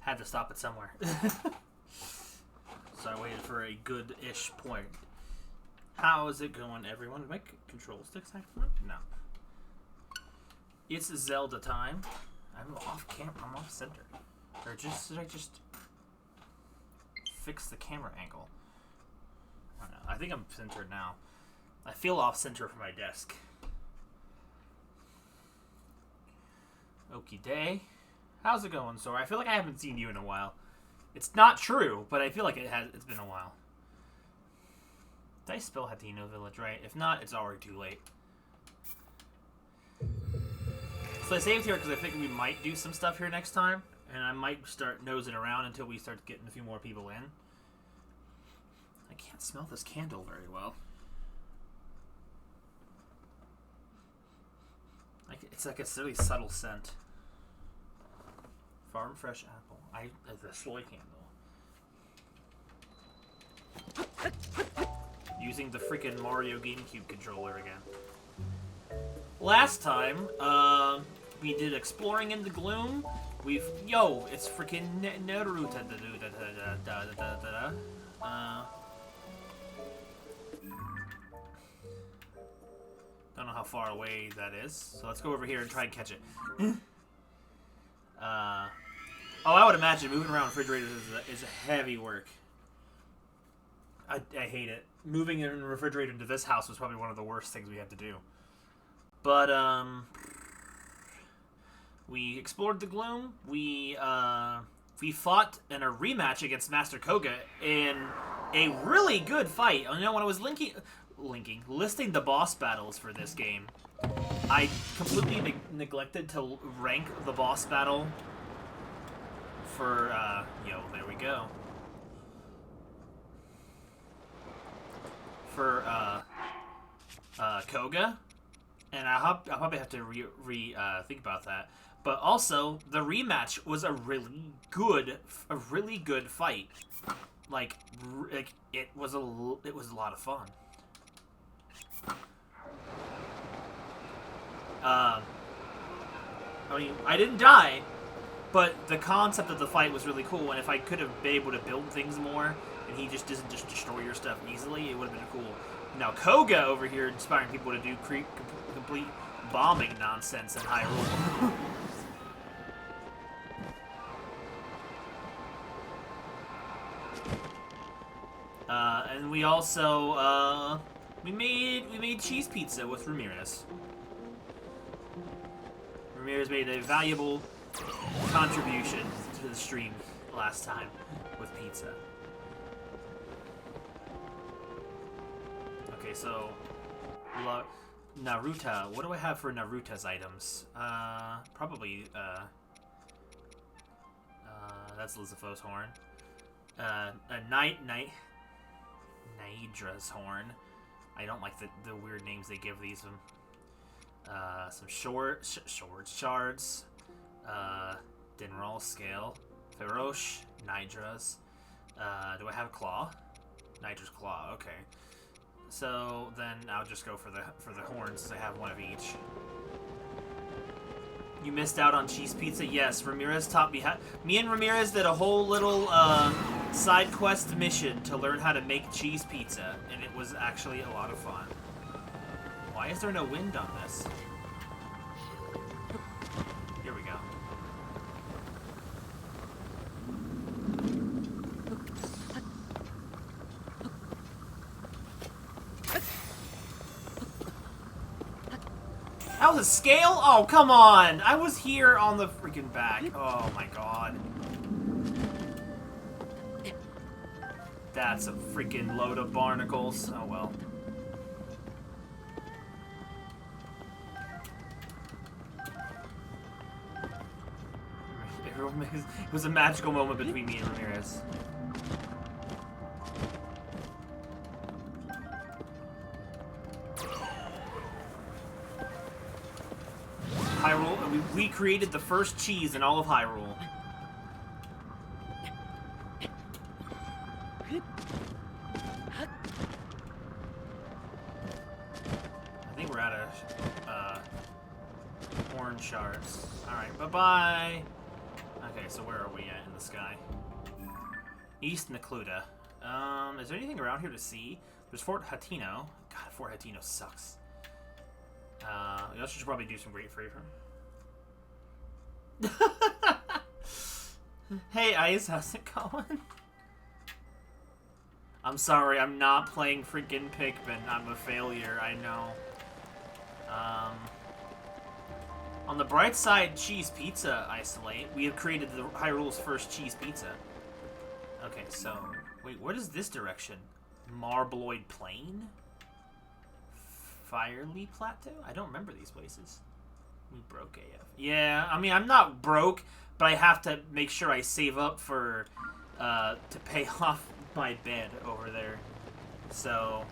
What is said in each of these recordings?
Had to stop it somewhere. So I waited for a good-ish point. How is it going, everyone? Did my control sticks activate? No. It's Zelda time. I'm off camera. I'm off center. Or should I just fix the camera angle? I don't know. I think I'm centered now. I feel off center for my desk. Okie day. How's it going, Sora? I feel like I haven't seen you in a while. It's not true, but I feel like it's been a while. Did I spell Hateno Village right? If not, it's already too late. So I saved here because I think we might do some stuff here next time, and I might start nosing around until we start getting a few more people in. I can't smell this candle very well. It's like a really subtle scent. Farm fresh apple. The soy candle. Using the freaking Mario GameCube controller again. Last time, we did exploring in the gloom. It's freaking Naruto. Don't know how far away that is, so let's go over here and try and catch it. I would imagine moving around refrigerators is a heavy work. I hate it. Moving a refrigerator into this house was probably one of the worst things we had to do. But, we explored the gloom. We fought in a rematch against Master Koga in a really good fight. You know, when I was listing the boss battles for this game, I completely neglected to rank the boss battle for, there we go. For, Koga. And I'll probably have to think about that. But also, the rematch was a really good fight. It was a lot of fun. I mean, I didn't die, but the concept of the fight was really cool, and if I could have been able to build things more, and he just doesn't just destroy your stuff easily, it would have been cool. Now, Koga over here inspiring people to do complete bombing nonsense in Hyrule. And we also, we made cheese pizza with Ramirez. Ramirez made a valuable contribution to the stream last time with pizza. Okay, so Naruto. What do I have for Naruto's items? Probably that's Lizapho's horn. A Nidra's horn. I don't like the weird names they give these. Some shards. Dinral scale. Ferosh. Nidra's. Do I have claw? Nidra's claw. Okay. So then I'll just go for the horns, since I have one of each. You missed out on cheese pizza? Yes, Ramirez taught me how. Me and Ramirez did a whole little side quest mission to learn how to make cheese pizza, and it was actually a lot of fun. Why is there no wind on this? Here we go. That was a scale? Oh, come on! I was here on the freaking back. Oh my god. That's a freaking load of barnacles. Oh well. It was a magical moment between me and Ramirez. Hyrule, we created the first cheese in all of Hyrule. I think we're out of horn shards. Alright, bye-bye. Okay, so where are we at in the sky? East Necluda. Is there anything around here to see? There's Fort Hatino. God, Fort Hatino sucks. We also should probably do some Great Free from. Hey, Ice, how's it going? I'm sorry, I'm not playing freaking Pikmin. I'm a failure, I know. On the bright side, cheese pizza isolate. We have created the Hyrule's first cheese pizza. Okay, so wait, what is this direction? Marbloid Plain? Firely Plateau? I don't remember these places. We broke AF. Yeah, I mean, I'm not broke, but I have to make sure I save up for to pay off my bed over there. So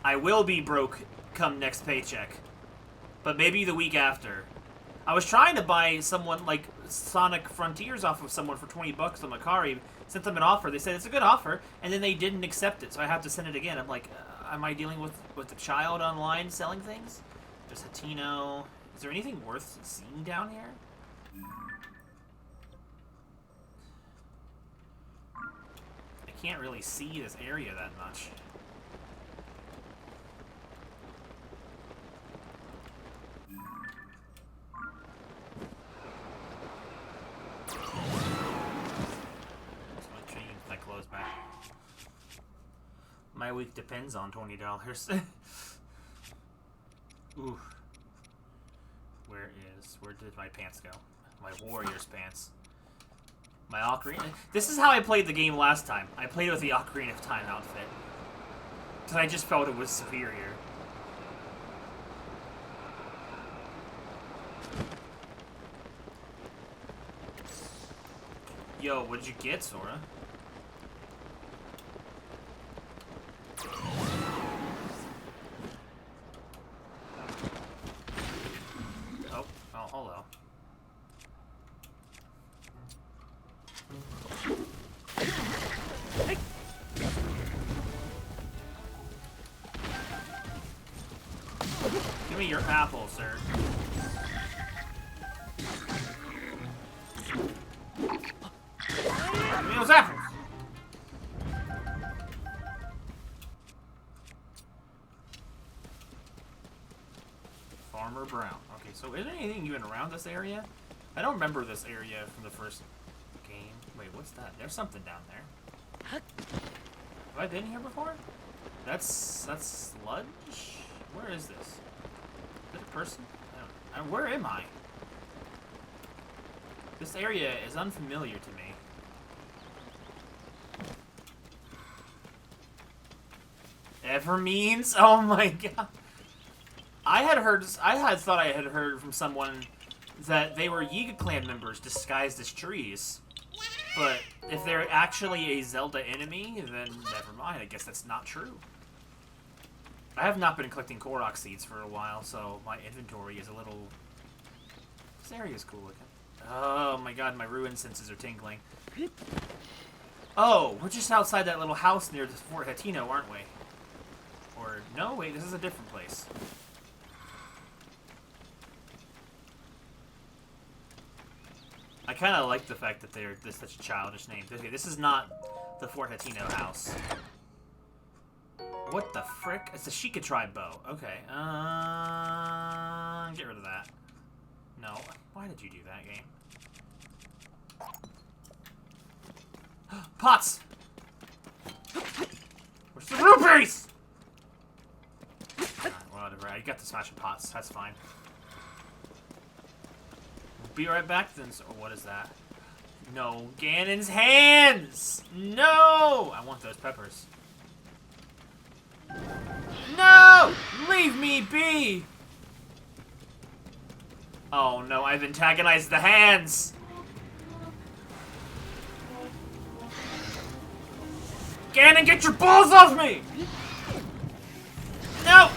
I will be broke come next paycheck, but maybe the week after. I was trying to buy someone like Sonic Frontiers off of someone for 20 bucks on Macari. Sent them an offer. They said it's a good offer, and then they didn't accept it, so I have to send it again. I'm like, am I dealing with a child online selling things? There's Hatino. Is there anything worth seeing down here? I can't really see this area that much. My week depends on $20. Ooh. Where did my pants go? My warrior's pants. My Ocarina. This is how I played the game last time. I played with the Ocarina of Time outfit. Because I just felt it was superior. Yo, what did you get, Sora? Oh, hello. Give me your apple, sir. Give me those apples! Farmer Brown. Okay, so is there anything even around this area? I don't remember this area from the first game. Wait, what's that? There's something down there. Have I been here before? That's sludge? Where is this? Is it a person? I don't, where am I? This area is unfamiliar to me. Ever means? Oh my god. I thought I had heard from someone that they were Yiga clan members disguised as trees. But if they're actually a Zelda enemy, then never mind. I guess that's not true. I have not been collecting Korok seeds for a while, so my inventory is a little... This area is cool looking. Oh my god, my ruin senses are tingling. Oh, we're just outside that little house near the Fort Hatino, aren't we? Or, no, wait, this is a different place. I kind of like the fact that they're such a childish name. Okay, this is not the Fort Hatino house. What the frick? It's a Sheikah tribe bow. Okay, get rid of that. No. Why did you do that, game? Pots! Where's the rupees? Whatever, I got to smash the pots. That's fine. Be right back then. So, what is that? No, Ganon's hands! No! I want those peppers. No! Leave me be! Oh no, I've antagonized the hands! Ganon, get your balls off me! No!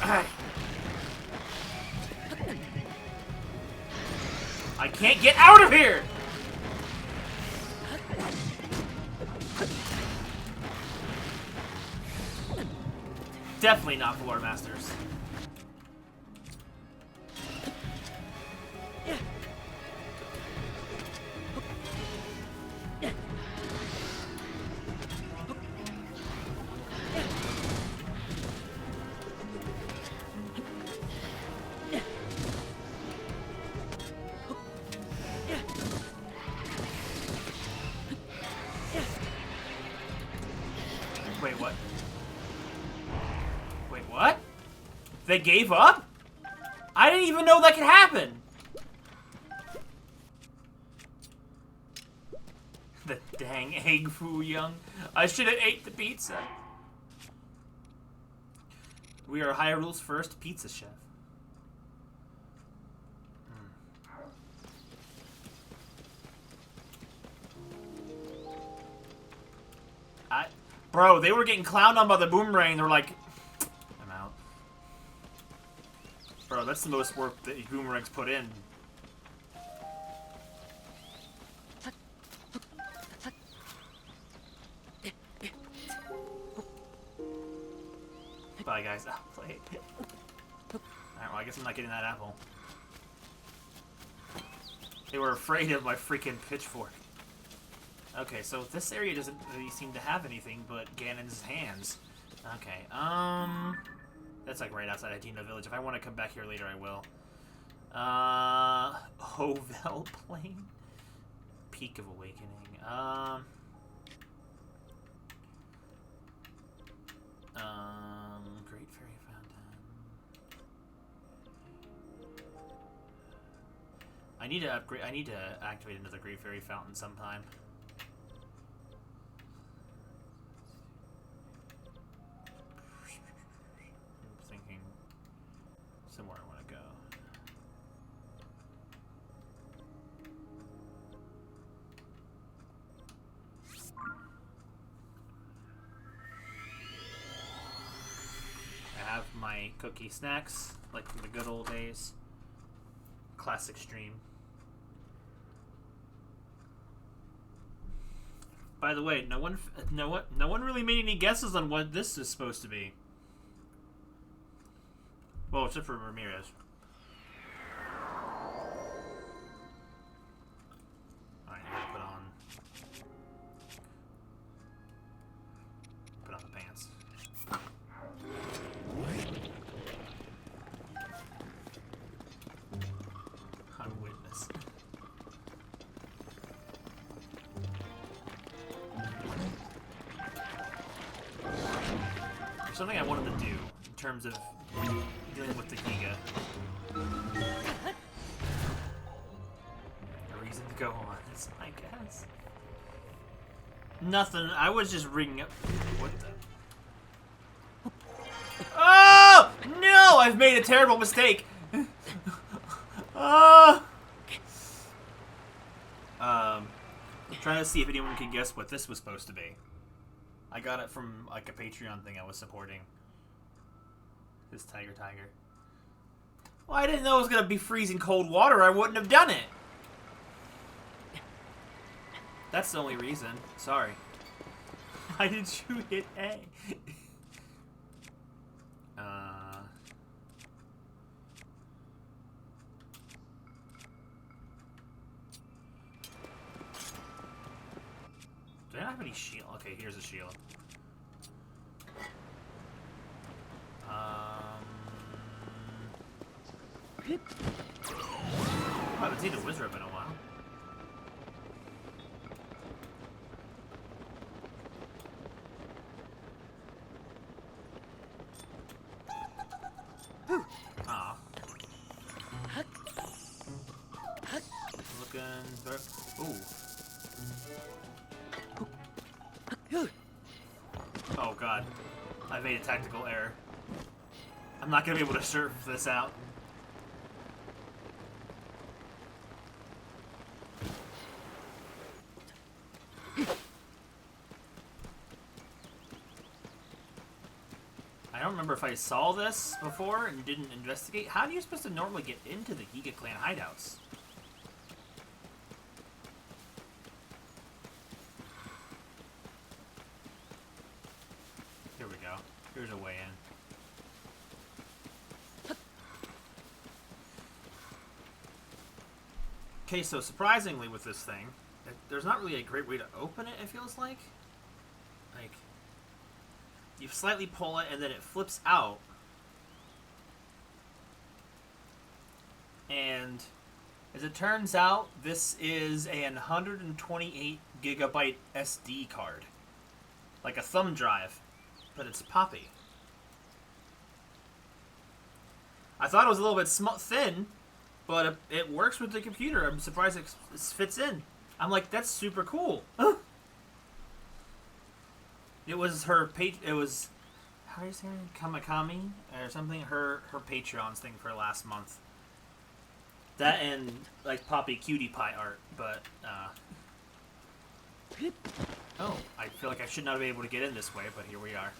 I can't get out of here! Definitely not Floor Masters. They gave up? I didn't even know that could happen. The dang egg foo young. I should have ate the pizza. We are Hyrule's first pizza chef. Bro, they were getting clowned on by the boomerang. They were like, I'm out. Bro, that's the most work that boomerangs put in. Bye, guys. I'll play it. Alright, well, I guess I'm not getting that apple. They were afraid of my freaking pitchfork. Okay, so this area doesn't really seem to have anything but Ganon's hands. Okay, that's like right outside Adina Village. If I want to come back here later, I will. Hovel Plain? Peak of Awakening. Great Fairy Fountain. I need to upgrade. I need to activate another Great Fairy Fountain sometime. I'm thinking somewhere I want to go. I have my cookie snacks, like from the good old days. Classic stream. By the way, no one really made any guesses on what this is supposed to be. Well, except for Ramirez. Alright, I gotta put on the pants. Witness. There's something I wanted to do in terms of dealing with the Yiga. A reason to go on, I guess. Nothing. I was just ringing up. What the? Oh no! I've made a terrible mistake. Trying to see if anyone can guess what this was supposed to be. I got it from like a Patreon thing I was supporting. This tiger. Well, I didn't know it was gonna be freezing cold water. I wouldn't have done it. That's the only reason. Sorry. Why did you hit A? Do I not have any shield? Okay, here's a shield. I haven't seen a Wizard in a while. Aw. Looking very... Ooh. Oh god. I made a tactical error. I'm not gonna be able to surf this out. I don't remember if I saw this before and didn't investigate. How are you supposed to normally get into the Yiga clan hideouts? Here we go. Here's a way in. Okay, so surprisingly with this thing, there's not really a great way to open it, it feels like. Like, you slightly pull it and then it flips out. And as it turns out, this is a 128 gigabyte SD card. Like a thumb drive, but it's Poppy. I thought it was a little bit thin, but it works with the computer. I'm surprised it fits in. I'm like, that's super cool. It was her page. It was, how do you say it? Kamakami or something. Her Patreon's thing for last month. That and like Poppy Cutie Pie art, but oh, I feel like I should not be able to get in this way, but here we are.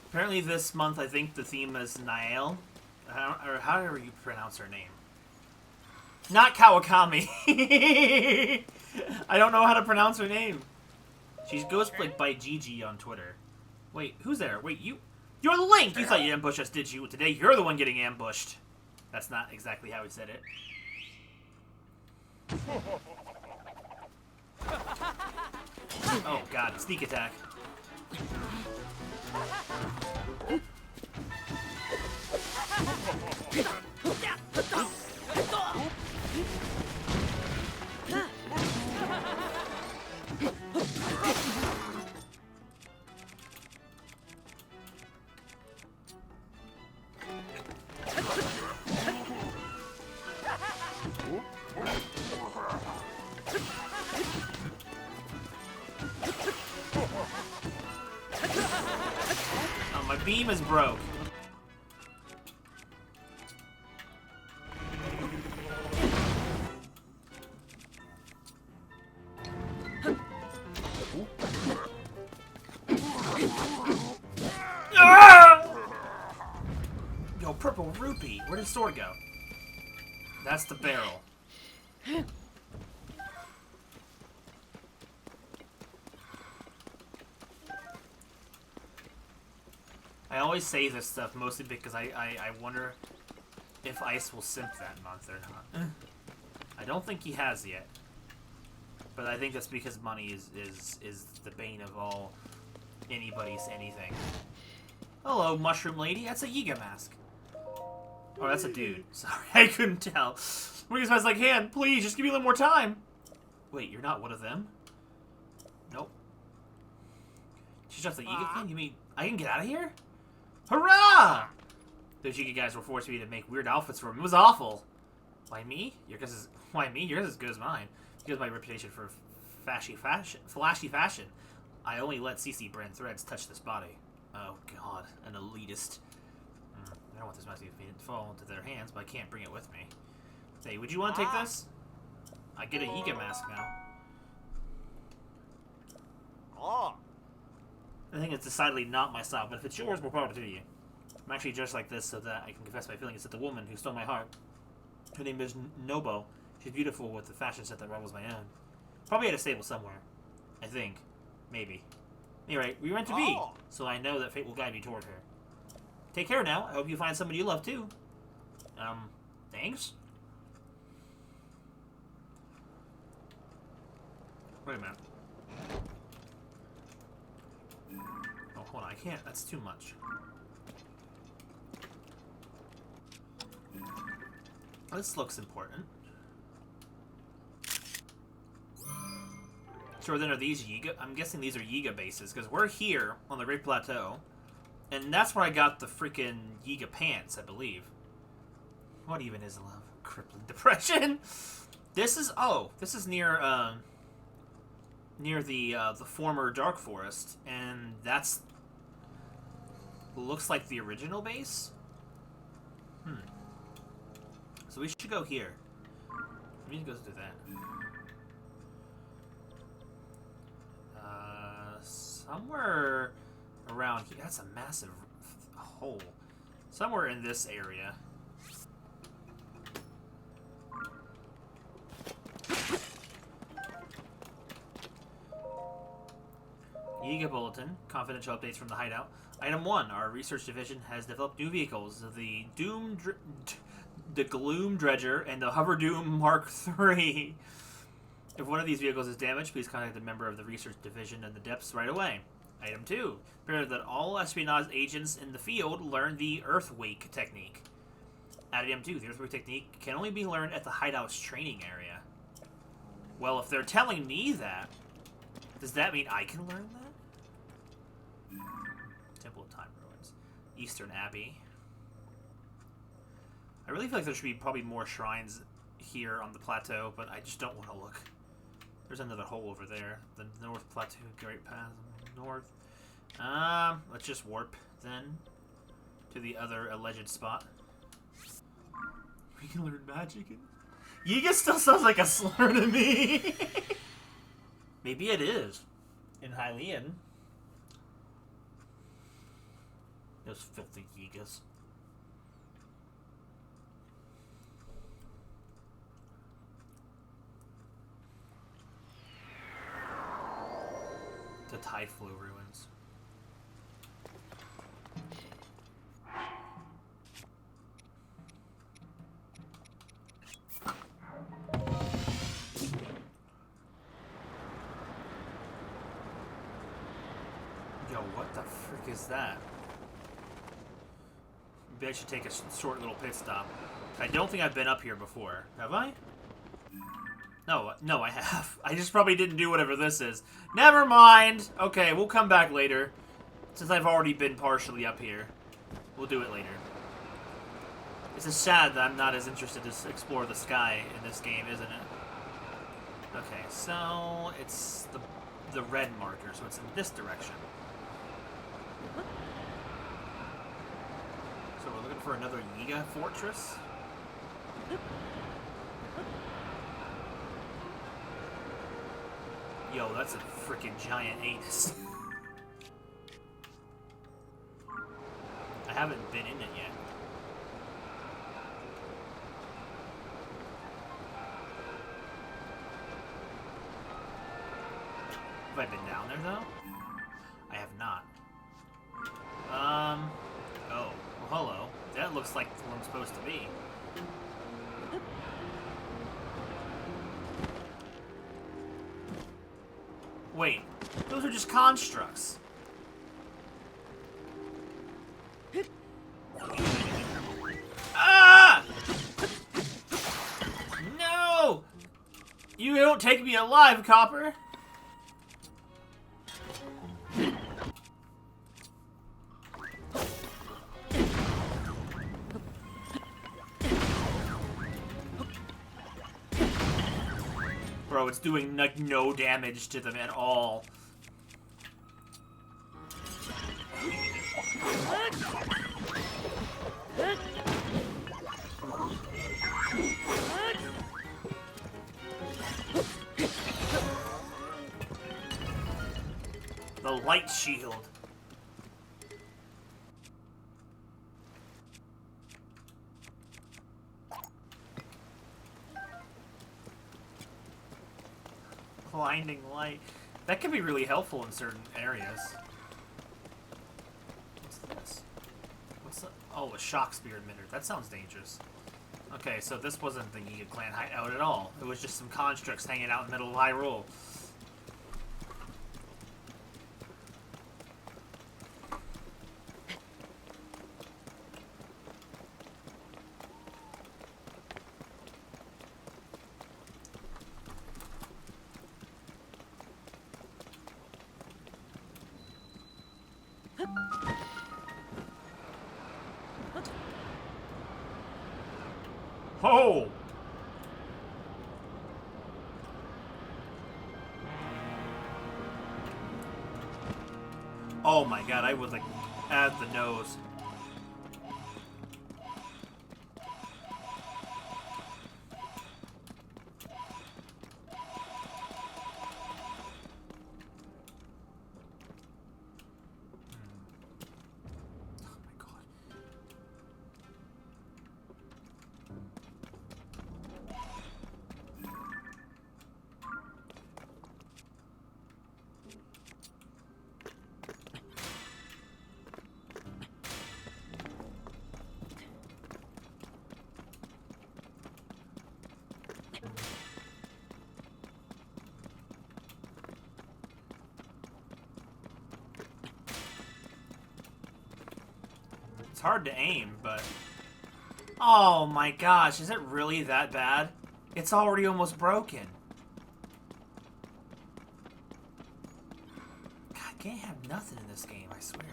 Apparently this month, I think the theme is Nael, or however you pronounce her name. Not Kawakami. I don't know how to pronounce her name. She goes like by Gigi on Twitter. Wait, who's there? Wait, you're Link. You thought you ambushed us, did you? Today you're the one getting ambushed. That's not exactly how he said it. Oh god, sneak attack. Oh, my beam is broke. Yo, purple rupee. Where did the sword go? That's the barrel. I always say this stuff mostly because I wonder if Ice will simp that month or not. I don't think he has yet. But I think that's because money is the bane of all anybody's anything. Hello, mushroom lady. That's a Yiga mask. Oh, that's a dude. Sorry, I couldn't tell. Wiggins has like, hand, please, just give me a little more time. Wait, you're not one of them? Nope. She's just a Yiga thing? You mean I can get out of here? Hurrah! Those Yiga guys were forcing me to make weird outfits for him. It was awful. Why me? Why me? Yours is as good as mine. Because my reputation for flashy fashion. I only let CC brand threads touch this body. Oh god, an elitist. I don't want this messy to fall into their hands, but I can't bring it with me. Say, would you want to take this? I get a Yiga mask now. I think it's decidedly not my style, but if it's yours, more power to you. I'm actually dressed like this so that I can confess my feelings to the woman who stole my heart. Her name is Nobo. She's beautiful with the fashion set that rivals my own. Probably at a stable somewhere. I think. Maybe. Anyway, we were meant to be, so I know that fate will guide me toward her. Take care now. I hope you find somebody you love too. Thanks? Wait a minute. Oh, hold on. I can't. That's too much. This looks important. So then are these Yiga? I'm guessing these are Yiga bases, because we're here on the Great Plateau. And that's where I got the freaking Yiga pants, I believe. What even is love? Crippling depression? This is, this is near the former Dark Forest, and that's looks like the original base. So we should go here. We need to go do that. Somewhere around here. That's a massive hole. Somewhere in this area. Yiga Bulletin. Confidential updates from the hideout. Item 1. Our research division has developed new vehicles. The Gloom Dredger and the Hover Doom Mark III. If one of these vehicles is damaged, please contact a member of the research division in the depths right away. Item 2. Prepare that all espionage agents in the field learn the Earthwake technique. Item 2. The Earthwake technique can only be learned at the hideout's training area. Well, if they're telling me that, does that mean I can learn that? Temple of Time Ruins. Eastern Abbey. I really feel like there should be probably more shrines here on the plateau, but I just don't want to look. There's another hole over there. The North Plateau, Great Path, North. Let's just warp then to the other alleged spot. We can learn magic. Yiga still sounds like a slur to me. Maybe it is. In Hylian. Those filthy Yigas. The Tide Flow ruins. Yo, what the frick is that? Maybe I should take a short little pit stop. I don't think I've been up here before. Have I? No, I have. I just probably didn't do whatever this is. Never mind! Okay, we'll come back later. Since I've already been partially up here. We'll do it later. It's just sad that I'm not as interested to explore the sky in this game, isn't it? Okay, so it's the red marker, so it's in this direction. So we're looking for another Yiga fortress? Yo, that's a freaking giant anus. I haven't been in it yet. Have I been down there, though? I have not. Oh. Well, hello. That looks like where I'm supposed to be. Wait, those are just constructs. Ah! No! You don't take me alive, Copper. Bro, it's doing like no damage to them at all. The light shield. Blinding light. That could be really helpful in certain areas. What's this? What's the... Oh, a shock spear emitter. That sounds dangerous. Okay, so this wasn't the Yiga clan hideout at all. It was just some constructs hanging out in the middle of Hyrule. Oh! Oh my god, I would like add the nose. It's hard to aim, but... Oh my gosh, is it really that bad? It's already almost broken. God, I can't have nothing in this game, I swear.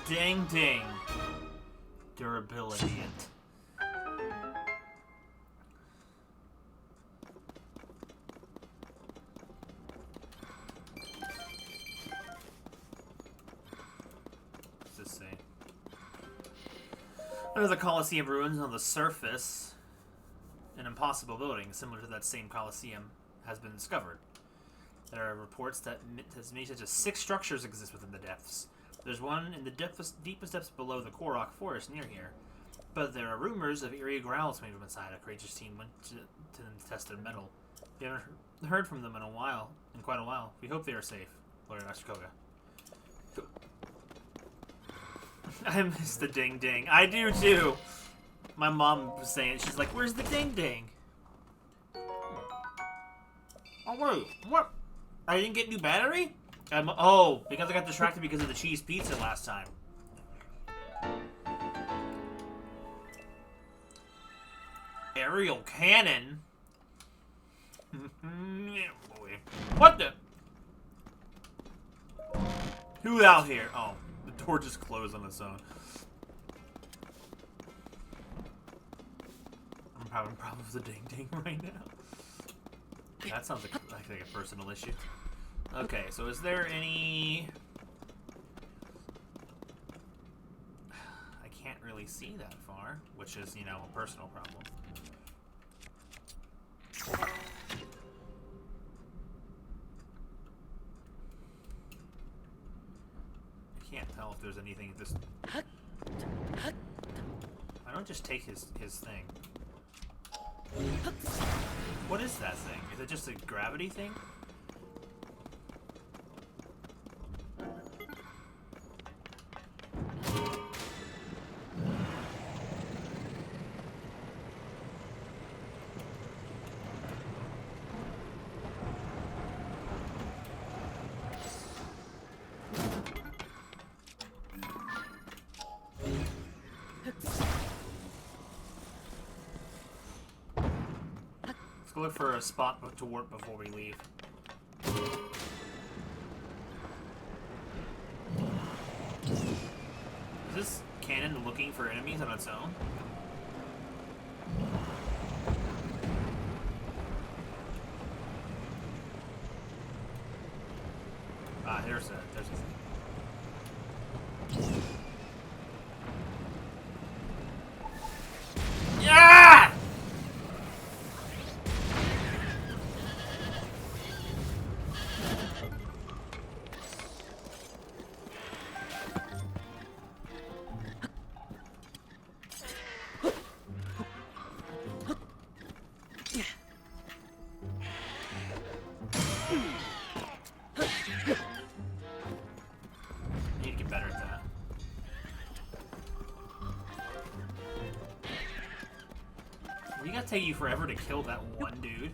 Ding ding. Durability. What's this say? Under the Colosseum ruins on the surface, an impossible building similar to that same Colosseum has been discovered. There are reports that as many as 6 structures exist within the depths. There's one in the deepest depths below the Korok forest near here. But there are rumors of eerie growls coming from inside. A courageous team went to test their mettle. We haven't heard from them in quite a while. We hope they are safe. Lord Master Koga. I miss the ding ding. I do too. My mom was saying, she's like, "Where's the ding ding?" Oh wait, what? I didn't get new battery? Oh, because I got distracted because of the cheese pizza last time. Aerial cannon? What the? Who out here? Oh, the door just closed on its own. I'm having problems with the ding ding right now. That sounds like a personal issue. Okay, so is there any... I can't really see that far, which is, you know, a personal problem. I can't tell if there's anything this... I don't just take his thing. What is that thing? Is it just a gravity thing? Look for a spot to warp before we leave. Is this cannon looking for enemies on its own? Ah, there's a thing. Yeah! Take you forever to kill that one dude.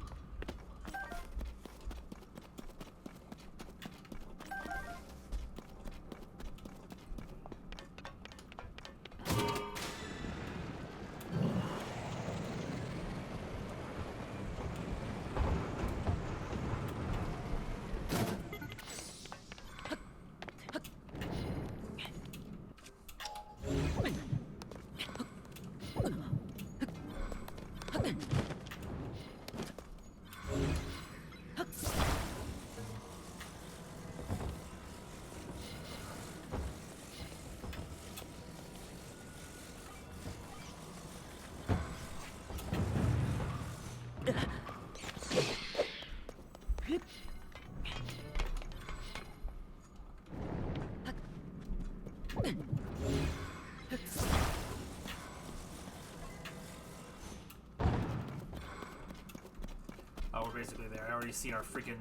Oh, we're basically there. I already see our freaking...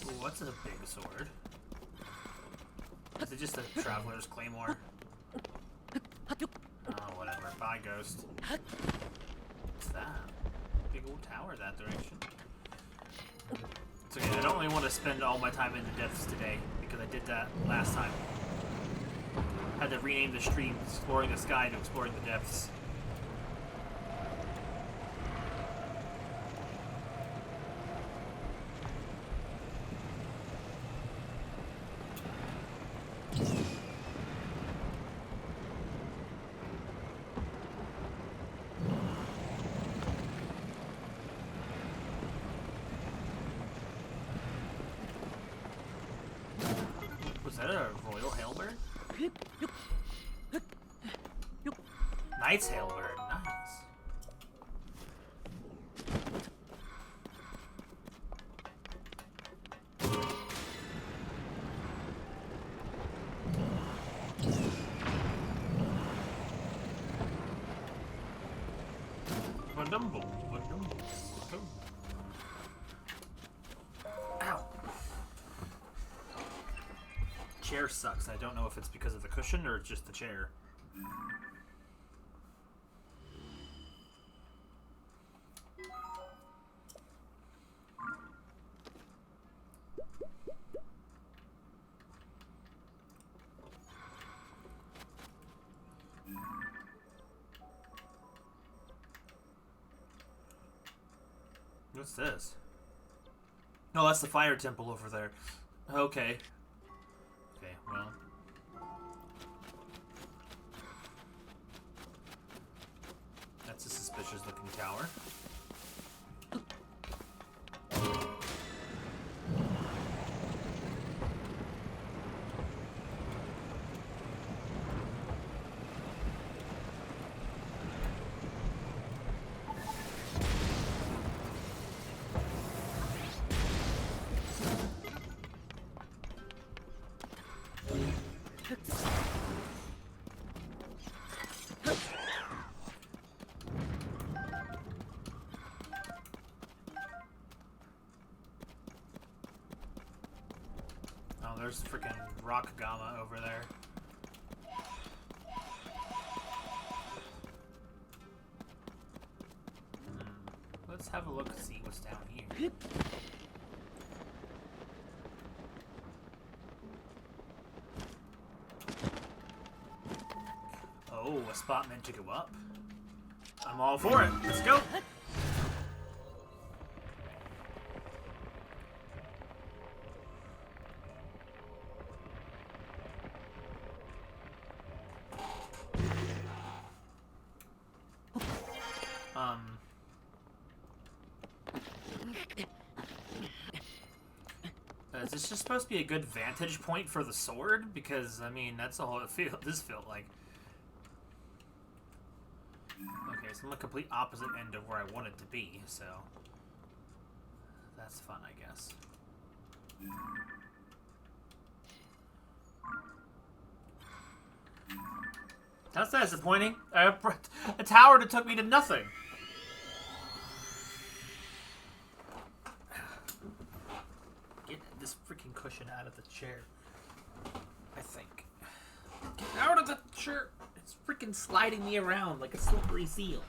Ooh, what's a big sword? Is it just a traveler's claymore? Oh, whatever. Bye, ghost. What's that? Big old tower that direction. So yeah, I don't really want to spend all my time in the depths today, because I did that last time. Had to rename the stream Exploring the Sky to Exploring the Depths. Was that a royal halberd? Knight's halberd, nice. Ow. Chair sucks. I don't know if it's because of the cushion or just the chair. What's this? Oh, that's the fire temple over there. Okay. Okay, well. That's a suspicious looking tower. Oh, there's freaking rock gamma over there. Let's have a look and see what's down here. Oh, a spot meant to go up. I'm all for it. Let's go. Is this just supposed to be a good vantage point for the sword? Because, I mean, that's all this felt like. Okay, so I'm the complete opposite end of where I wanted to be, so... That's fun, I guess. That's disappointing. A tower that took me to nothing. Get this freaking cushion out of the chair. I think. Get out of the chair. It's freaking sliding me around like a slippery seal.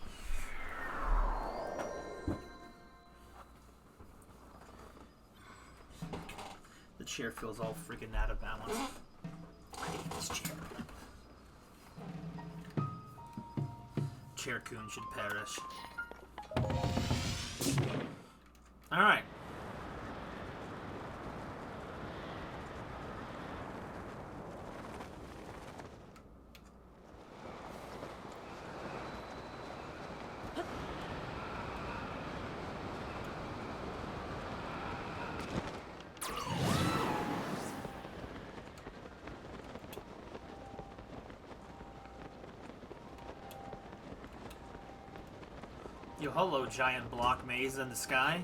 The chair feels all freaking out of balance. I hate this chair. Chair coon should perish. Alright. Yo, hello, giant block maze in the sky.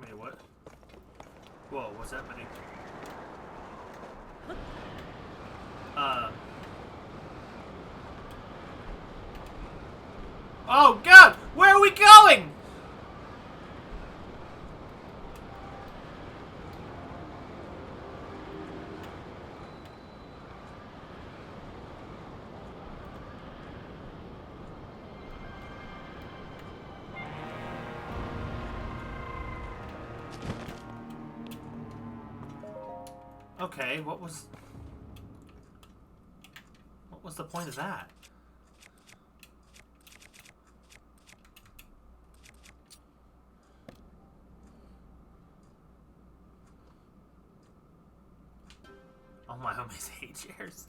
Wait, what? Whoa, what's happening? Oh God, where are we going? Okay, what was the point of that? Oh my homies hate chairs.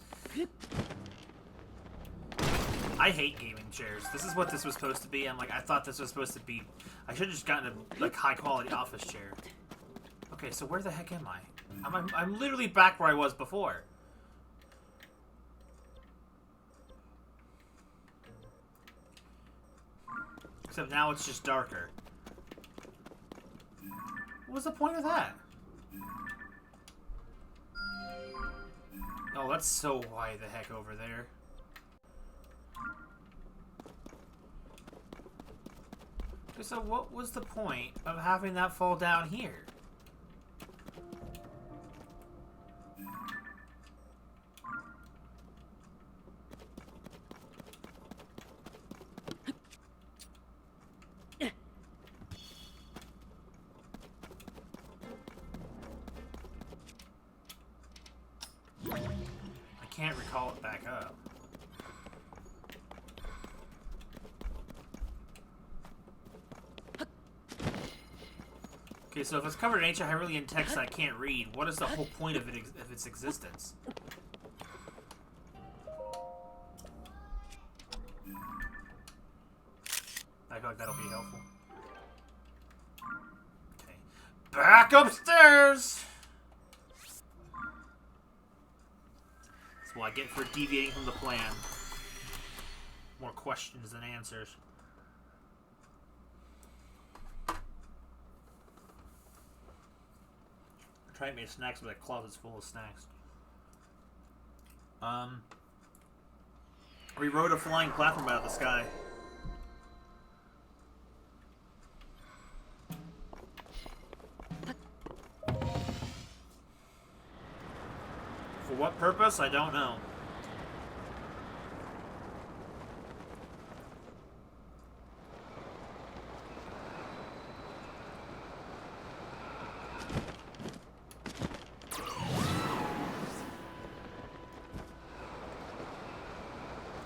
I hate gaming chairs. This is what this was supposed to be. I thought this was supposed to be... I should have just gotten a, like, high-quality office chair. Okay, so where the heck am I? I'm literally back where I was before. Except now it's just darker. What was the point of that? Oh, that's so why the heck over there. So what was the point of having that fall down here? I can't recall it back up. Okay, so if it's covered in ancient Hyrulean text I can't read, what is the whole point of its existence? I feel like that'll be helpful. Okay. Back upstairs! That's what I get for deviating from the plan. More questions than answers. Try to make snacks, but that closet's full of snacks. We rode a flying platform out of the sky. For what purpose? I don't know.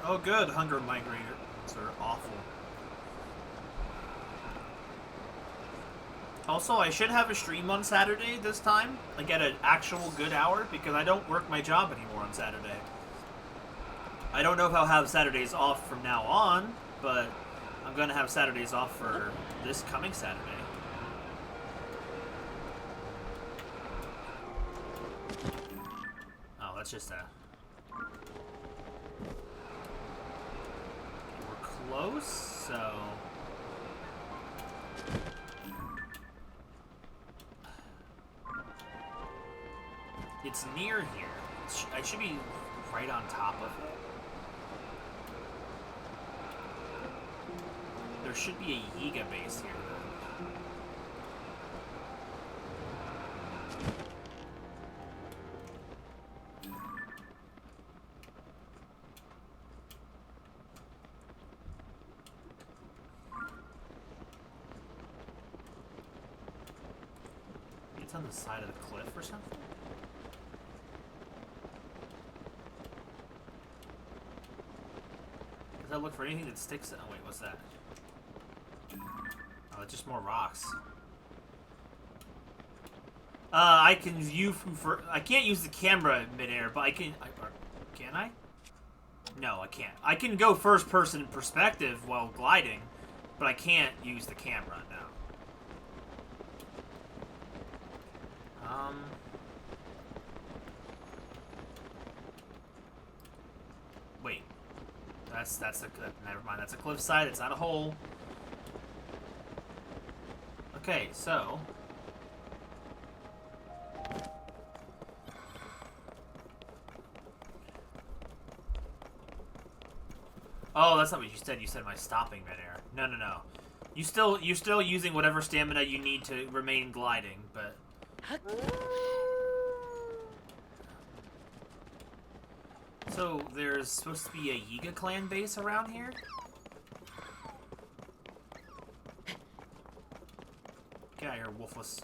Oh good, hunger migrators are awful. Also, I should have a stream on Saturday this time, like at an actual good hour, because I don't work my job anymore on Saturday. I don't know if I'll have Saturdays off from now on, but I'm gonna have Saturdays off for this coming Saturday. Oh, that's just a... Close, so it's near here. I should be right on top of it. There should be a Yiga base here, though. It's on the side of the cliff or something? Does that look for anything that sticks? Oh wait, what's that? Oh, it's just more rocks. I can view for... I can't use the camera in midair, but I can... Can I? No, I can't. I can go first-person perspective while gliding, but I can't use the camera now. Wait. That's a... Never mind, that's a cliffside. It's not a hole. Okay, so... Oh, that's not what you said. You said my stopping midair. No, no, no. You're still using whatever stamina you need to remain gliding, but... So, there's supposed to be a Yiga clan base around here? Get out of here, Wolfless.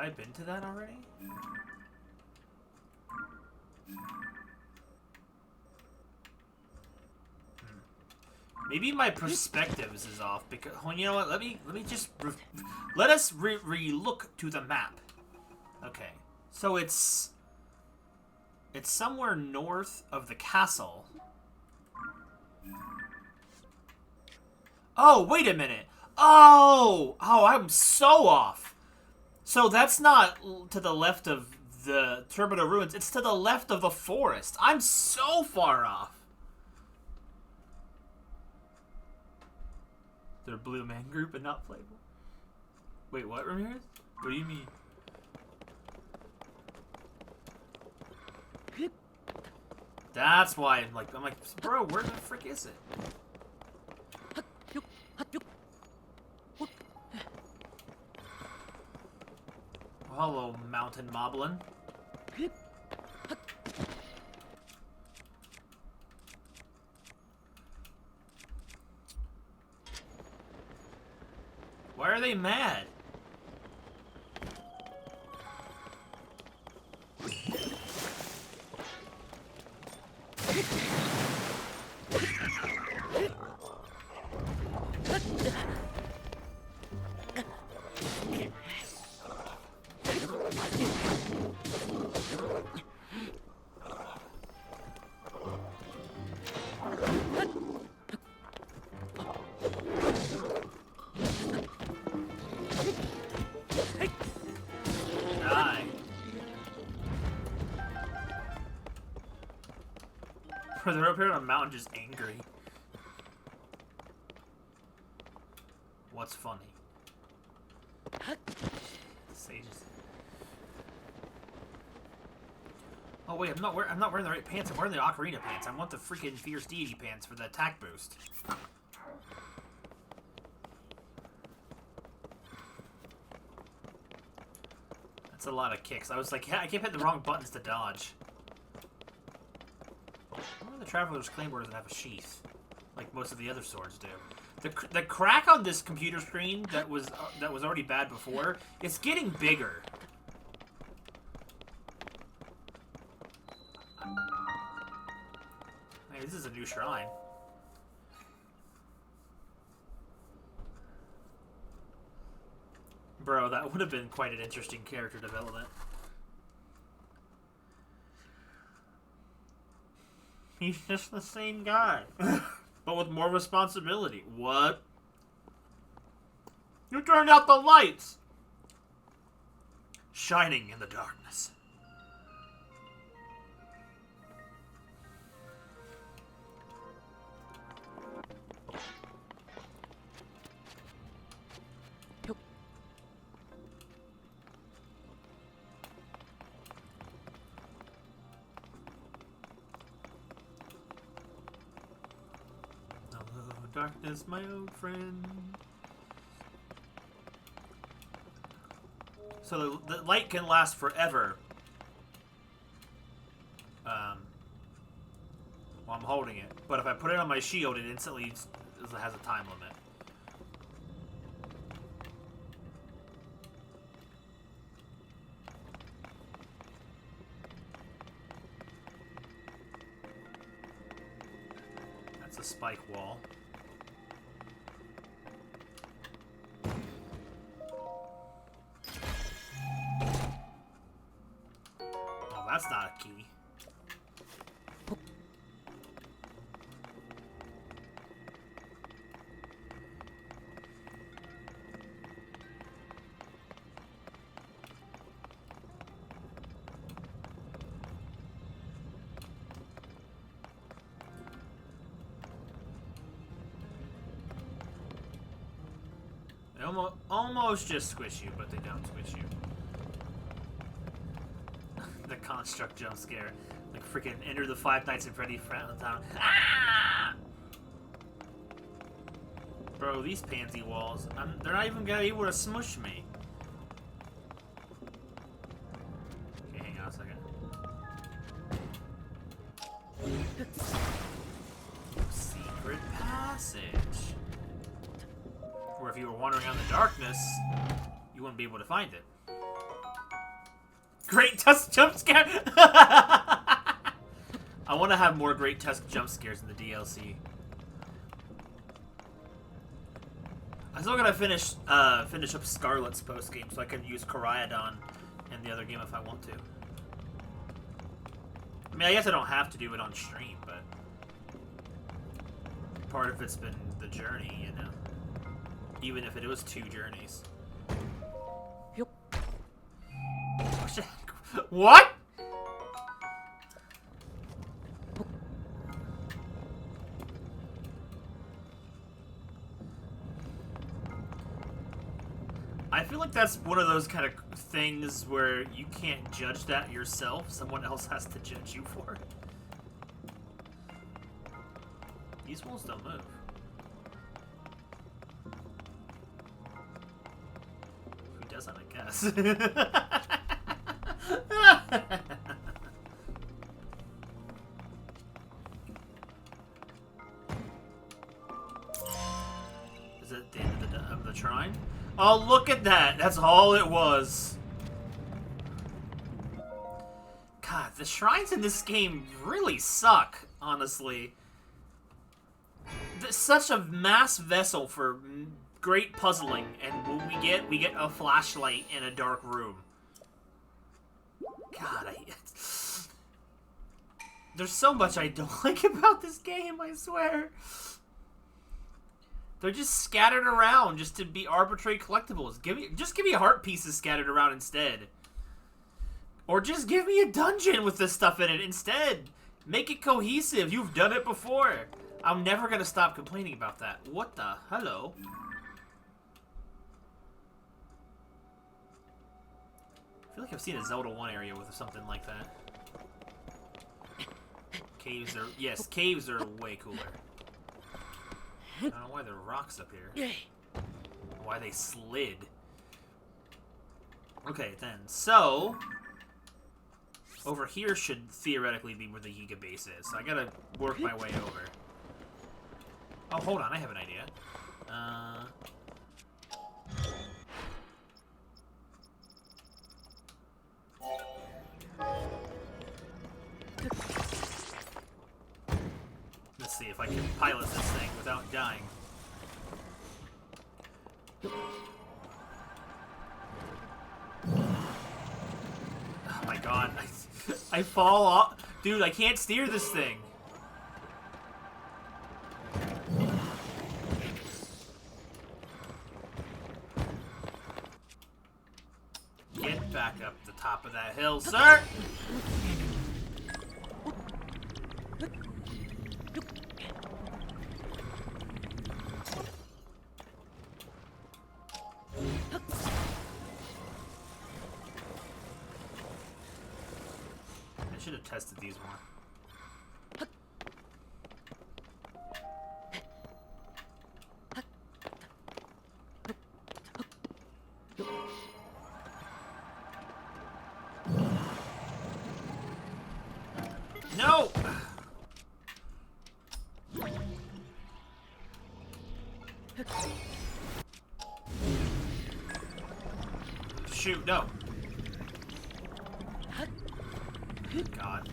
I been to that already? Maybe my perspectives is off because, well, you know what? Let us re-look to the map. Okay, so it's somewhere north of the castle. Oh, wait a minute. Oh, I'm so off. So that's not to the left of the Turbida Ruins. It's to the left of the forest. I'm so far off. They're Blue Man Group and not playable. Wait, what, Ramirez? What do you mean? That's why I'm like, bro, where the frick is it? Hello, Mountain Moblin. Why are they mad? They're up here on a mountain just angry. What's funny? Sages. Oh wait, I'm not wearing the right pants. I'm wearing the Ocarina pants. I want the freaking Fierce Deity pants for the attack boost. That's a lot of kicks. I was like, I kept hitting the wrong buttons to dodge. The Traveler's Claymore doesn't have a sheath, like most of the other swords do. The crack on this computer screen that was already bad before, it's getting bigger. Hey, this is a new shrine. Bro, that would have been quite an interesting character development. He's just the same guy, but with more responsibility. What? You turned out the lights! Shining in the darkness. Darkness, my old friend. So the light can last forever. While I'm holding it. But if I put it on my shield, it instantly has a time limit. That's a spike wall. That's not a key. They almost just squish you, but they don't squish you. The construct jump scare. Like freaking Enter the Five Nights at Freddy's Town. Ah! Bro, these pansy walls, they're not even gonna be able to smush me. Okay, hang on a second. Secret passage. Or if you were wandering out in the darkness, you wouldn't be able to find it. Great Tusk jump scare. I want to have more Great Tusk jump scares in the DLC. I still gotta finish up Scarlet's post game so I can use Koraidon in the other game if I want to. I mean, I guess I don't have to do it on stream, but part of it's been the journey, you know. Even if it was 2 journeys. Yep. What? I feel like that's one of those kind of things where you can't judge that yourself. Someone else has to judge you for it. These walls don't move. Who doesn't, I guess. Is it the end of the shrine? Oh, look at that! That's all it was. God, the shrines in this game really suck, honestly. There's such a mass vessel for great puzzling, and what we get a flashlight in a dark room. God, there's so much I don't like about this game, I swear. They're just scattered around just to be arbitrary collectibles. Just give me heart pieces scattered around instead. Or just give me a dungeon with this stuff in it instead. Make it cohesive. You've done it before. I'm never going to stop complaining about that. What the? Hello? I feel like I've seen a Zelda 1 area with something like that. Caves are... Yes, caves are way cooler. I don't know why there are rocks up here. Why they slid. Okay, then. So... over here should theoretically be where the Yiga base is. So I gotta work my way over. Oh, hold on. I have an idea. Let's see if I can pilot this thing without dying. Oh my god. I fall off. Dude, I can't steer this thing. Get back up the top of that hill, sir! I should have tested these more. No! Shoot, no. God.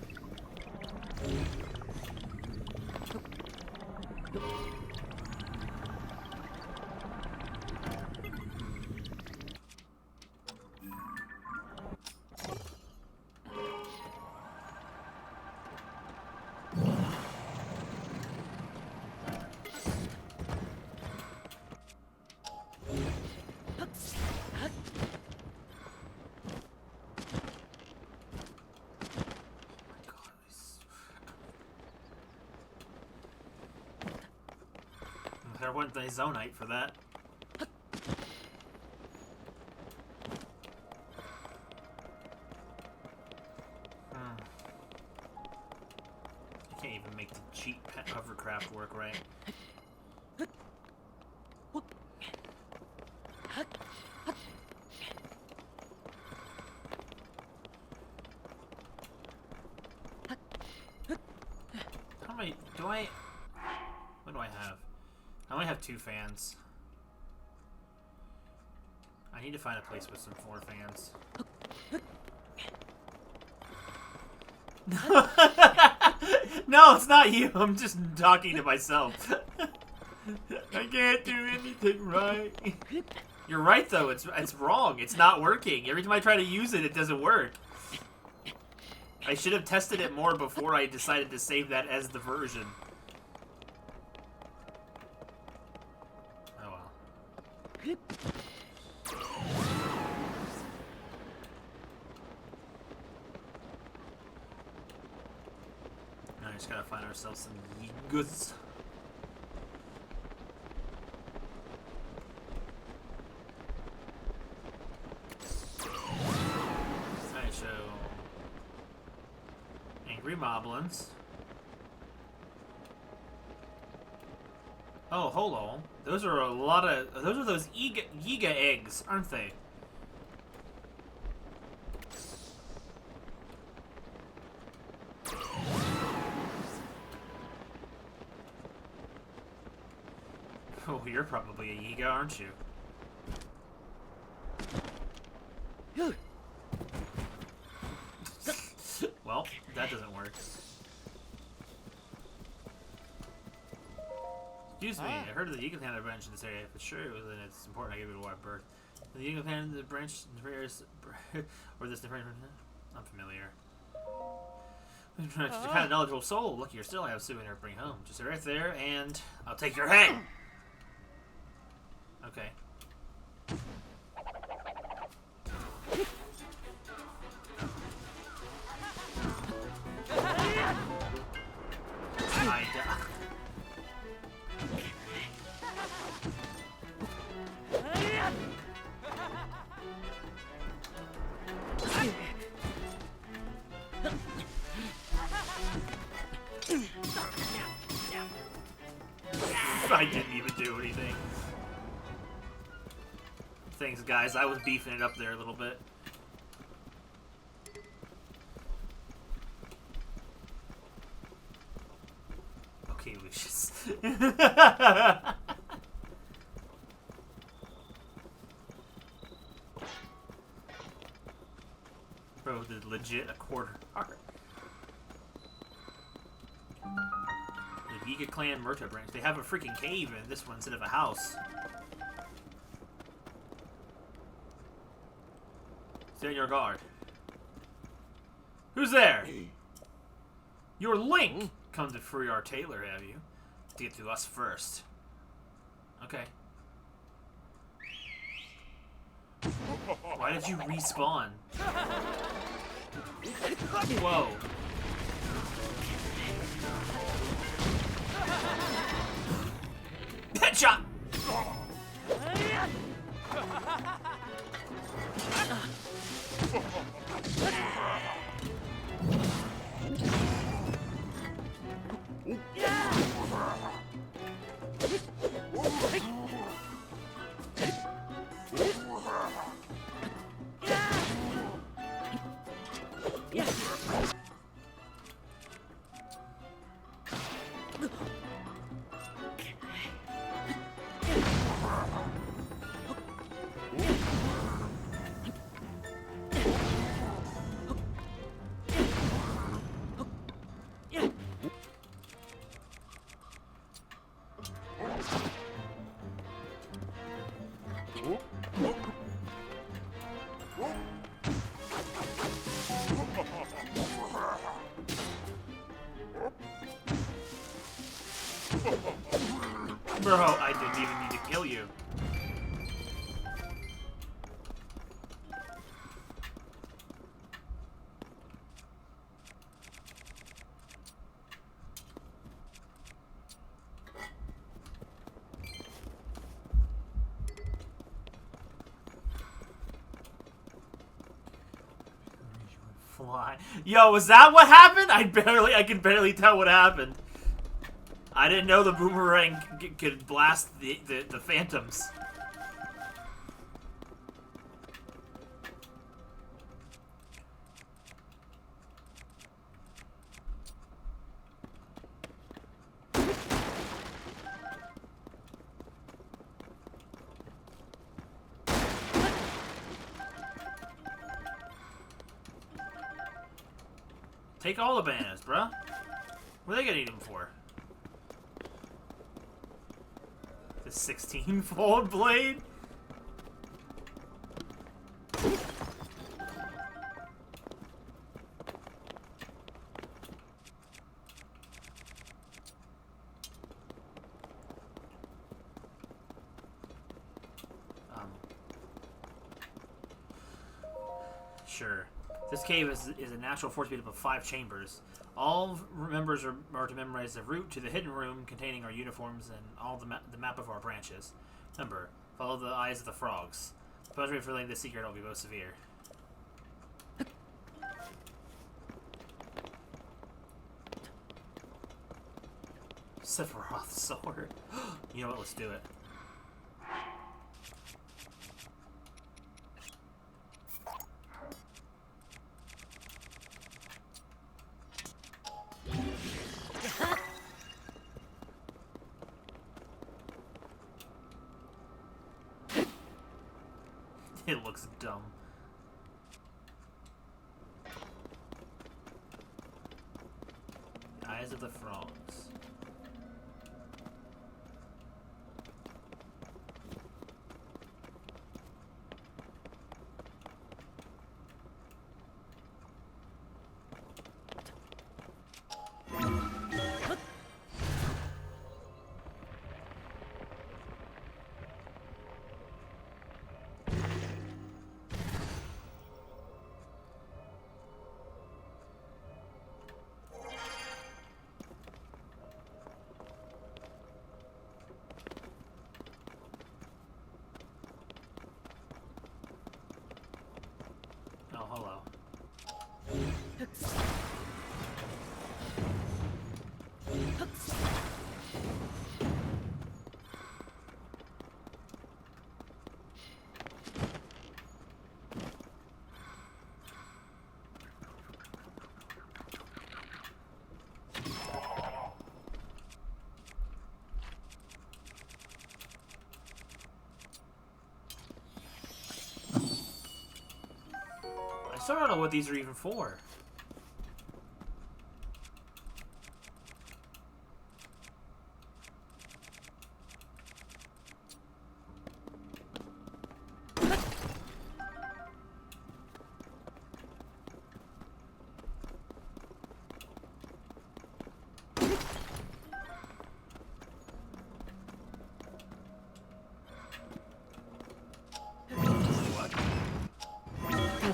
There went the Zonite for that. I can't even make the cheap hovercraft work right. How many do I... what do I have? I only have 2 fans. I need to find a place with some 4 fans. No, it's not you. I'm just talking to myself. I can't do anything right. You're right though. It's wrong. It's not working. Every time I try to use it, it doesn't work. I should have tested it more before I decided to save that as the version. Oh well. Now I just gotta find ourselves some Yigas. Alright, so angry moblins. Oh, hold on. Those are a lot of. Those are those Yiga eggs, aren't they? Oh, you're probably a Yiga, aren't you? Well, that doesn't work. Excuse me, I heard of the Yiga Panda branch in this area. If it's true, then it's important I give it a wide berth. The Yiga Panda branch or this different. I'm familiar. Just a kind of knowledgeable soul. Look, you're still I have a souvenir to bring home. Just stay right there, and I'll take your head. Okay. I I didn't even do anything. Thanks, guys. I was beefing it up there a little bit. Okay, Lucius. Bro, did legit a quarter heart. The Yiga Clan Murta branch. They have a freaking cave in this one instead of a house. Stay on your guard. Who's there? You're Link! Come to free our tailor, have you? To get to us first. Okay. Why did you respawn? Whoa. Headshot! Bro, I didn't even need to kill you. Fly. Yo, was that what happened? I could barely tell what happened. I didn't know the boomerang could blast the phantoms. Take all the bananas, bruh. What are they gonna eat them for? The 16-fold blade? Sure. This cave is a natural force made up of 5 chambers. All members are to memorize the route to the hidden room containing our uniforms and all the map of our branches. Remember, follow the eyes of the frogs. The punishment for letting the secret will be most severe. Sephiroth's sword. You know what? Let's do it. It looks dumb. Eyes of the frogs. Oh, hello. I still don't know what these are even for.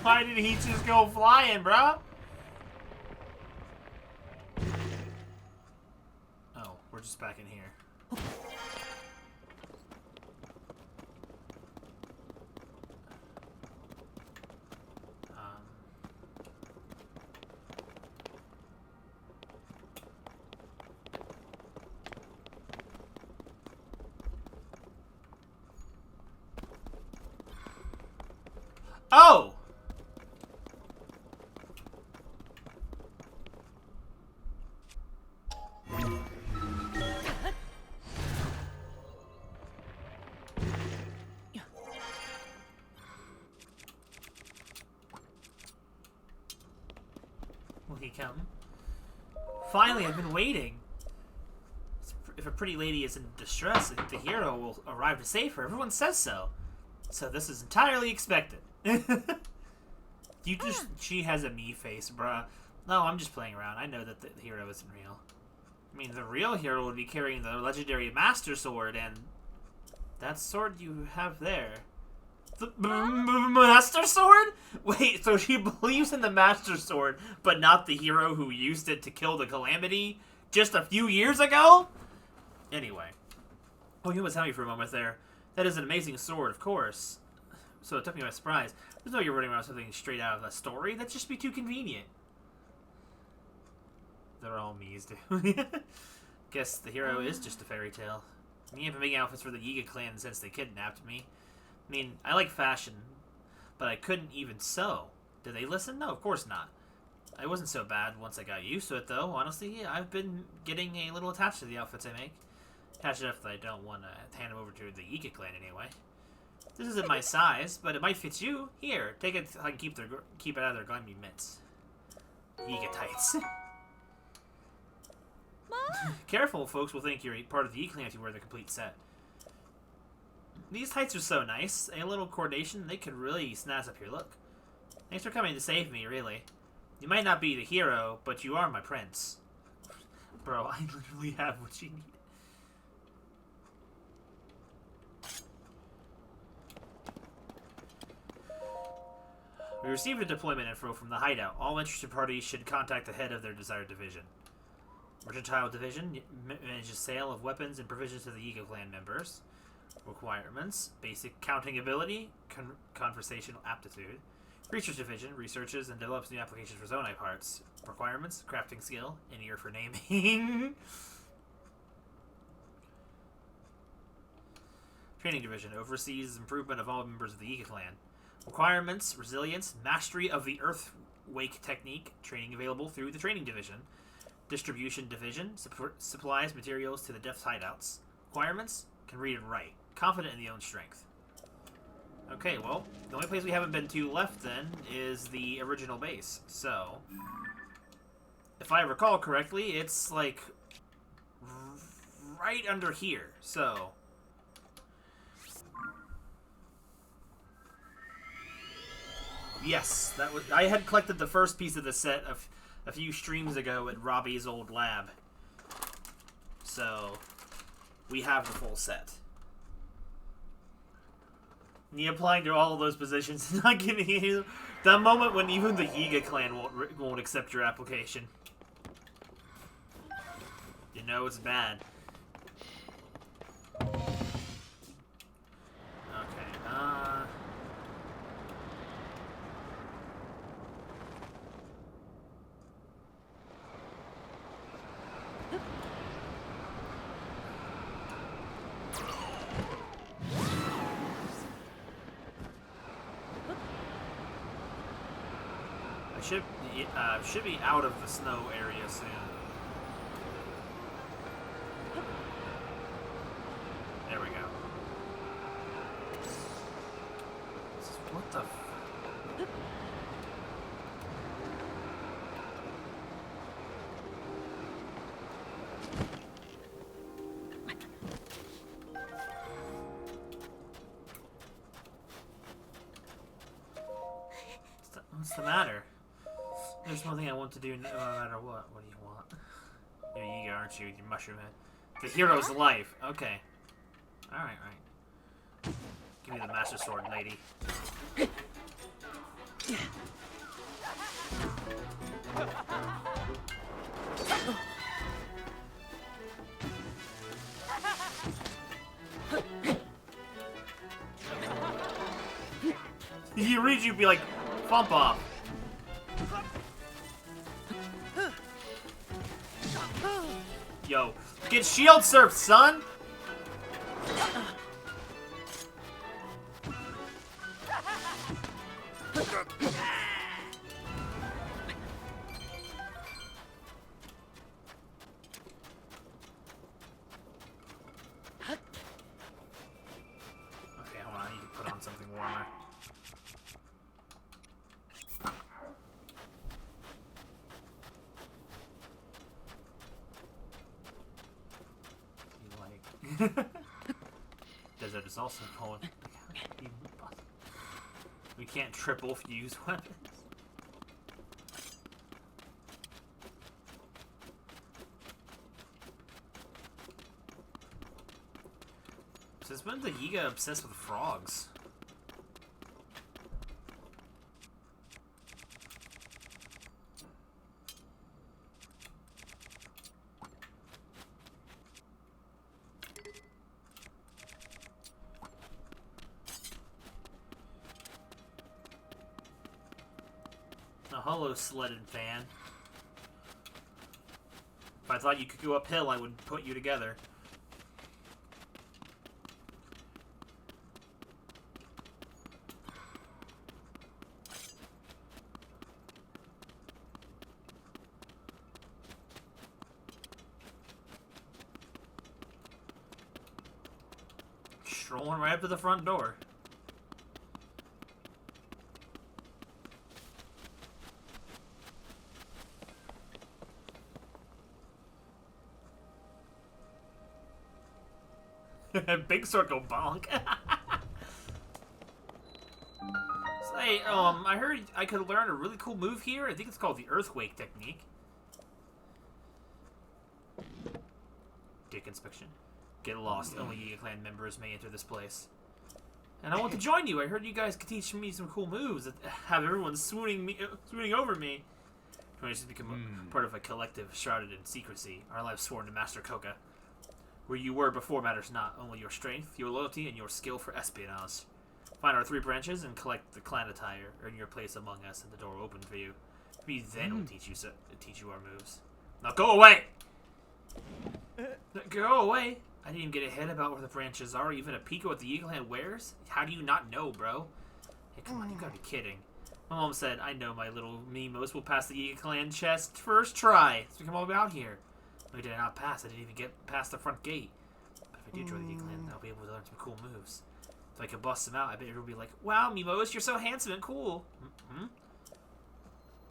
Why did he just go flying, bruh? Oh, we're just back in here. Oh! Will he come? Finally, I've been waiting. If a pretty lady is in distress, I think the hero will arrive to save her. Everyone says so. So this is entirely expected. She has a me face, bruh. No, I'm just playing around. I know that the hero isn't real. I mean, the real hero would be carrying the legendary Master Sword, and that sword you have there. The Master Sword? Wait, so she believes in the Master Sword, but not the hero who used it to kill the Calamity just a few years ago? Anyway. Oh, you almost had me for a moment there. That is an amazing sword, of course. So it took me by surprise. There's no way you're running around with something straight out of a story. That'd just be too convenient. They're all me's, dude. Guess the hero is just a fairy tale. Me, I've been making outfits for the Yiga clan since they kidnapped me. I mean, I like fashion, but I couldn't even sew. Did they listen? No, of course not. I wasn't so bad once I got used to it, though. Honestly, I've been getting a little attached to the outfits I make. Attached enough that I don't want to hand them over to the Yiga clan anyway. This isn't my size, but it might fit you. Here, take it so I can keep it out of their grimy mitts. Yiga tights. Careful, folks will think you're part of the Yiga clan if you wear the complete set. These tights are so nice. A little coordination, they could really snazz up your look. Thanks for coming to save me, really. You might not be the hero, but you are my prince. Bro, I literally have what you need. We received a deployment info from the hideout. All interested parties should contact the head of their desired division. Mercantile Division manages sale of weapons and provisions to the Yiga clan members. Requirements: basic counting ability, conversational aptitude. Research Division researches and develops new applications for Zonai parts. Requirements: crafting skill, an ear for naming. Training Division oversees improvement of all members of the Yiga clan. Requirements: resilience, mastery of the Earthwake technique. Training available through the Training Division. Distribution Division supplies materials to the Depth hideouts. Requirements: can read and write. Confident in the own strength. Okay, well, the only place we haven't been to left then is the original base. So, if I recall correctly, it's like right under here. So, yes, that was. I had collected the first piece of the set a few streams ago at Robbie's old lab. So, we have the full set. Me applying to all of those positions and not getting you. That moment when even the Yiga clan won't accept your application. You know it's bad. Okay, should be out of the snow area soon. There we go. What the? What's the matter? There's one thing I want to do no matter what. What do you want? You're Yiga, aren't you? You're Mushroom Head. The hero's life. Okay. Alright, right. Give me the Master Sword, lady. You read, you'd be like, bump off. Yo, get shield surfed, son! Okay, hold on, I need to put on something warmer. Desert is also cold. We can't triple fuse weapons. Since when did Yiga obsessed with frogs? A hollow sledded fan. If I thought you could go uphill, I would put you together. Strolling right up to the front door. Big circle bonk. So, hey, I heard I could learn a really cool move here. I think it's called the earthquake technique. Dick inspection. Get lost. Only Yiga clan members may enter this place. And I want to join you. I heard you guys could teach me some cool moves that have everyone swooning over me. I just become part of a collective shrouded in secrecy. Our lives sworn to Master Koka. Where you were before matters not. Only your strength, your loyalty, and your skill for espionage. Find our 3 branches and collect the clan attire. Earn your place among us, and the door will open for you. Maybe then we'll teach you our moves. Now go away! Go away! I didn't even get a hint about where the branches are, or even a peek at what the Yiga clan wears. How do you not know, bro? Hey, come on, you gotta be kidding. My mom said, I know my little Mimos will pass the Yiga clan chest first try. That's what I'm all about here. We did not pass. I didn't even get past the front gate. But if I do join the Yiga clan, I'll be able to learn some cool moves. If I can bust them out, I bet everyone will be like, wow, Mimos, you're so handsome and cool.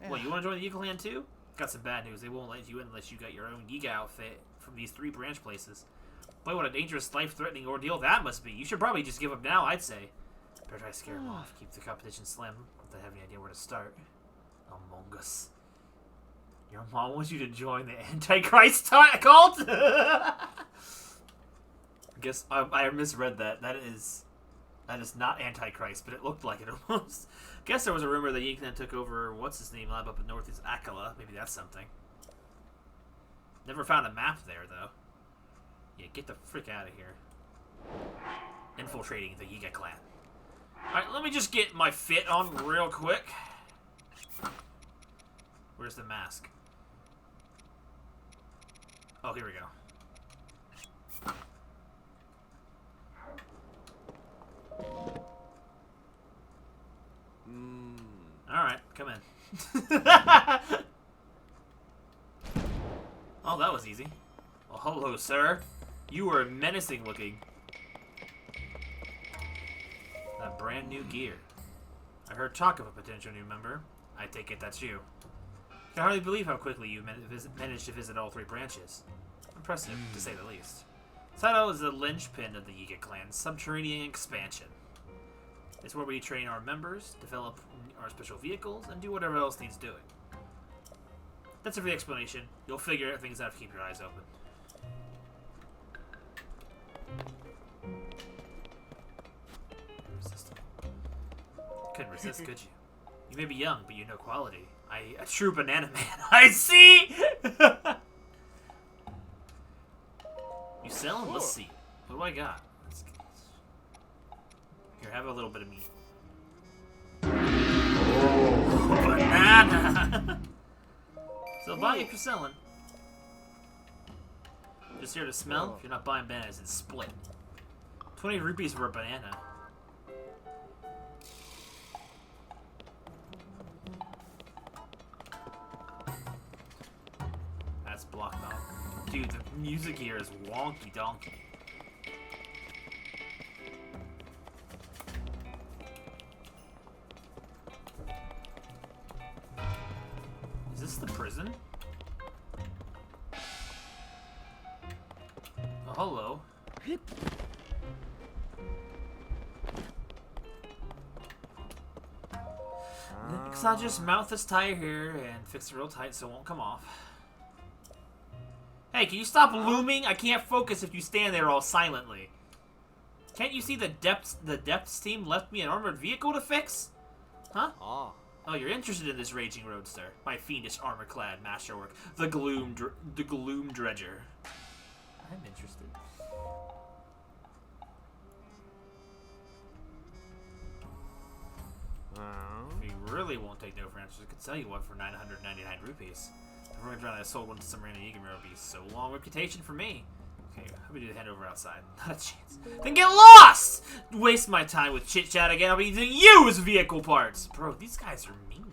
What, you want to join the Yiga clan too? Got some bad news. They won't let you in unless you got your own Yiga outfit from these 3 branch places. Boy, what a dangerous, life-threatening ordeal that must be. You should probably just give up now, I'd say. Better try to scare him off. Keep the competition slim without having any idea where to start. Among Us. Your mom wants you to join the Antichrist cult? I guess I misread that. That is not Antichrist, but it looked like it almost. Guess there was a rumor that Yiga took over what's-his-name lab up in Northeast Akala. Maybe that's something. Never found a map there, though. Yeah, get the frick out of here. Infiltrating the Yiga clan. Alright, let me just get my fit on real quick. Where's the mask? Oh, here we go. Alright, come in. Oh, that was easy. Well, hello, sir. You were menacing looking. That brand new gear. I heard talk of a potential new member. I take it that's you. I can hardly believe how quickly you managed to visit all 3 branches. Impressive, to say the least. Saito is the linchpin of the Yiga clan's subterranean expansion. It's where we train our members, develop our special vehicles, and do whatever else needs doing. That's it for the explanation. You'll figure things out if you keep your eyes open. Irresistible. Couldn't resist, could you? You may be young, but you know quality. A true banana man. I see! You selling? Let's see. What do I got? Here, have a little bit of meat. Oh, banana! So buy if you're selling. Just here to smell. If you're not buying bananas, it's split. 20 rupees for a banana. That's blocked off. Dude, the music here is wonky donkey. Is this the prison? Oh, hello. Next, I'll just mount this tire here and fix it real tight so it won't come off. Hey, can you stop looming? I can't focus if you stand there all silently. Can't you see the depths team left me an armored vehicle to fix? Huh? Oh, you're interested in this raging roadster. My fiendish armor-clad masterwork. The Gloom Dredger. I'm interested. If you really won't take no for answers, I could sell you one for 999 rupees. If we're gonna try to sold one to some random Yiga member, it'll be so long reputation for me. Okay, how about we do the handover outside? Not a chance. Then get lost! Waste my time with chit-chat again. I'll be using you as vehicle parts. Bro, these guys are mean.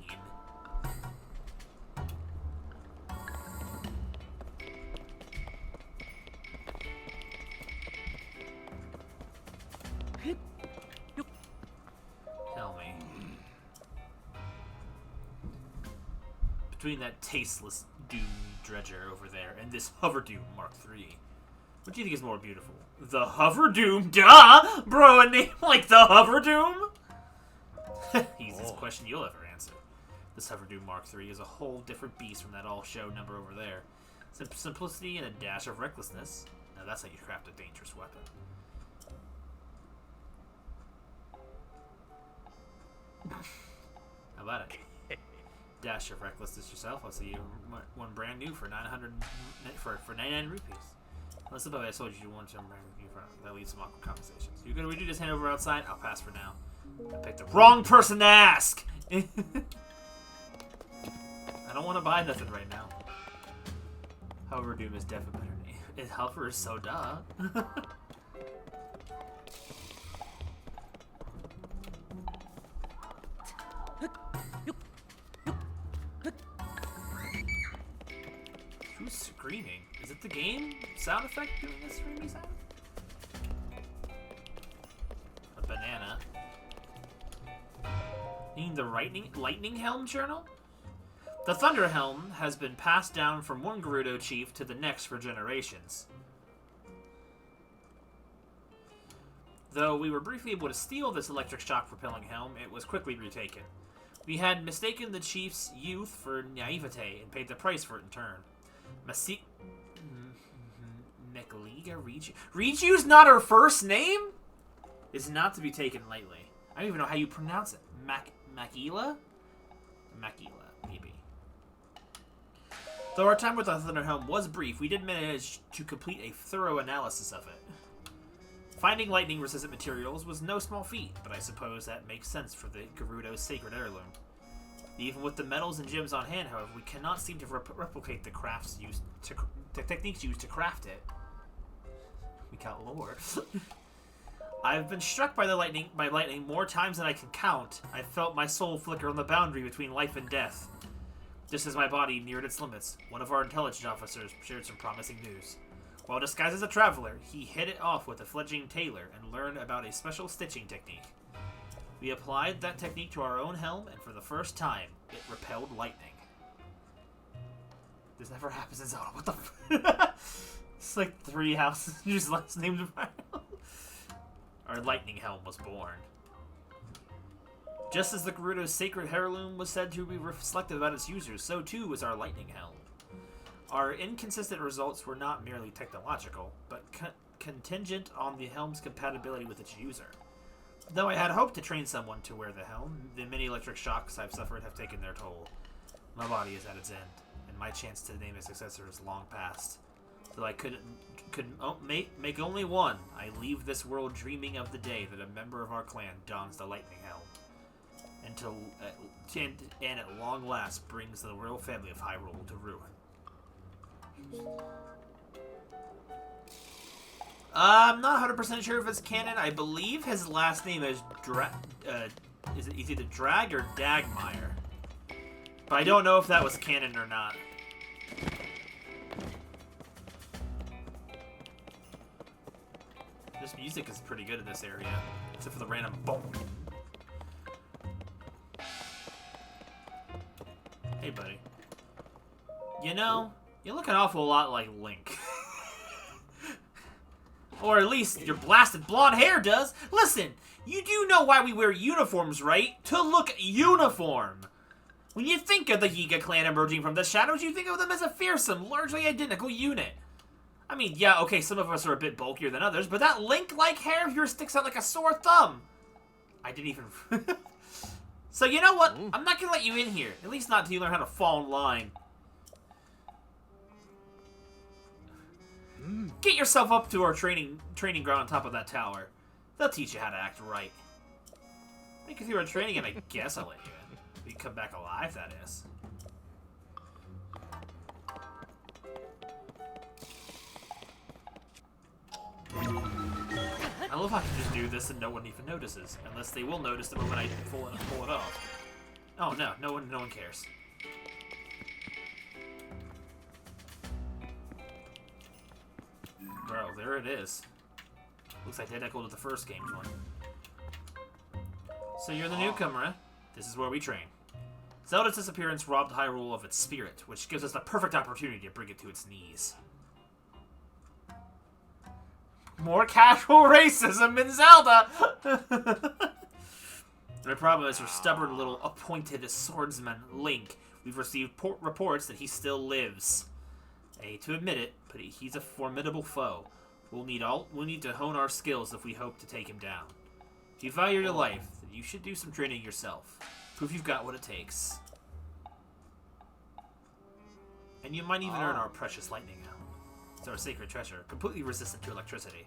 Tell me. Between that tasteless Doom Dredger over there and this Hover Doom Mark III, What do you think is more beautiful? The Hover Doom? Duh! Bro, a name like the Hover Doom? Easiest question you'll ever answer. This Hover Doom Mark III is a whole different beast from that all-show number over there. Simplicity and a dash of recklessness. Now that's how you craft a dangerous weapon. How about it? Dash of recklessness yourself. I'll see you one brand new for 99 rupees. Unless above I told you wanted to brand new for that leads to some awkward conversations. You good? Would you just hand over outside? I'll pass for now. I picked the wrong person to ask. I don't want to buy nothing right now. Hover Doom is definitely better name. It Hover is so duh. Who's screaming? Is it the game sound effect doing this screamy sound? A banana. Need the lightning helm journal? The Thunder Helm has been passed down from one Gerudo chief to the next for generations. Though we were briefly able to steal this electric shock propelling helm, it was quickly retaken. We had mistaken the chief's youth for naivete and paid the price for it in turn. Mekaliga Riju's not her first name? Is not to be taken lightly. I don't even know how you pronounce it. Makila? Makila, maybe. Though our time with the Thunderhelm was brief, we did manage to complete a thorough analysis of it. Finding lightning-resistant materials was no small feat, but I suppose that makes sense for the Gerudo's sacred heirloom. Even with the metals and gems on hand, however, we cannot seem to replicate the techniques used to craft it. We got lore. I've been struck by lightning more times than I can count. I felt my soul flicker on the boundary between life and death. Just as my body neared its limits, one of our intelligence officers shared some promising news. While disguised as a traveler, he hit it off with a fledgling tailor and learned about a special stitching technique. We applied that technique to our own helm, and for the first time, it repelled lightning. This never happens in Zelda. What the It's like 3 houses just last named Our lightning helm was born. Just as the Gerudo's sacred heirloom was said to be reflective about its users, so too was our lightning helm. Our inconsistent results were not merely technological, but contingent on the helm's compatibility with its user. Though I had hoped to train someone to wear the helm, the many electric shocks I've suffered have taken their toll. My body is at its end, and my chance to name a successor is long past. Though I could make only one, I leave this world dreaming of the day that a member of our clan dons the lightning helm, and at long last brings the royal family of Hyrule to ruin. I'm not 100% sure if it's canon. I believe his last name is is either Drag or Dagmeyer. But I don't know if that was canon or not. This music is pretty good in this area, except for the random boom. Hey, buddy. You know, you look an awful lot like Link. Or at least your blasted blonde hair does. Listen, you do know why we wear uniforms, right? To look uniform. When you think of the Yiga clan emerging from the shadows, you think of them as a fearsome, largely identical unit. I mean, yeah, okay, some of us are a bit bulkier than others, but that Link-like hair of yours sticks out like a sore thumb. I didn't even... So you know what? I'm not gonna let you in here. At least not until you learn how to fall in line. Get yourself up to our training ground on top of that tower. They'll teach you how to act right. I think if you were training, and I guess I'll let you in. If you come back alive, that is. I love how I can just do this and no one even notices. Unless they will notice the moment I pull it off. Oh no, no one cares. Bro, there it is. Looks identical to the first game's one. So you're the newcomer, eh? This is where we train. Zelda's disappearance robbed Hyrule of its spirit, which gives us the perfect opportunity to bring it to its knees. More casual racism in Zelda! The problem is her stubborn little appointed swordsman, Link. We've received reports that he still lives. I hate to admit it, but he's a formidable foe. We'll need to hone our skills if we hope to take him down. If you value your life, then you should do some training yourself. Prove you've got what it takes. And you might even earn our precious lightning now. It's our sacred treasure, completely resistant to electricity.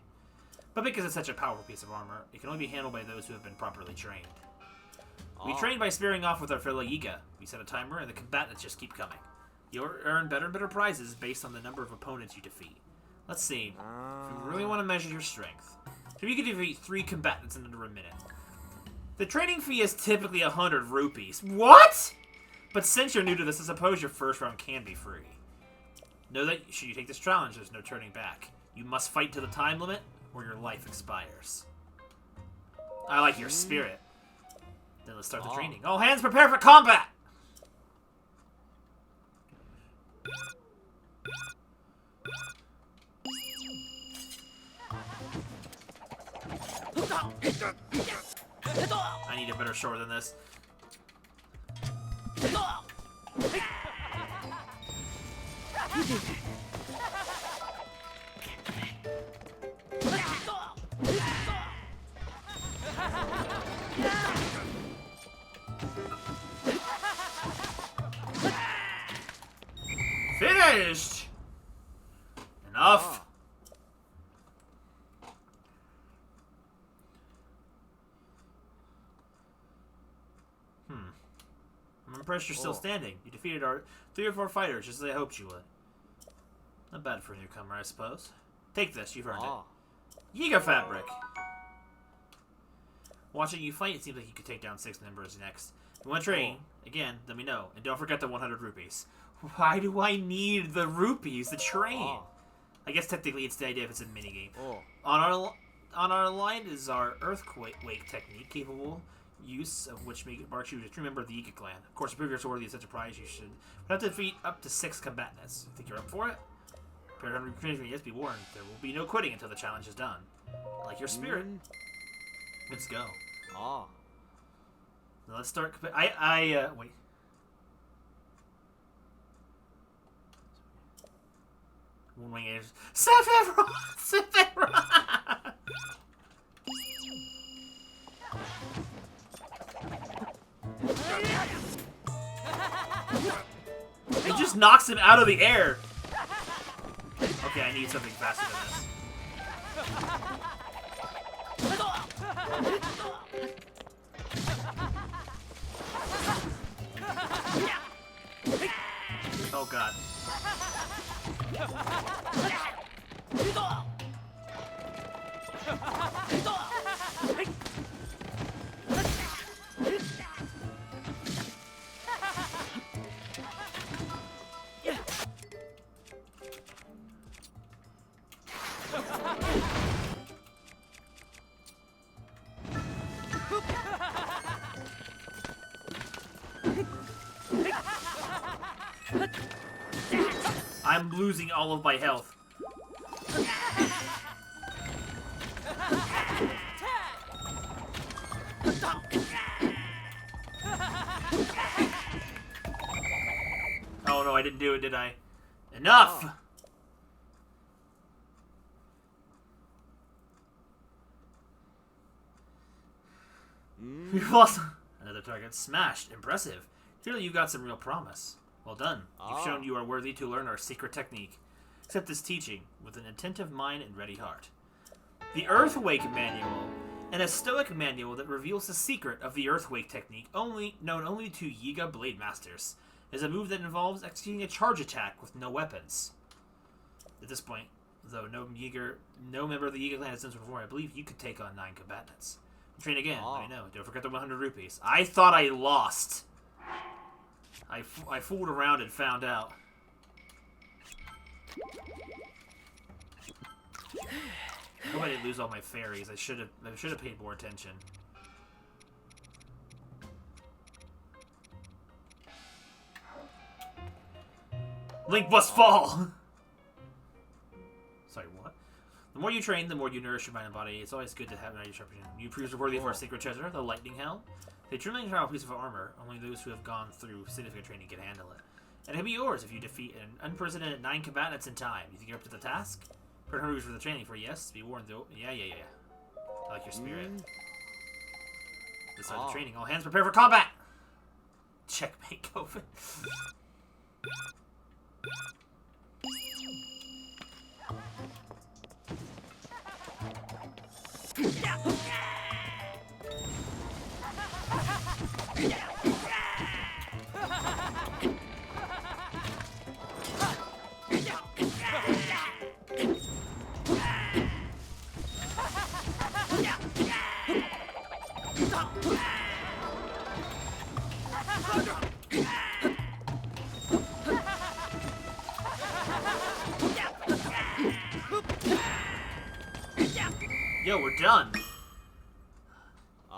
But because it's such a powerful piece of armor, it can only be handled by those who have been properly trained. We train by sparing off with our fellow Yiga. We set a timer, and the combatants just keep coming. You'll earn better and better prizes based on the number of opponents you defeat. Let's see. If you really want to measure your strength, so you can defeat 3 combatants in under a minute. The training fee is typically 100 rupees. What? But since you're new to this, I suppose your first round can be free. Know that should you take this challenge, there's no turning back. You must fight to the time limit, or your life expires. I like your spirit. Then let's start the training. All hands prepare for combat! I need a better sword than this. Finished! Enough! I'm impressed you're still standing. You defeated our 3 or 4 fighters just as I hoped you would. Not bad for a newcomer, I suppose. Take this, you've earned it. Yiga fabric! Watching you fight, it seems like you could take down 6 members next. If you want to train, again, let me know. And don't forget the 100 rupees. Why do I need the rupees to train? I guess technically it's the idea if it's a minigame. On our line is our earthquake technique, capable use of which marks you as a true member of the Yiga clan. Of course, to prove you're worthy of such a prize, you should have to defeat up to 6 combatants. Think you're up for it? Prepare to training, yes, be warned. There will be no quitting until the challenge is done. I like your spirit. Let's go. Now let's start. Wait. One wing is Sephiroth! It just knocks him out of the air. Okay, I need something faster than this. Oh god. I'm losing all of my health. Oh no, I didn't do it, did I? Enough! Oh. We've lost another target. Smashed. Impressive. Clearly you got some real promise. Well done. You've shown you are worthy to learn our secret technique. Accept this teaching with an attentive mind and ready heart. The Earthwake Manual, and a stoic manual that reveals the secret of the Earthwake technique, known only to Yiga Blade Masters, is a move that involves executing a charge attack with no weapons. At this point, though no member of the Yiga clan has done so before, I believe you could take on 9 combatants. Train again. I know. Don't forget the 100 rupees. I thought I lost. I fooled around and found out. I hope I didn't lose all my fairies. I should have paid more attention. Link must fall! Sorry, what? The more you train, the more you nourish your mind and body. It's always good to have an idea sharpening. You prove worthy of our sacred treasure, the lightning helm. They truly are a piece of armor. Only those who have gone through significant training can handle it. And it'll be yours if you defeat an unprecedented 9 combatants in time. You think you're up to the task? For hungry for the training for yes, be warned though. Yeah. I like your spirit. This side of the training. All hands prepare for combat! Checkmate, Koven. Yo, we're done.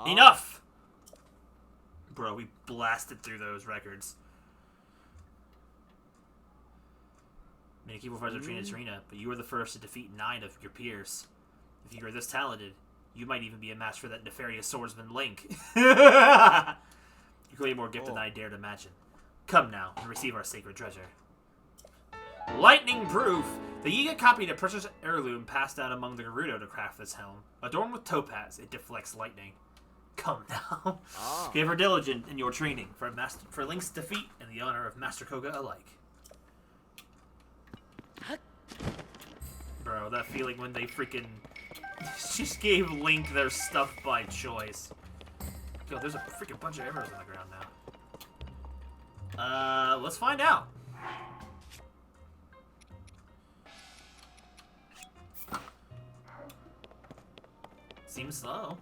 Enough! Bro, we blasted through those records. Many keyboard fighters are trained in Serena, but you were the first to defeat 9 of your peers. If you are this talented, you might even be a match for that nefarious swordsman Link. You claim more gift than I dared imagine. Come now and receive our sacred treasure. Lightning proof! The Yiga copied a precious heirloom passed down among the Gerudo to craft this helm. Adorned with topaz, it deflects lightning. Come now. Be ever diligent in your training for Link's defeat and the honor of Master Koga alike. Bro, that feeling when they freaking just gave Link their stuff by choice. Yo, there's a freaking bunch of arrows on the ground now. Let's find out. Seems slow.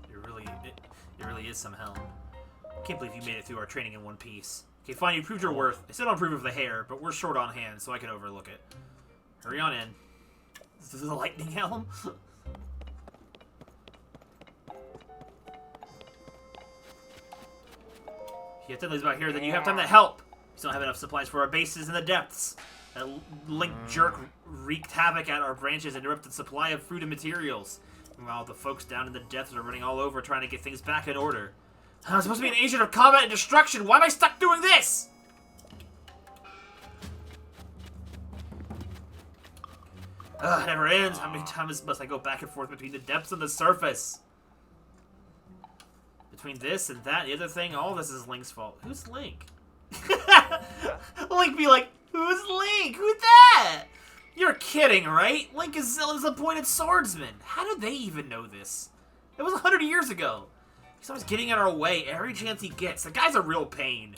It really is some helm. Can't believe you made it through our training in one piece. Okay, fine, you proved your worth. I still don't approve of the hair, but we're short on hand, so I can overlook it. Hurry on in. This is the lightning helm? If you have things about here, then you have time to help. We don't have enough supplies for our bases in the depths. That Link jerk wreaked havoc at our branches and interrupted supply of food and materials. Meanwhile, the folks down in the depths are running all over trying to get things back in order. I'm supposed to be an agent of combat and destruction. Why am I stuck doing this? Ugh, it never ends. How many times must I go back and forth between the depths and the surface? Between this and that, the other thing, all this is Link's fault. Who's Link? Link be like, who's Link? Who's that? You're kidding, right? Link is Zelda's appointed swordsman. How did they even know this? It was 100 years ago. He's always getting in our way every chance he gets. The guy's a real pain.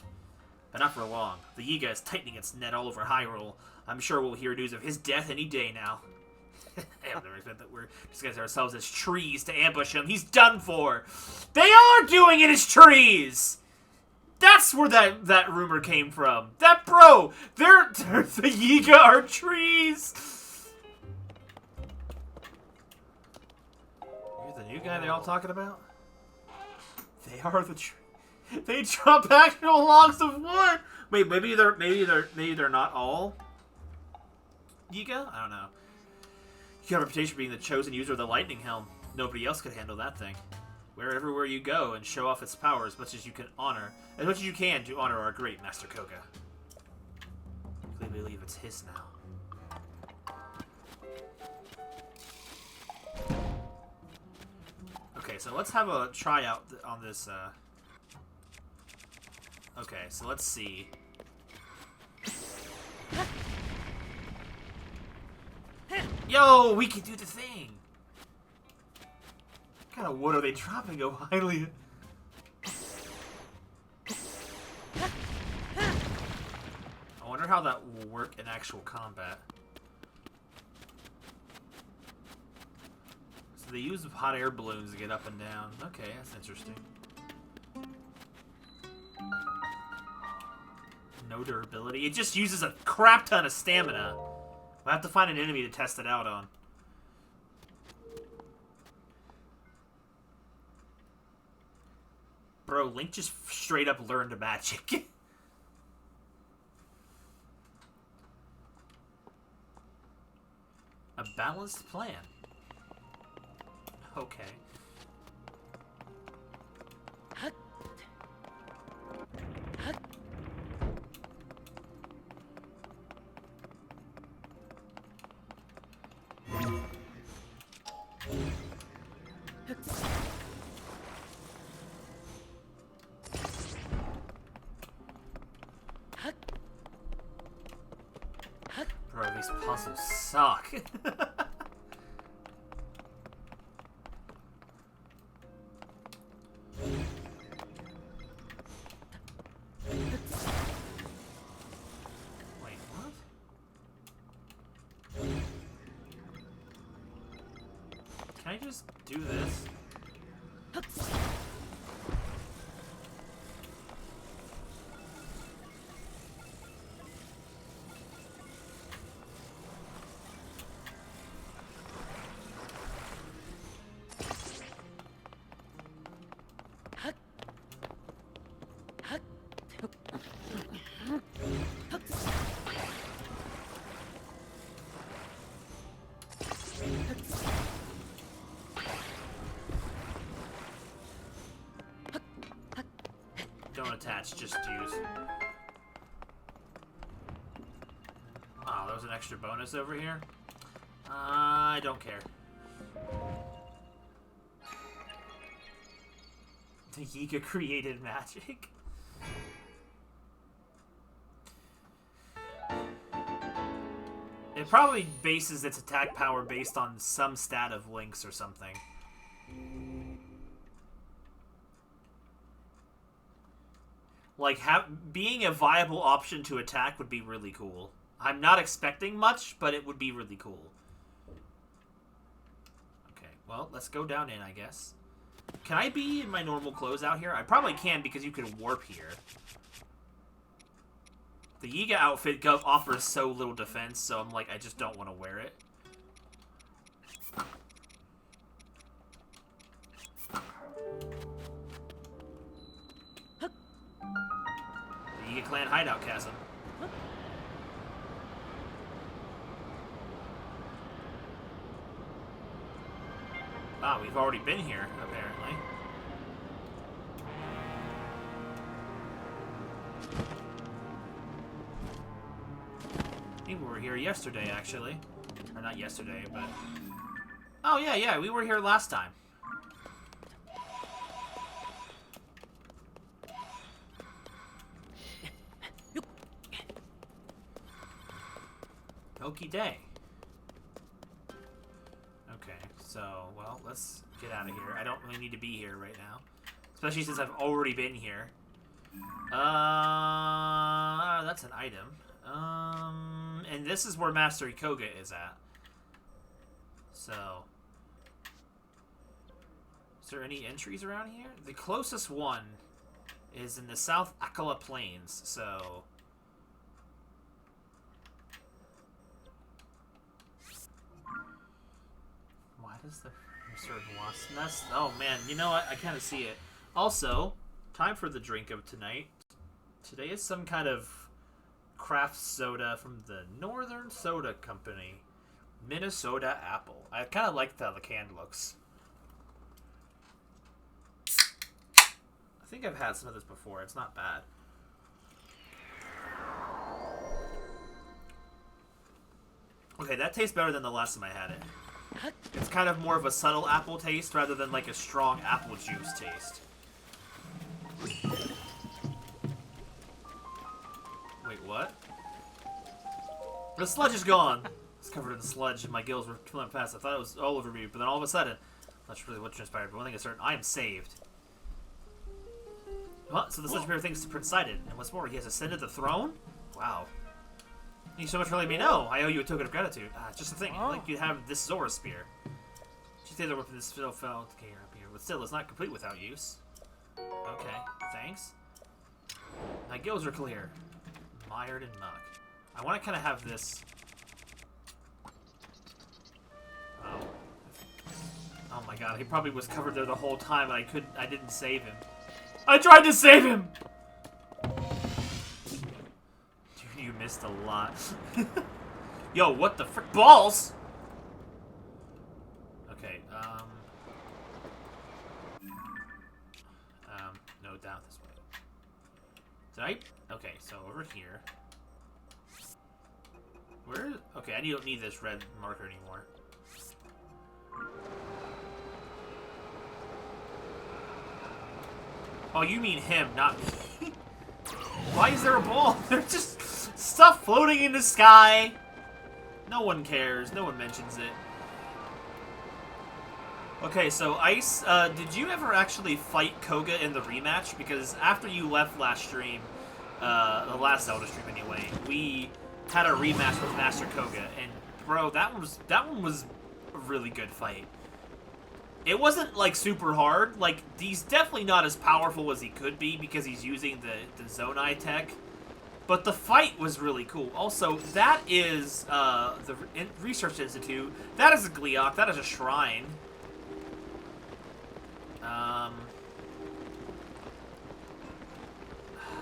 But not for long. The Yiga is tightening its net all over Hyrule. I'm sure we'll hear news of his death any day now. I don't expect that we're disguising ourselves as trees to ambush him. He's done for. They are doing it as trees! That's where that rumor came from. That bro, they're the Yiga are trees. You're the new guy they all talking about? They are the trees. They drop actual logs of wood. Wait, maybe they're not all Yiga? I don't know. You have a reputation for being the chosen user of the lightning helm. Nobody else could handle that thing. Wear it everywhere you go and show off its power as much as you can to honor our great Master Koga. I believe it's his now. Okay, so let's have a tryout on this. Okay, so let's see. Yo, we can do the thing. What kind of wood are they dropping, oh highly? I wonder how that will work in actual combat. So they use hot air balloons to get up and down. Okay, that's interesting. No durability. It just uses a crap ton of stamina. We'll have to find an enemy to test it out on. Bro, Link just straight up learned magic. A balanced plan. Okay. Bro, these puzzles suck. Wait, what? Can I just do this? Don't attach, just use. Oh, there was an extra bonus over here? I don't care. The Yiga created magic? It probably bases its attack power based on some stat of Link's or something. Like, being a viable option to attack would be really cool. I'm not expecting much, but it would be really cool. Okay, well, let's go down in, I guess. Can I be in my normal clothes out here? I probably can because you can warp here. The Yiga outfit offers so little defense, so I'm like, I just don't want to wear it. The Yiga clan hideout chasm. Ah, we've already been here, apparently. I think we were here yesterday, actually. Or not yesterday, but... Oh, yeah, we were here last time. Okie day. Okay, so, well, let's get out of here. I don't really need to be here right now. Especially since I've already been here. That's an item. And this is where Master Ikoga is at. So... Is there any entries around here? The closest one is in the South Akala Plains, so... Why does the certain wasp nest? Oh man, you know what? I kind of see it. Also, time for the drink of tonight. Today is some kind of craft soda from the Northern Soda Company. Minnesota Apple. I kind of like how the can looks. I think I've had some of this before. It's not bad. Okay, that tastes better than the last time I had it. It's kind of more of a subtle apple taste rather than like a strong apple juice taste. Wait, what? The sludge is gone! It's covered in sludge and my gills were filling fast. I thought it was all over me, but then all of a sudden, that's really what transpired. But one thing is certain, I am saved. Well, so the sludge bear thinks to Prince Sidon, and what's more, he has ascended the throne? Wow. Thank you so much for letting me know. I owe you a token of gratitude. Just a thing. Like you have this Zora spear. She said that weapon this still fell okay up here, but still, it's not complete without use. Okay, thanks. My gills are clear. Mired in muck. I want to kind of have this. Oh. Oh my god, he probably was covered there the whole time. I didn't save him. I tried to save him! Dude, you missed a lot. Yo, what the frick? Balls! Okay, no, down this way. Did I? Okay, so over here. Where? Okay, I don't need this red marker anymore. Oh, you mean him, not me. Why is there a ball? There's just stuff floating in the sky. No one cares. No one mentions it. Okay, so Ice, did you ever actually fight Koga in the rematch? Because after you left last stream, the last Zelda stream anyway, we had a rematch with Master Koga, and bro, that one was a really good fight. It wasn't like super hard. Like, he's definitely not as powerful as he could be because he's using the Zonai tech. But the fight was really cool. Also, that is the Research Institute. That is a Gleeok. That is a shrine.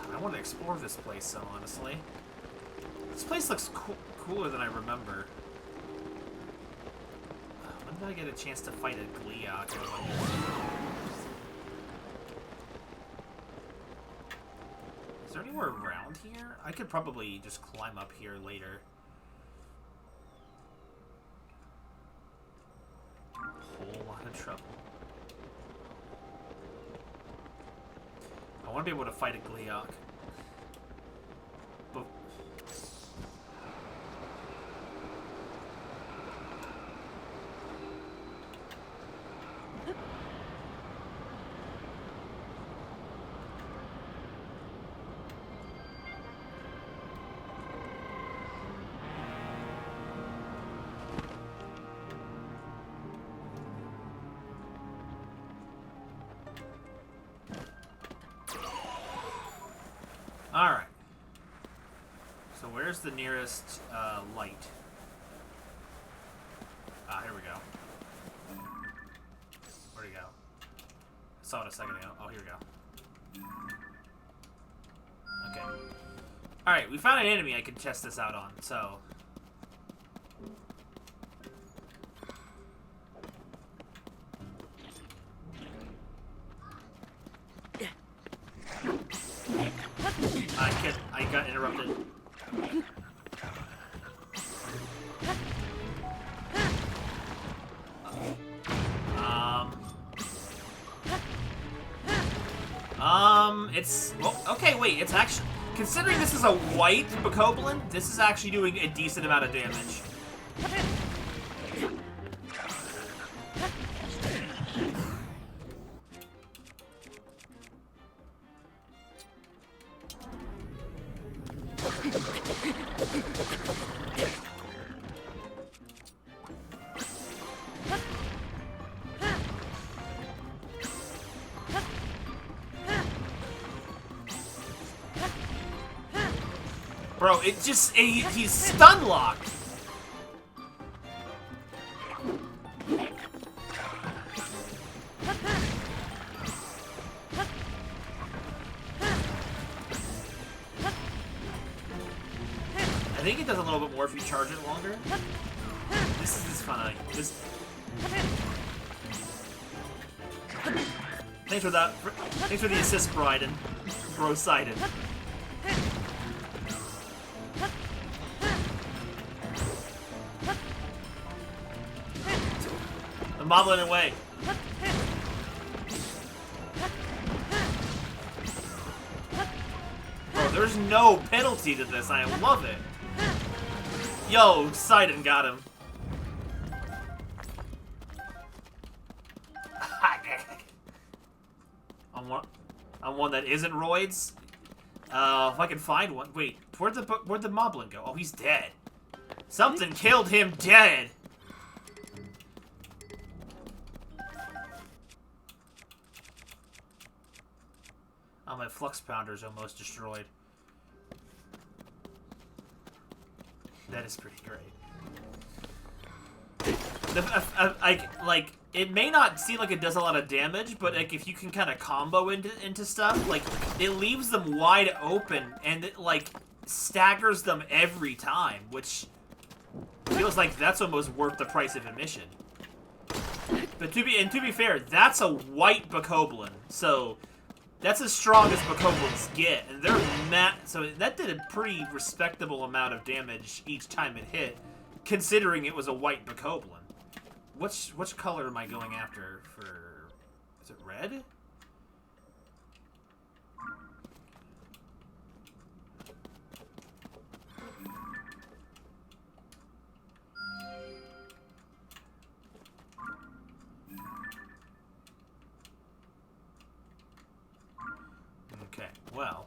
I want to explore this place, so honestly. This place looks cooler than I remember. When did I get a chance to fight a Gleeok? Is there anywhere around here? I could probably just climb up here later. Whole lot of trouble. I want to be able to fight a Gleeok. But alright. So where's the nearest light? Ah, here we go. Where'd he go? I saw it a second ago. Oh, here we go. Okay. Alright, we found an enemy I can test this out on, so... I got interrupted. It's... Well, okay, wait, it's actually... Considering this is a white Bokoblin, this is actually doing a decent amount of damage. Bro, it just... he's stun locked. I think it does a little bit more if you charge it longer. This is fun. This... Thanks for that. Thanks for the assist, Bryden. Bro-sided. I'm mobbling away. Bro, there's no penalty to this. I love it. Yo, Sidon got him. On one that isn't roids. If I can find one. Wait, where'd the Moblin go? Oh, he's dead. Something killed him dead. Oh, my Flux Pounder's almost destroyed. That is pretty great. Like, it may not seem like it does a lot of damage, but like if you can kind of combo into stuff, like it leaves them wide open and it like staggers them every time, which feels like that's almost worth the price of admission. But to be fair, that's a white Bokoblin, so that's as strong as Bokoblins get, and they're so that did a pretty respectable amount of damage each time it hit, considering it was a white Bokoblin. Which color am I going after for? Is it red? Okay, well.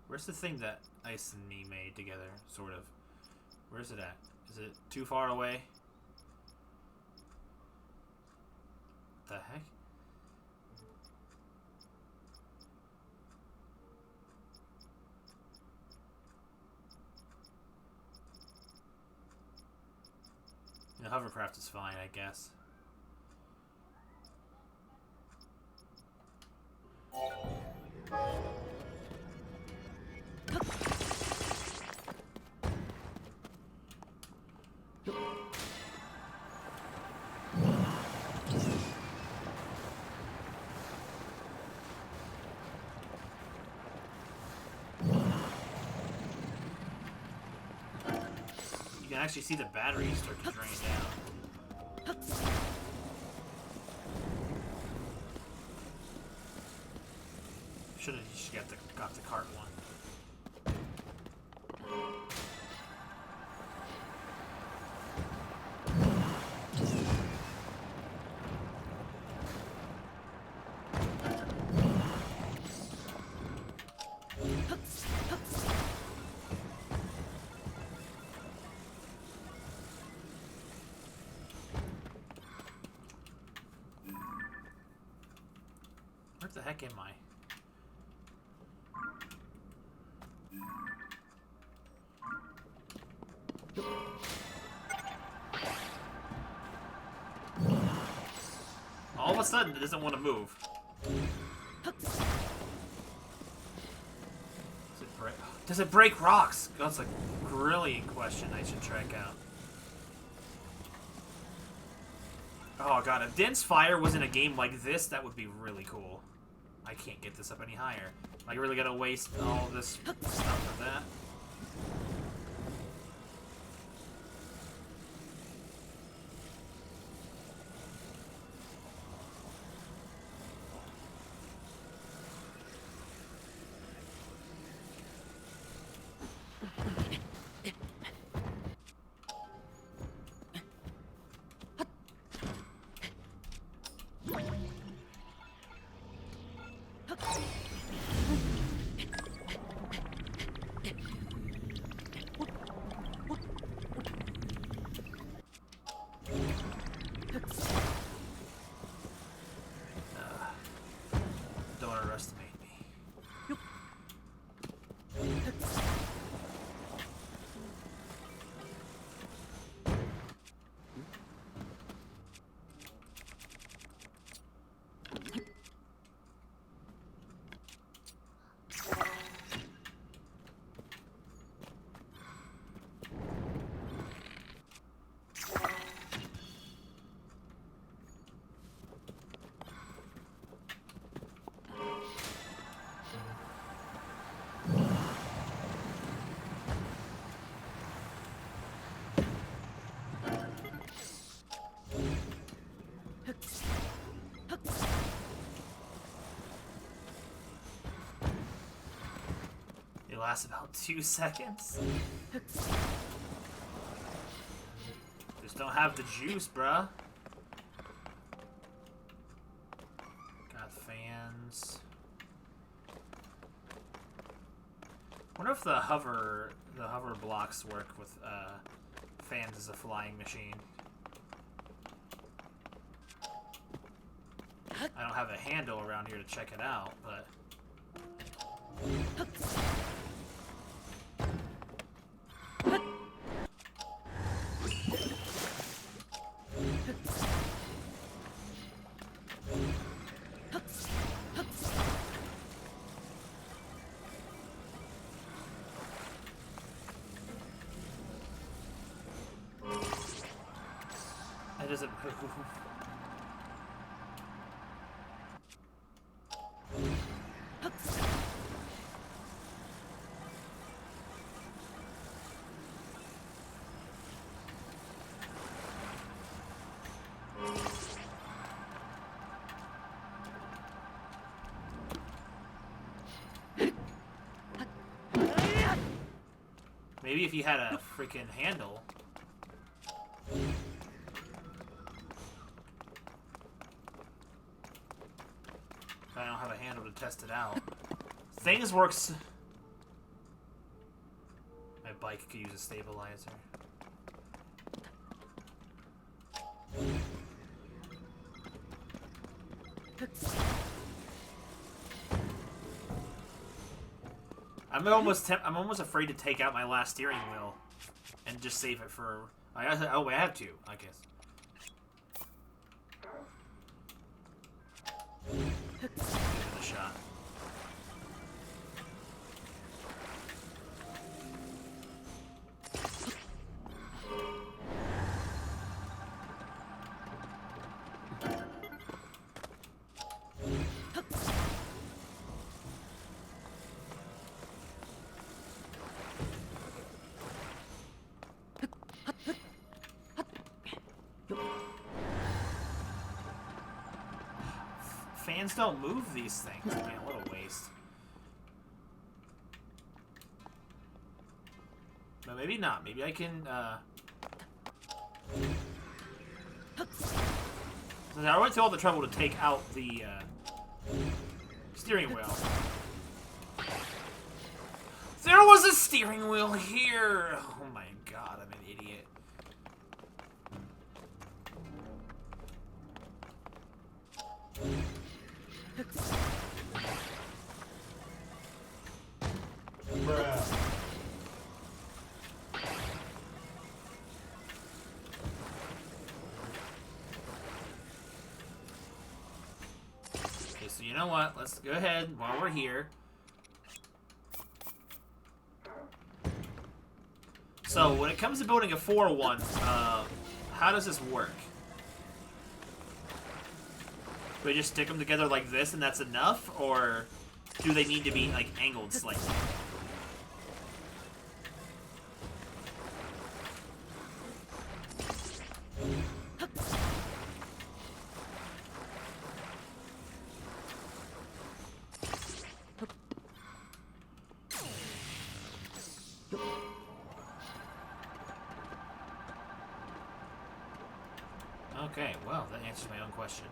Where's the thing that Ice and me made together, sort of? Where's it at? Is it too far away? What the heck? The hovercraft is fine, I guess. You can actually see the batteries start to drain down. Should have got the cart one. Where the heck am I? All of a sudden, it doesn't want to move. Does it break rocks? That's a brilliant question I should track out. Oh god, if Dense Fire was in a game like this, that would be really cool. I can't get this up any higher. Like, really gotta waste all this stuff for that. Don't underestimate me. It lasts about 2 seconds. Just don't have the juice, bruh. Got fans. Wonder if the hover blocks work with fans as a flying machine. I don't have a handle around here to check it out, but It doesn't move. Maybe if you had a freaking handle. I don't have a handle to test it out. Things works. My bike could use a stabilizer. I'm almost afraid to take out my last steering wheel and just save it for. I have to. I guess. Give it a shot. Fans don't move these things. Man, what a waste. But maybe not. Maybe I can, I went to all the trouble to take out the, steering wheel. There was a steering wheel here! Oh my god, I'm an idiot. Bruh. Okay, so you know what? Let's go ahead while we're here. So, when it comes to building a 4-1, how does this work? Do we just stick them together like this and that's enough? Or do they need to be, like, angled slightly? Okay, well, that answers my own question.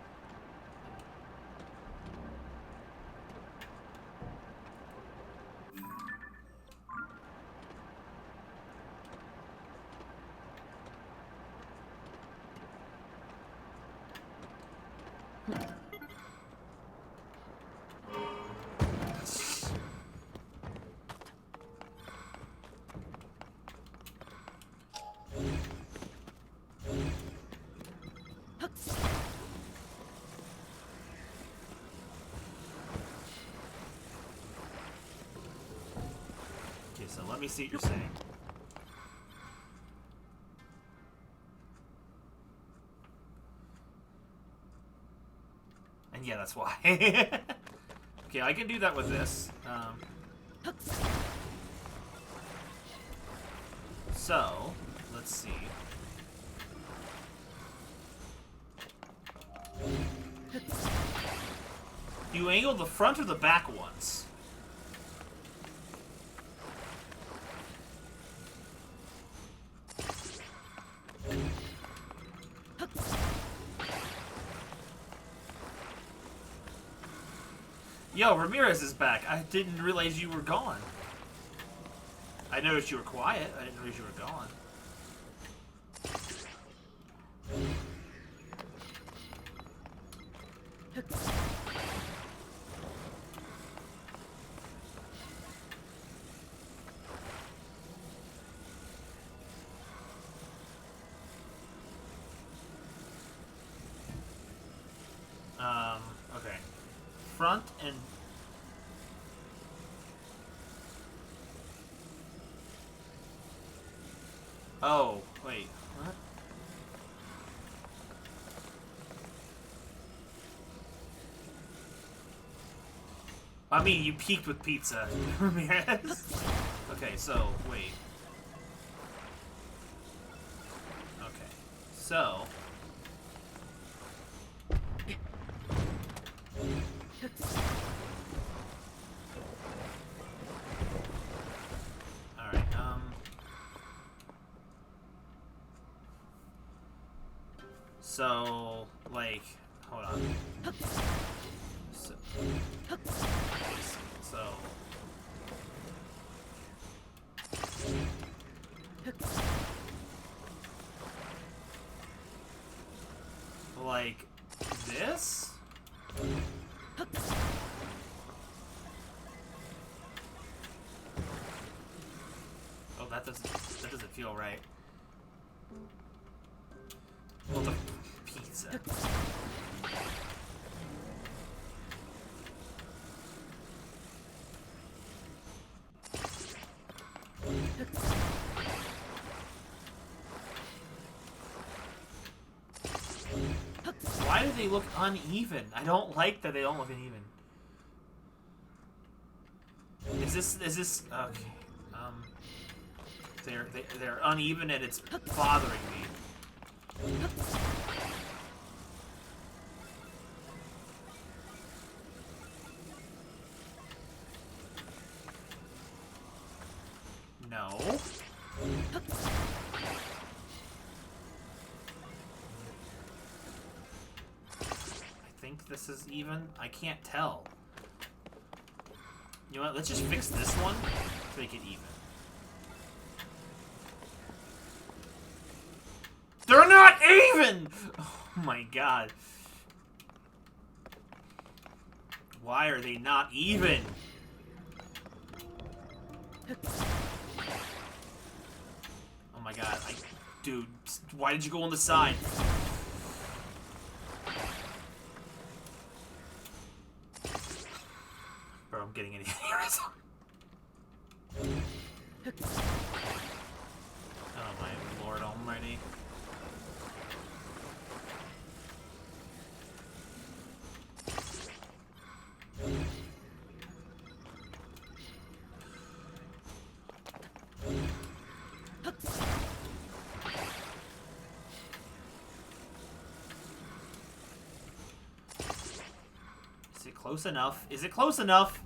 Okay, so let me see what you're saying. And yeah, that's why. Okay, I can do that with this. So, let's see. Do you angle the front or the back ones? Yo, Ramirez is back. I didn't realize you were gone. I noticed you were quiet. I didn't realize you were gone. Okay. Front and... Oh, wait. What? mean, you peaked with pizza, Ramirez. Okay, so, wait. Okay, so... Alright, so, like, hold on. So... Like, this? Oh, that doesn't feel right. Well, the pizza. Why do they look uneven? I don't like that they don't look uneven. Is this okay? They're uneven and it's bothering me. No. I think this is even. I can't tell. You know what? Let's just fix this one to make it even. They're not even! Oh my god. Why are they not even? Oh my god, dude, why did you go on the side? Bro, I'm getting an aneurysm. Oh my lord almighty. Is it close enough? Is it close enough?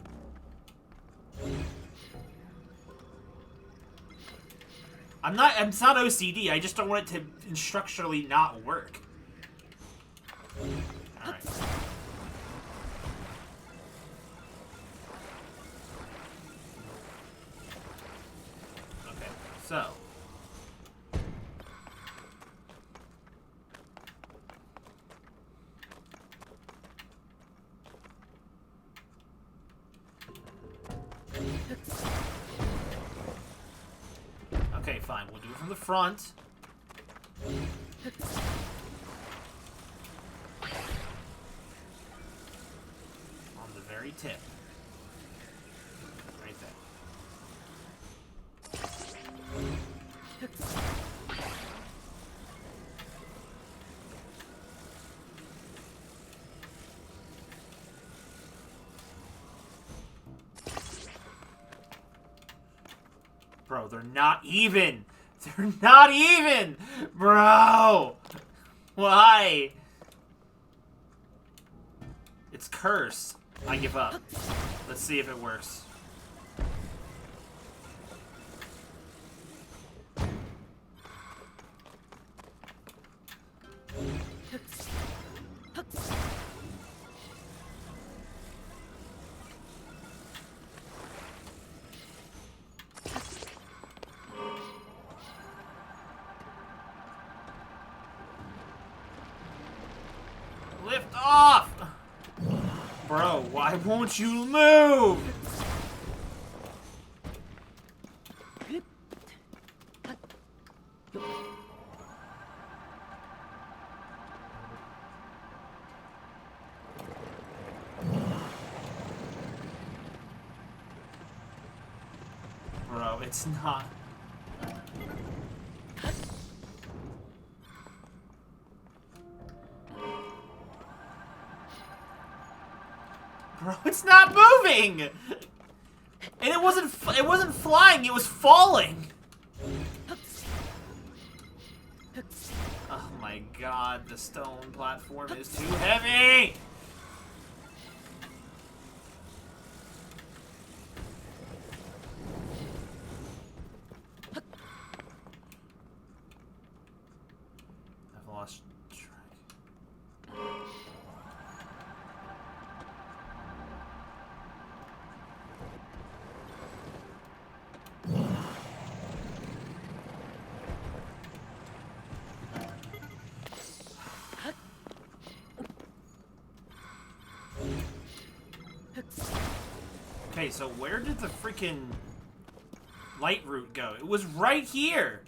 It's not OCD, I just don't want it to structurally not work. Alright. Okay, so. Okay, fine. We'll do it from the front. On the very tip. Right there. Bro, they're not even! They're not even! Bro! Why? It's cursed. I give up. Let's see if it works. Lift off! Bro, why won't you move? Bro, it's not. Bro, it's not moving! And it wasn't flying, it was falling! Oh my god, the stone platform is too heavy! I've lost track. Okay, so where did the freaking light route go? It was right here!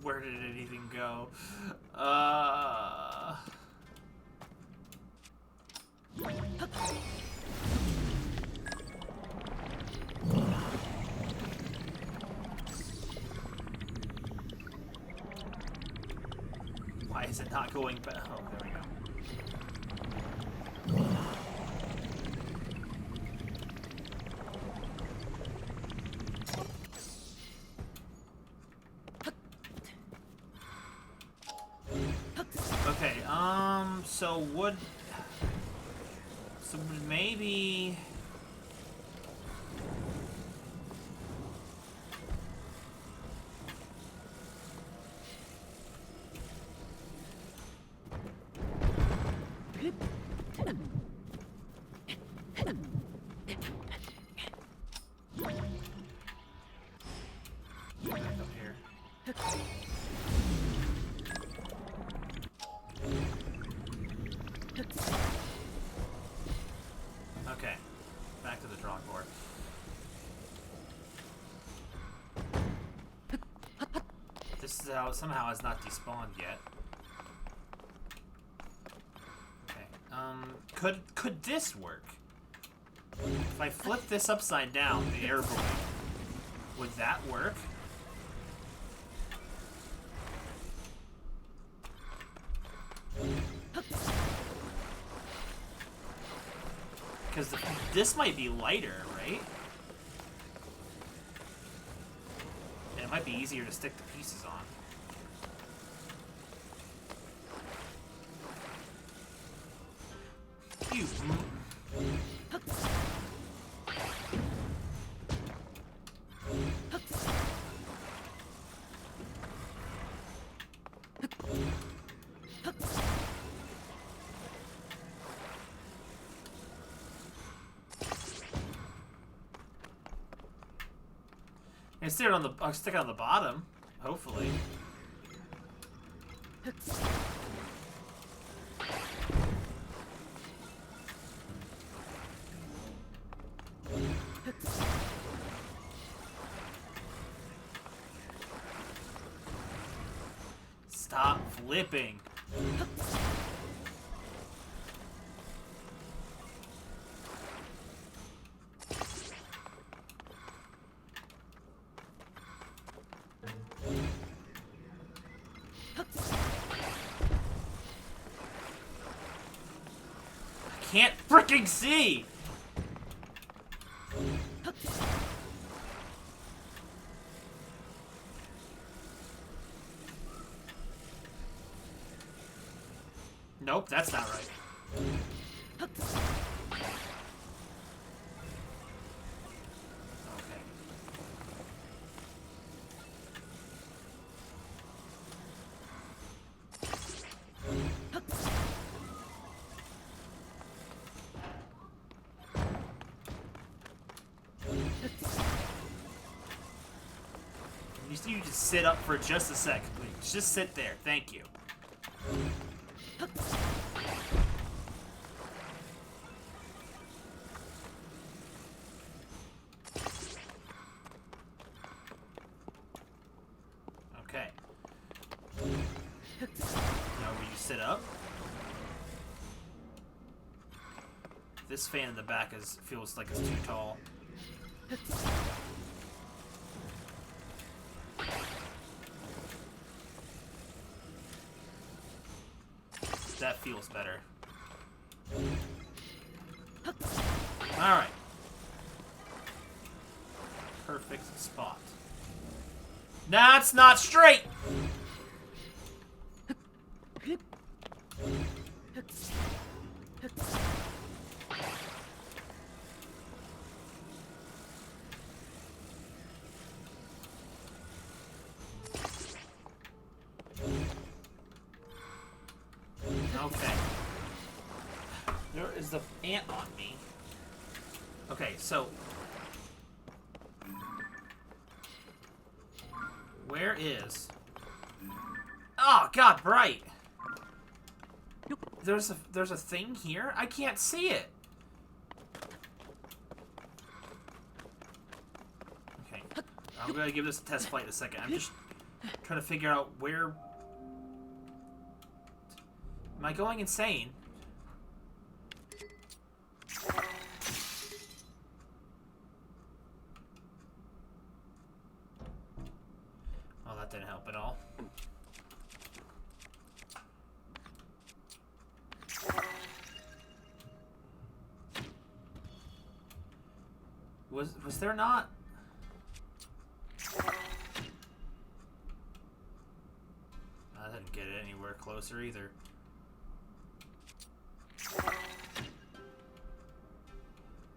Where did it even go? Why is it not going back? Oh, there we go. Okay, so would maybe... Back up here. Okay, back to the drawing board. This is how somehow has not despawned yet. Okay, could this work? If I flip this upside down, the air balloon, would that work? Because this might be lighter, right? And it might be easier to stick the pieces on. Phew. And I'll stick it on the bottom, hopefully. Stop flipping. Can't freaking see! Nope, that's not right. Okay. You just sit up for just a sec, please. Just sit there. Thank you. Okay. Now will you sit up? This fan in the back feels like it's too tall. That feels better. Alright. Perfect spot. That's not straight! Okay. There is the ant on me. Okay, so... where is... oh, God, bright! There's a thing here? I can't see it! Okay. I'm gonna give this a test flight in a second. I'm just trying to figure out where... am I going insane? Oh, that didn't help at all. Was there not? I didn't get it anywhere closer either.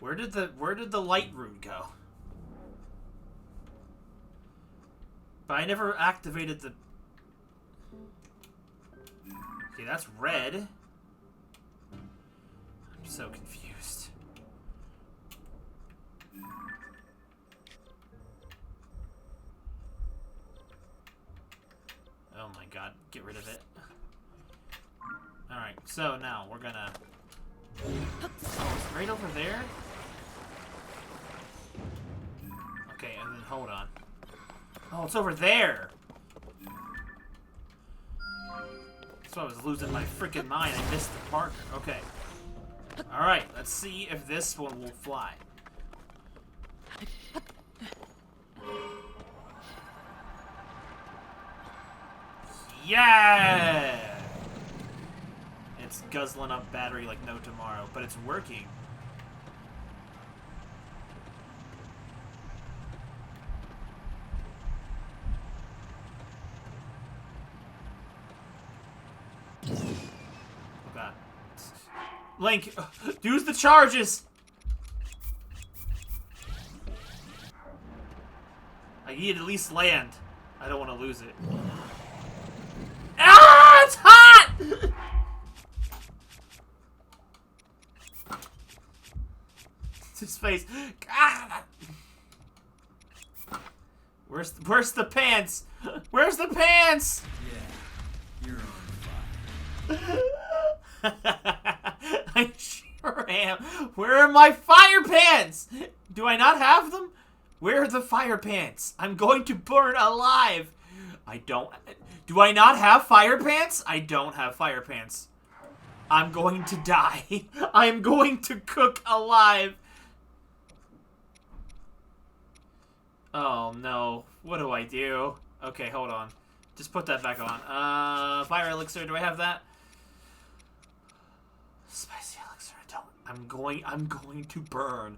Where did the light root go? But I never activated the... okay, that's red. I'm so confused. Oh my god, get rid of it. Alright, so now we're gonna... oh, it's right over there? Okay, and then hold on. Oh, it's over there! That's why I was losing my freaking mind. I missed the partner. Okay. Alright, let's see if this one will fly. Yeah! It's guzzling up battery like no tomorrow, but it's working. Oh god. Link, use the charges! I need to at least land. I don't want to lose it. Ah, it's hot! It's his face. Ah! Where's the pants? Where's the pants? Yeah, you're on fire. I sure am. Where are my fire pants? Do I not have them? Where are the fire pants? I'm going to burn alive. I don't... do I not have fire pants? I don't have fire pants. I'm going to die. I'm going to cook alive. Oh no. What do I do? Okay, hold on. Just put that back on. Fire elixir, do I have that? Spicy elixir, I don't. I'm going to burn.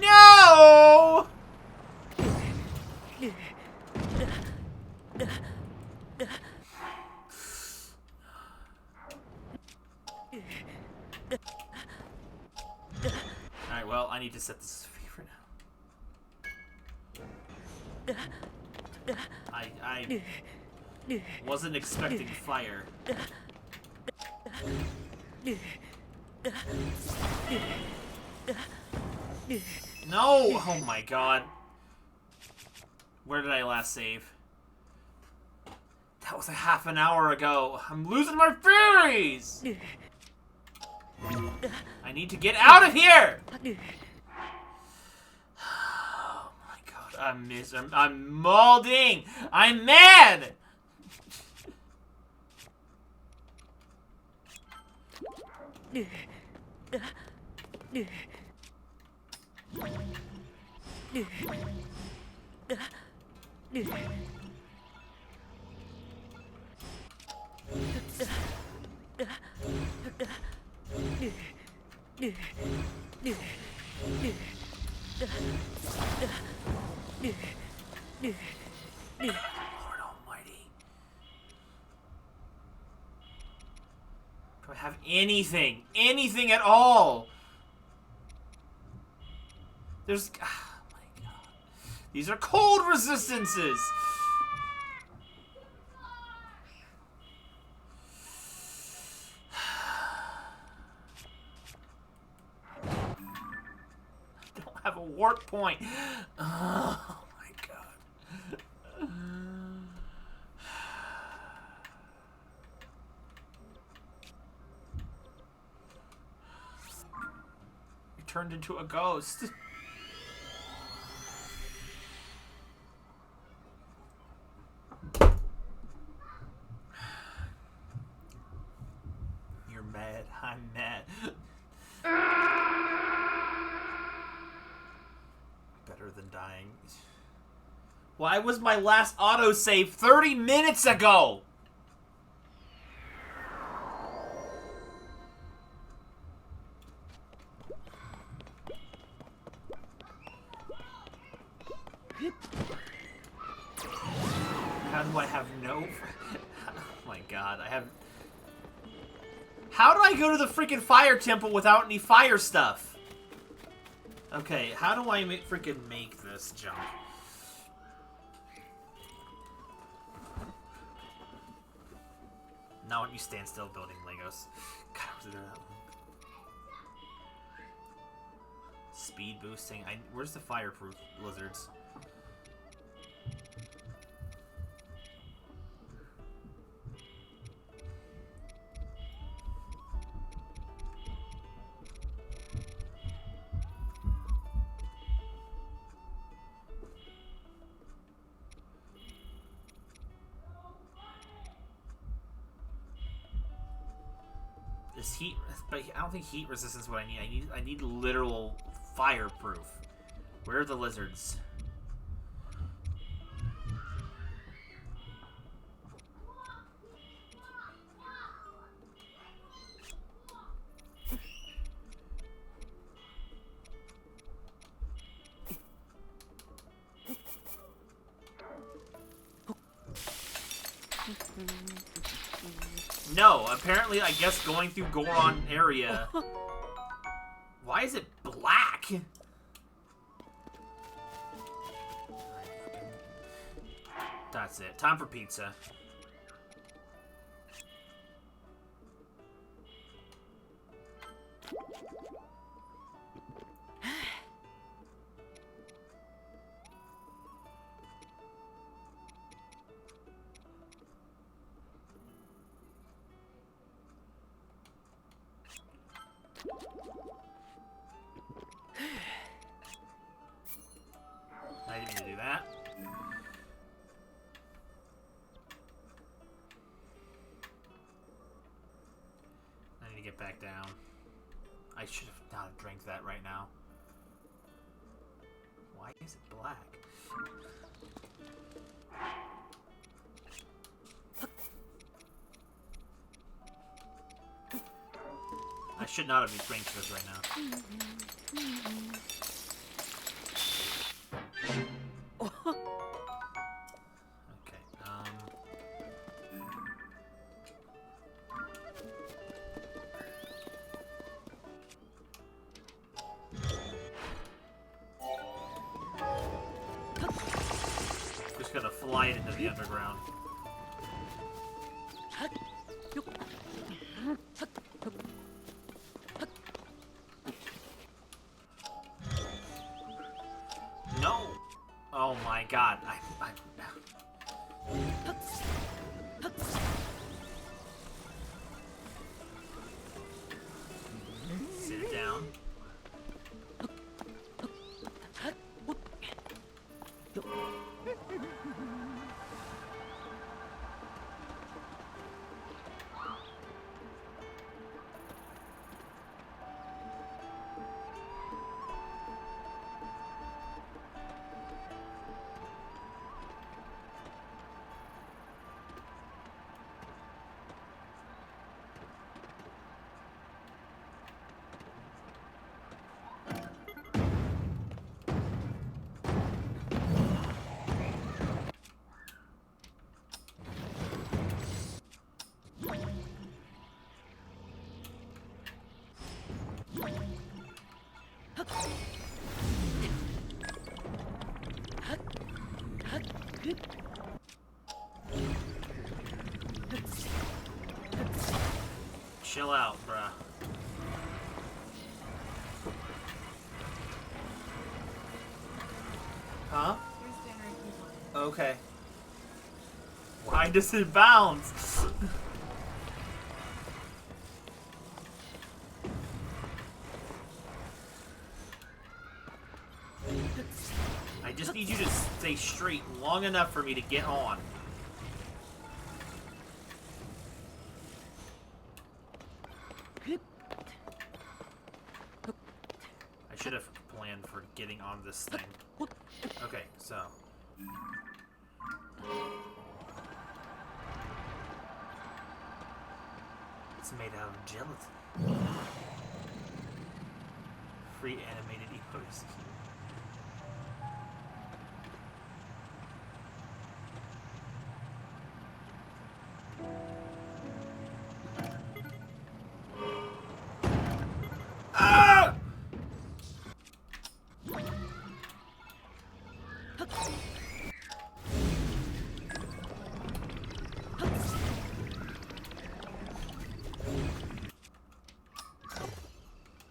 No! Alright, well, I need to set this free for now. I wasn't expecting fire. No! Oh my god. Where did I last save? That was a half an hour ago. I'm losing my furies! I need to get out of here! Oh my god, I'm molding! I'm mad! Lord Almighty. Do I have anything? Anything at all? There's... Oh my god. These are cold resistances! I don't have a warp point. Oh my god. You turned into a ghost. You're mad. I'm mad. Better than dying. Why was my last autosave 30 minutes ago? How do I have no... Oh my god, I have... How do I go to the freaking fire temple without any fire stuff? Okay, how do I freaking make this jump? Now you stand still building Legos. God, I was there that long. Speed boosting. Where's the fireproof lizards? Is heat, but I don't think heat resistance is what I need. I need literal fireproof. Where are the lizards? No, apparently, I guess going through Goron area. Why is it black? That's it. Time for pizza. I didn't mean to do that. I need to get back down. I should have not drank that right now. Why is it black? I should not have drank this right now. Okay, just gonna fly it into the underground. No! Oh my god, sit it down. Chill out, bruh. Huh? Okay. Why does it bounce? I just need you to stay straight long enough for me to get on. I should have planned for getting on this thing. Okay, so. It's made out of gelatin. Free animated emotes. Ah!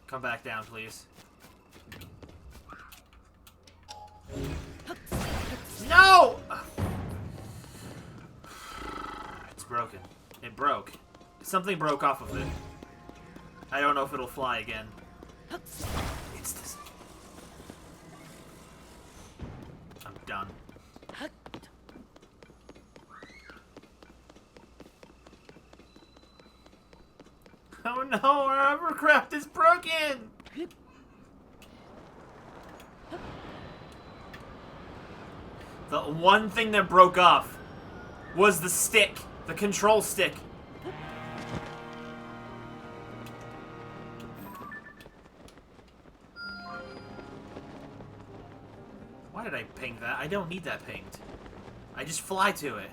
Come back down, please. No! It's broken. It broke. Something broke off of it. I don't know if it'll fly again. It's this. I'm done. Oh no, our hovercraft is broken! The one thing that broke off was the stick, the control stick. Why did I ping that? I don't need that pinged. I just fly to it.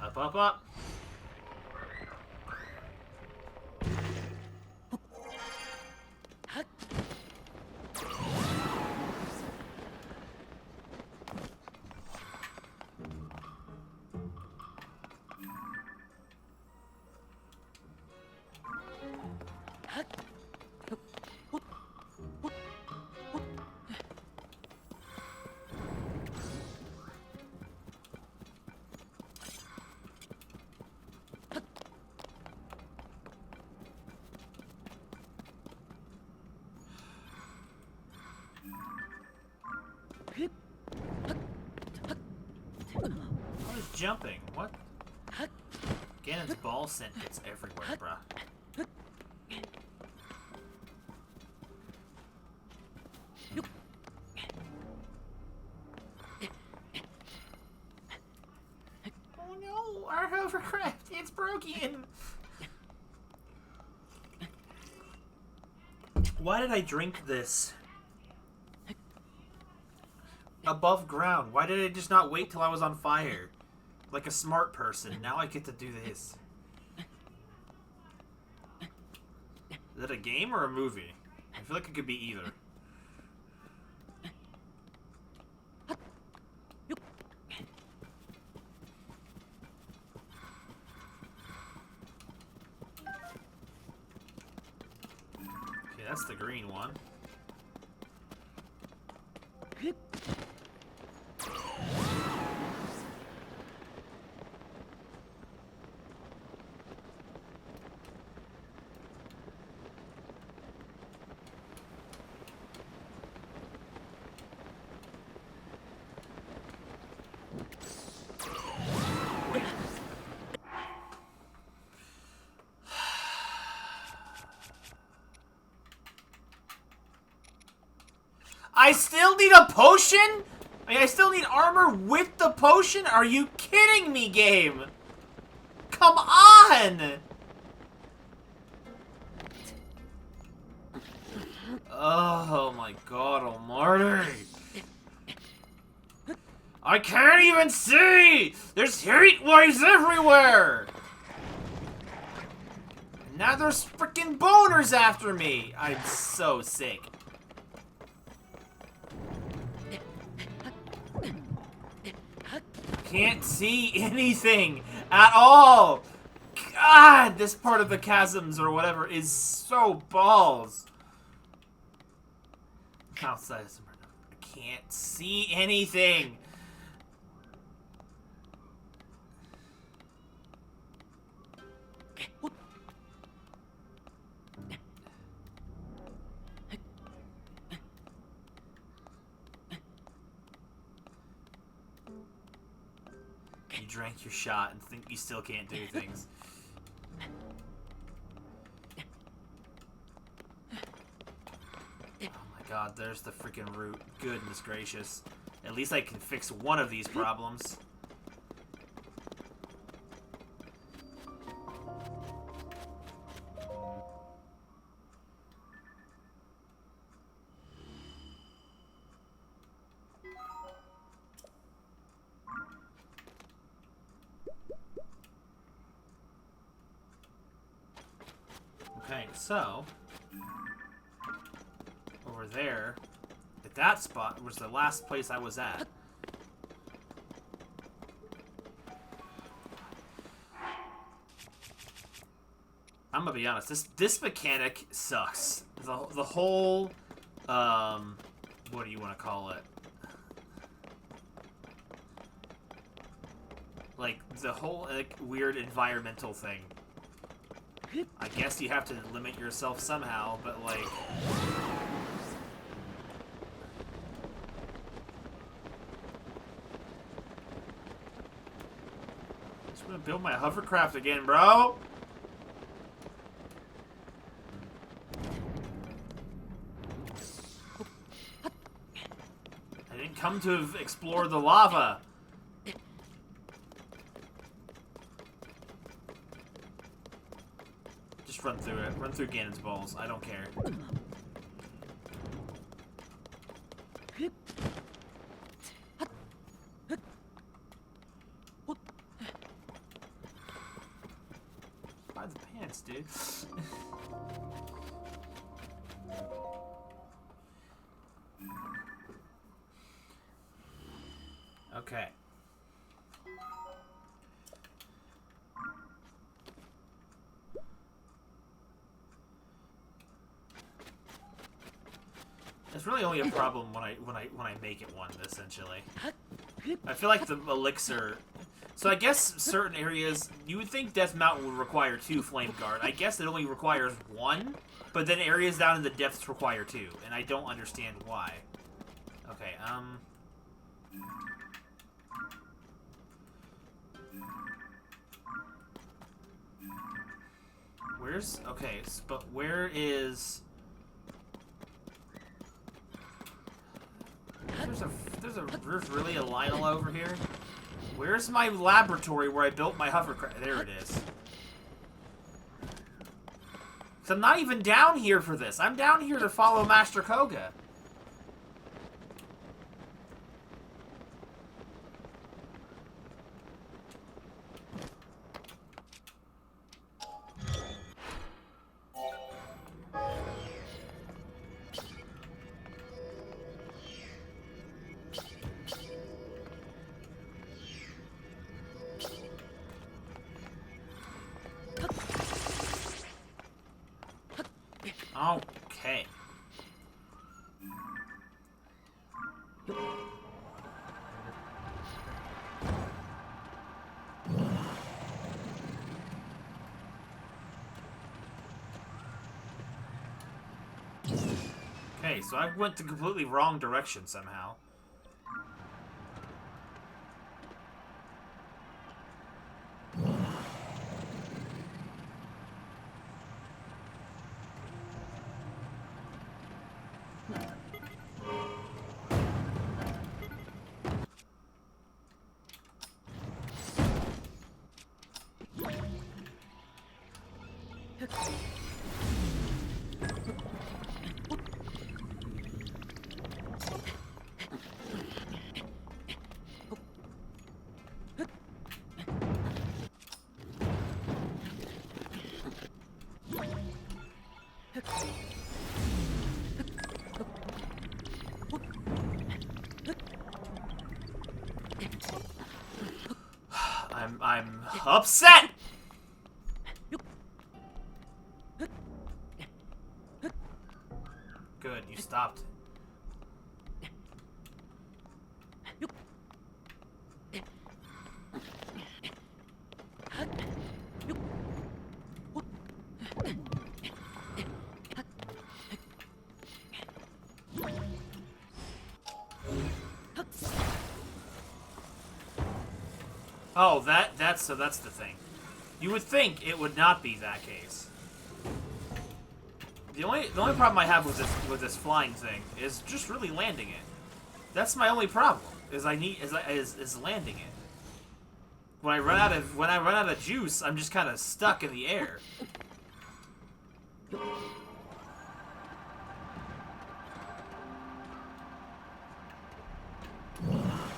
Up, up, up. I was jumping. What? Ganon's ball scent gets everywhere, bruh. Oh no, our hovercraft, it's broken! Why did I drink this? Above ground. Why did I just not wait till I was on fire? Like a smart person. Now I get to do this. Is it a game or a movie? I feel like it could be either. Okay, that's the green one. I still need a potion? I still need armor with the potion? Are you kidding me, game? Come on! Oh my god almighty. I can't even see! There's heat waves everywhere! And now there's freaking boners after me! I'm so sick. Can't see anything at all! God, this part of the chasms or whatever is so balls. Outside of I can't see anything. You drank your shot and think you still can't do things. God, there's the freaking root. Goodness gracious. At least I can fix one of these problems. Okay, so over there, at that spot was the last place I was at. I'm gonna be honest, this mechanic sucks. The whole what do you want to call it? Like the whole weird environmental thing. I guess you have to limit yourself somehow, but like just gonna build my hovercraft again, bro. I didn't come to explore the lava. Just run through it. Run through Ganon's balls. I don't care. By the pants, dude. Okay. It's really only a problem when I make it one, essentially. I feel like the elixir. So I guess certain areas you would think Death Mountain would require 2 Flame Guard. I guess it only requires 1, but then areas down in the depths require 2, and I don't understand why. Okay, where's okay, but where is there's really a Lionel over here? Where's my laboratory where I built my hovercraft? There it is. 'Cause I'm not even down here for this. I'm down here to follow Master Koga. Okay. Okay, so I went the completely wrong direction somehow. I'm upset. Good, you stopped. Oh, that's the thing. You would think it would not be that case. The only problem I have with this flying thing is just really landing it. That's my only problem. Is landing it. When I run out of juice, I'm just kind of stuck in the air.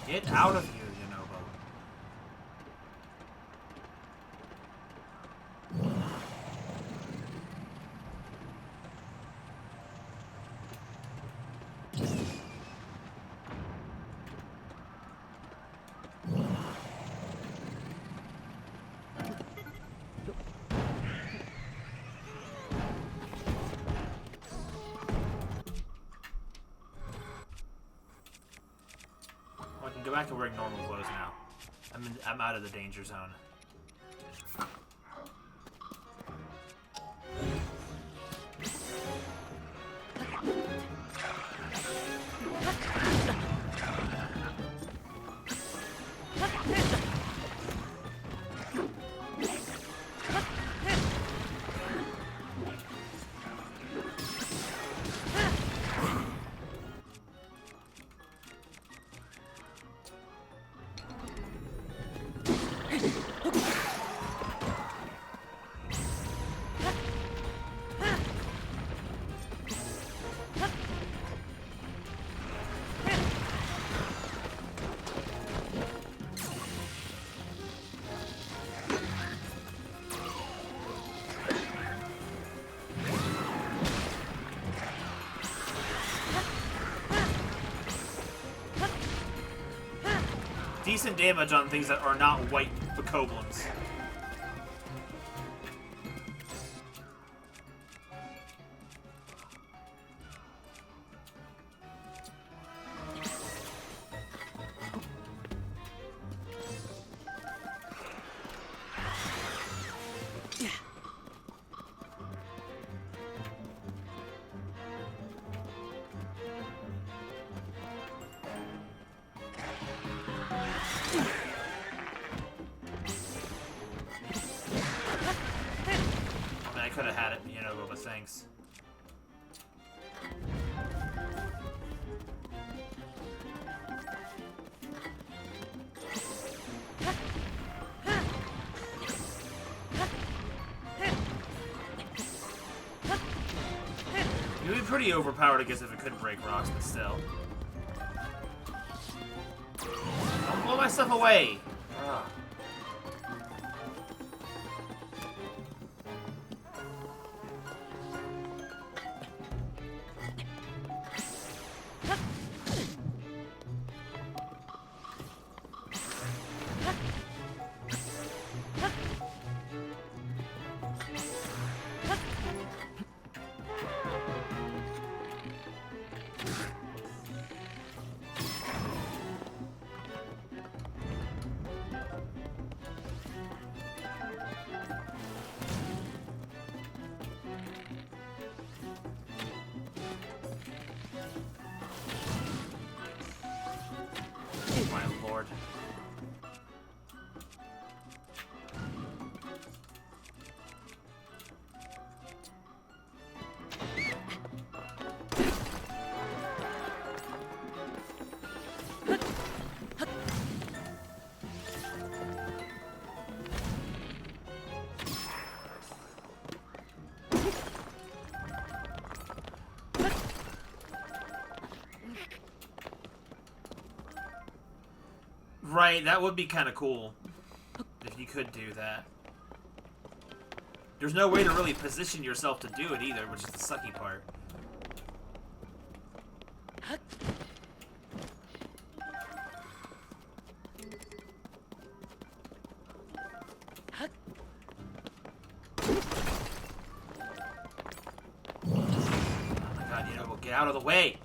Get out of here, Yonobo. I can go back to wearing normal clothes now. I'm out of the danger zone. Decent damage on things that are not white bokoblins. I could have had it, you know, but thanks. It would be pretty overpowered, I guess, if it couldn't break rocks, but still. Don't blow my stuff away! Ugh. My lord. Right, that would be kind of cool. If you could do that. There's no way to really position yourself to do it either, which is the sucky part. Oh my god, you know, get out of the way!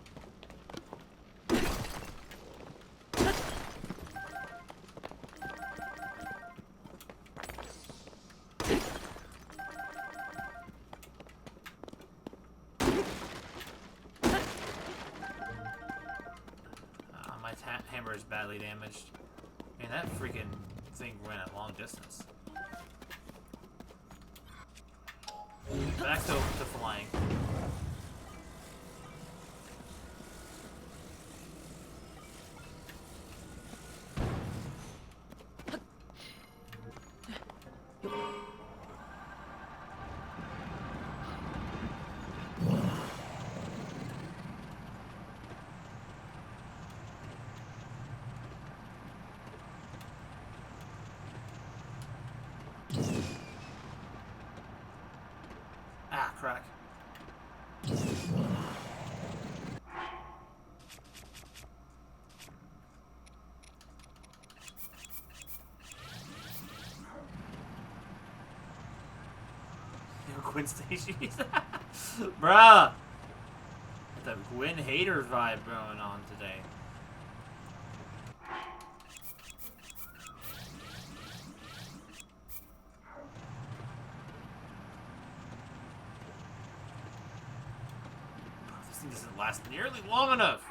My hammer is badly damaged. Man, that freaking thing ran a long distance. Back to flying. Ah, crack. Yo, Gwen Stacy. Bruh! The Gwen hater vibe going on today. This thing doesn't last nearly long enough.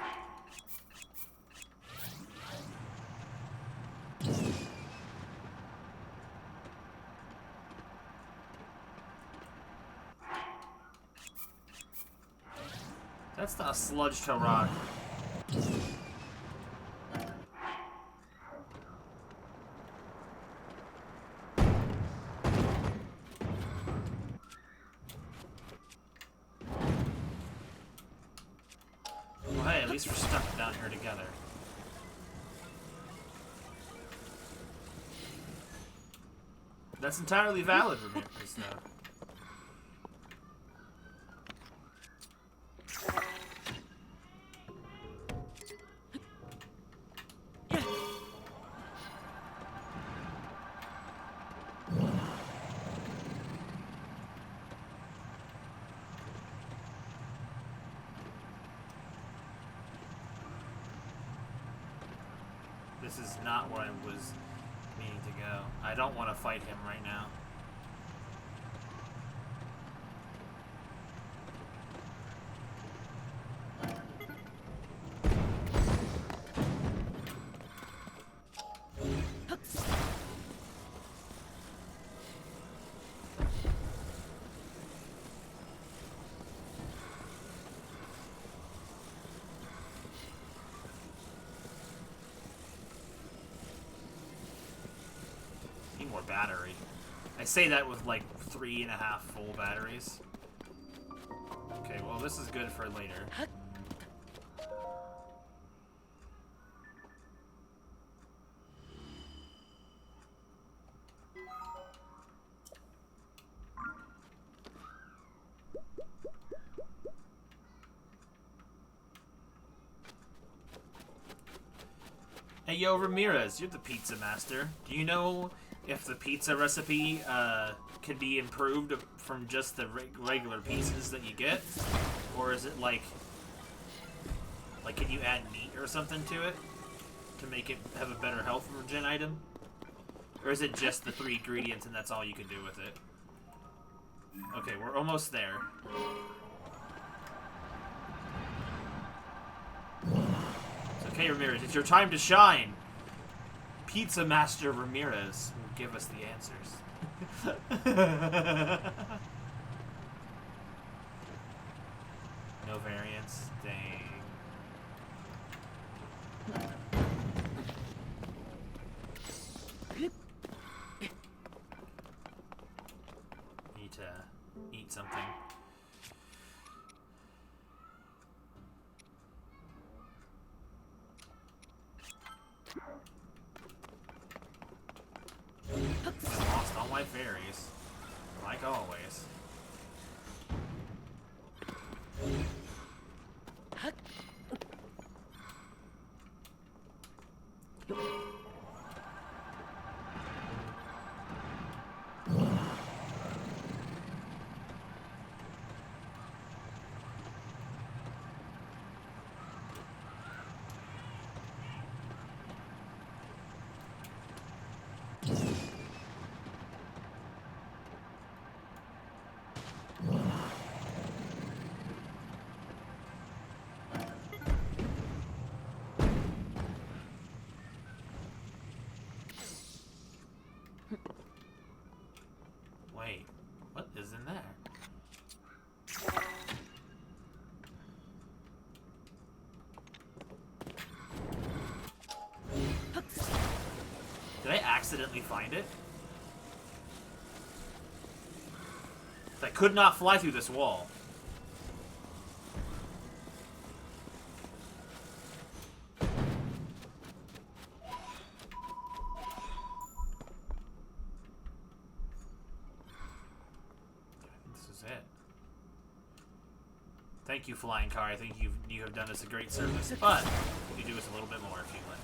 That's not a sludge to rock. Well, hey, at least we're stuck down here together. That's entirely valid, Ramirez, though. This is not where I was meaning to go. I don't want to fight him right now. More battery. I say that with like 3.5 full batteries. Okay, well this is good for later. Hey yo, Ramirez, you're the pizza master. Do you know if the pizza recipe can be improved from just the regular pieces that you get? Or is it like can you add meat or something to it to make it have a better health regen item? Or is it just the 3 ingredients and that's all you can do with it? Okay, we're almost there. It's okay, Ramirez, it's your time to shine! Pizza Master Ramirez will give us the answers. No variants? Dang. Need to eat something. fairies. Like always. Wait, what is in there? Did I accidentally find it? I could not fly through this wall. This is it. Thank you, Flying Car. I think you have done us a great service, but you do us a little bit more if you would.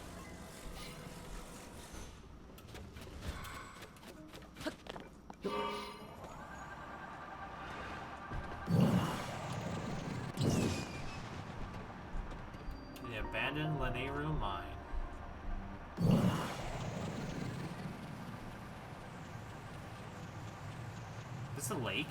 The abandoned Laneru mine. Is this a lake?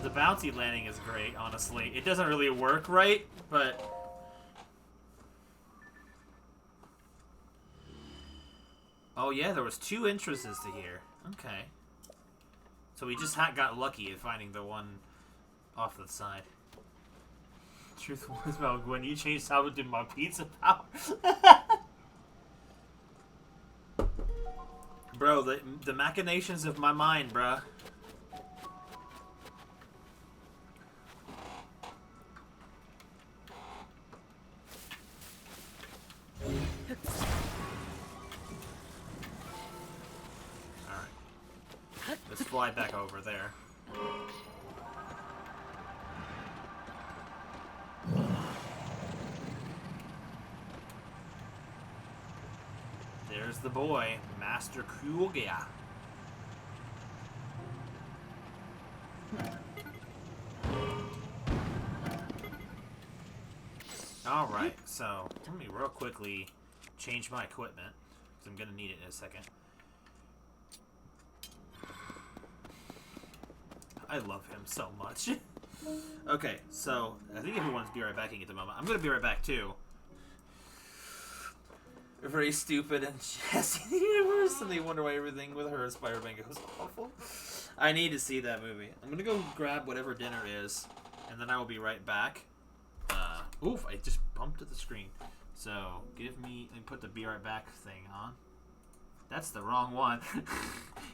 The bouncy landing is great, honestly. It doesn't really work right, but... Oh yeah, there was 2 entrances to here. Okay. So we just got lucky at finding the one off the side. Truth was about when you changed how to do my pizza power. Bro, the machinations of my mind, bruh. Alright. Let's fly back over there. There's the boy, Master Kuogia. Alright, so let me real quickly change my equipment, because I'm going to need it in a second. I love him so much. Okay, so I think everyone's be right backing at the moment. I'm going to be right back too. Very stupid and Jesse in the universe, and they wonder why everything with her and Spider-Man goes awful. I need to see that movie. I'm gonna go grab whatever dinner is, and then I will be right back. Oof, I just bumped at the screen. So, let me put the be right back thing on. That's the wrong one.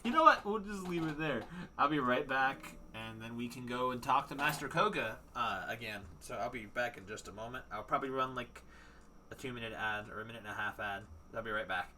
You know what? We'll just leave it there. I'll be right back, and then we can go and talk to Master Koga again. So I'll be back in just a moment. I'll probably run like a 2-minute ad or a 1.5-minute ad. I'll be right back.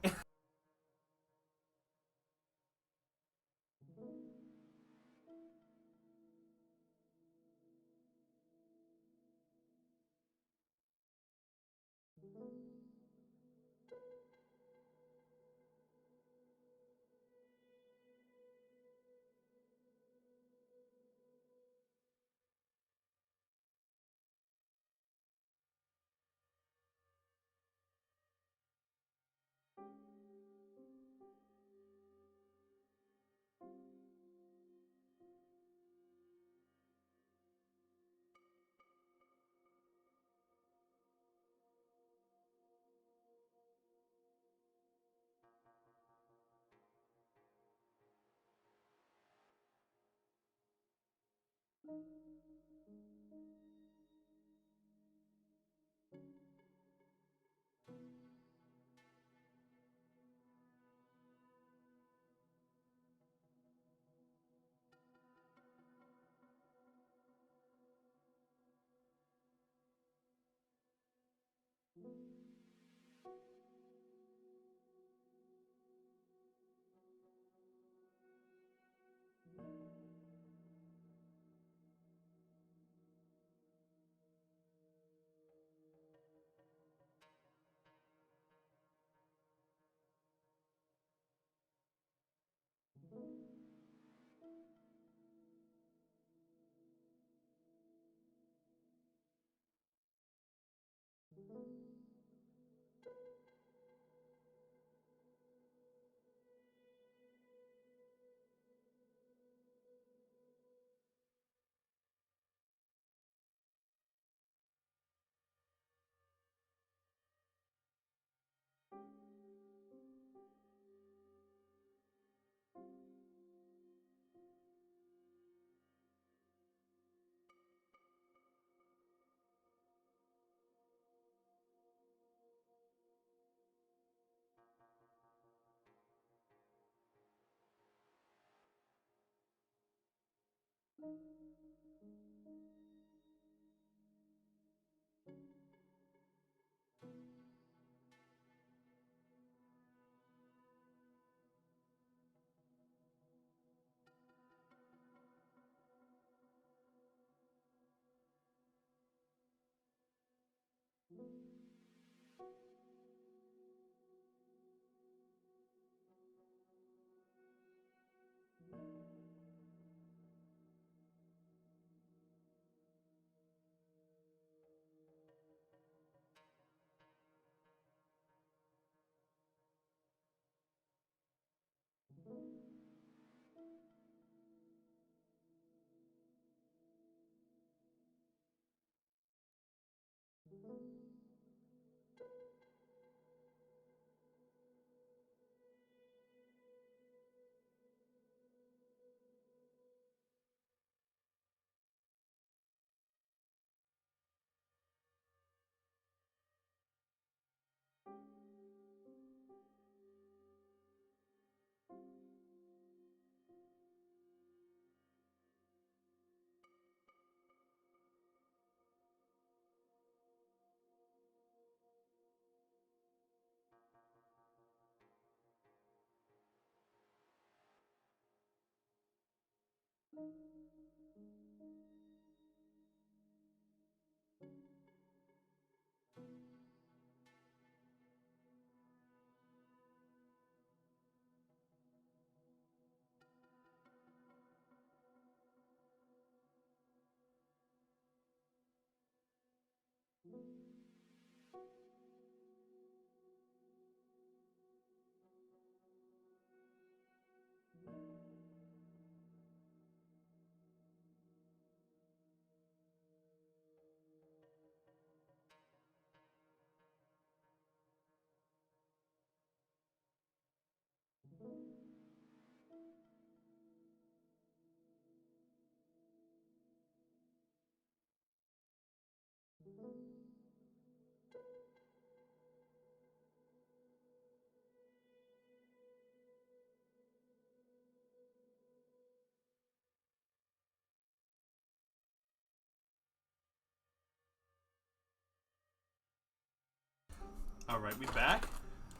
Alright, we back?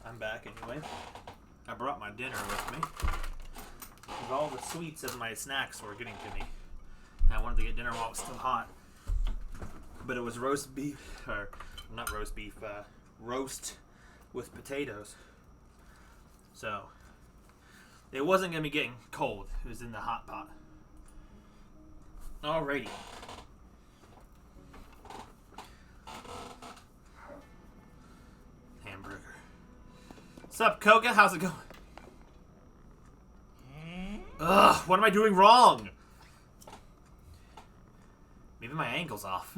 I'm back anyway. I brought my dinner with me. With all the sweets of my snacks were getting to me. I wanted to get dinner while it was still hot. But it was roast beef, or not roast beef, roast with potatoes. So, it wasn't going to be getting cold. It was in the hot pot. Alrighty. Hamburger. What's up, Koga? How's it going? Ugh, what am I doing wrong? Maybe my angle's off.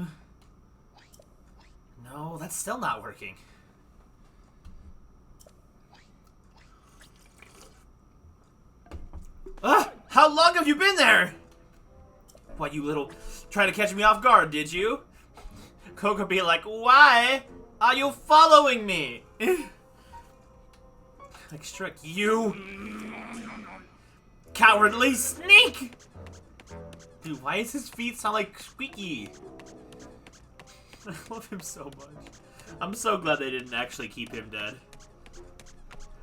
No, that's still not working. Ugh, how long have you been there? What, you little... Trying to catch me off guard, did you? Koga be like, why are you following me? Like, Strick, you... Cowardly sneak! Dude, why does his feet sound like squeaky? I love him so much. I'm so glad they didn't actually keep him dead.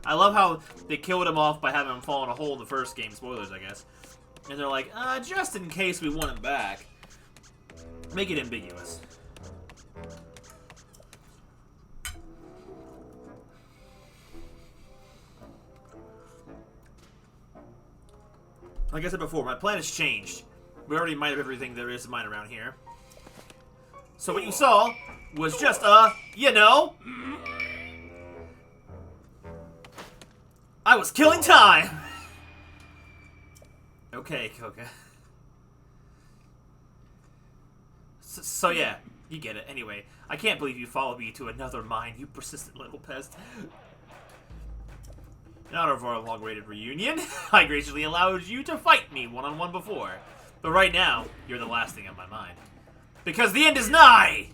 I love how they killed him off by having him fall in a hole in the first game. Spoilers, I guess. And they're like, just in case we want him back. Make it ambiguous. Like I said before, my plan has changed. We already mined up everything there is to mine around here. So what you saw was just, you know, I was killing time. Okay, Koga. So yeah, you get it. Anyway, I can't believe you followed me to another mine, you persistent little pest. In honor of our long-awaited reunion, I graciously allowed you to fight me one-on-one before. But right now, you're the last thing on my mind. Because the end is nigh!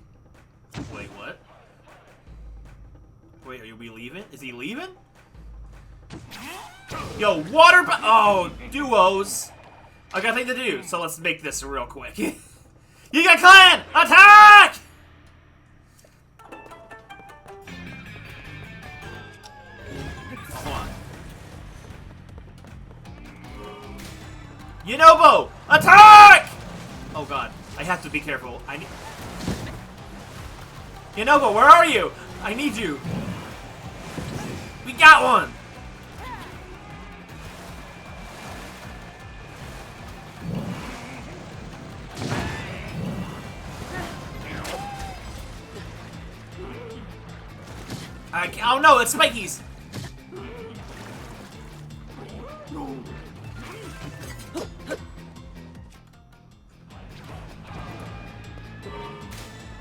Wait, what? Wait, are we leaving? Is he leaving? Yo, water oh, duos! I got a thing to do, so let's make this real quick. Yiga Clan! Attack! Hold on. Yunobo! Attack! Oh god, I have to be careful. I need... Yunobo, where are you? I need you. We got one! Oh no, it's Spikies!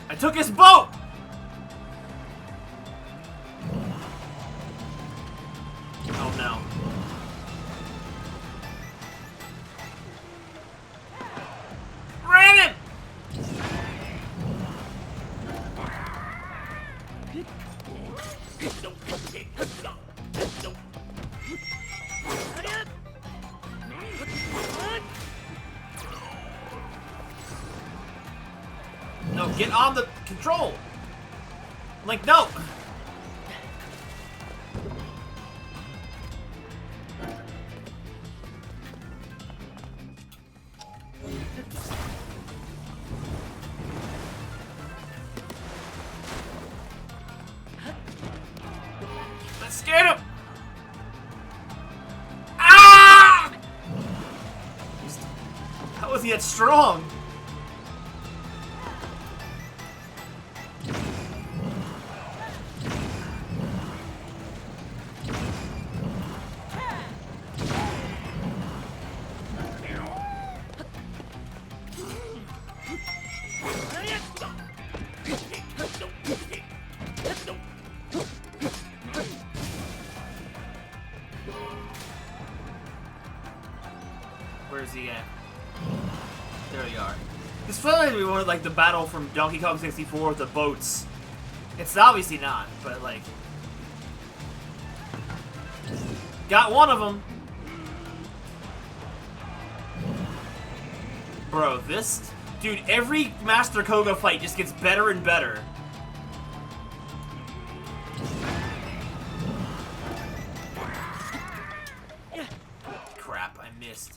I took his boat! Oh no. Ran him! No, get on the control! Like, no! Let's get him! Ah! How was he that strong? Where's he at? There we are. This felt like we wanted like the battle from Donkey Kong 64 with the boats. It's obviously not, but like... Got one of them! Bro, this... Dude, every Master Koga fight just gets better and better. Crap, I missed.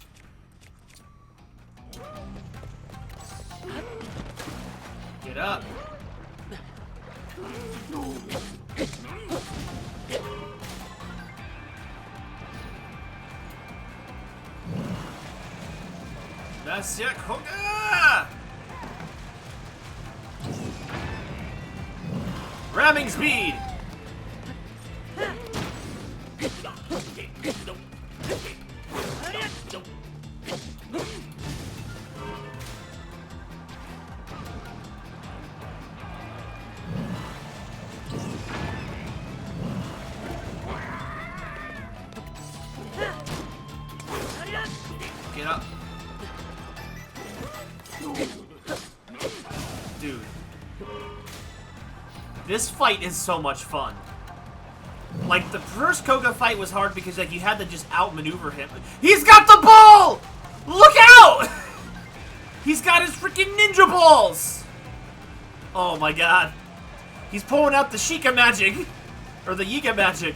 Get up. Master Koga! Ramming speed! Get up. Dude. This fight is so much fun. Like, the first Koga fight was hard because, like, you had to just outmaneuver him. He's got the ball! Look out! He's got his freaking ninja balls! Oh my god. He's pulling out the Sheikah magic. Or the Yiga magic.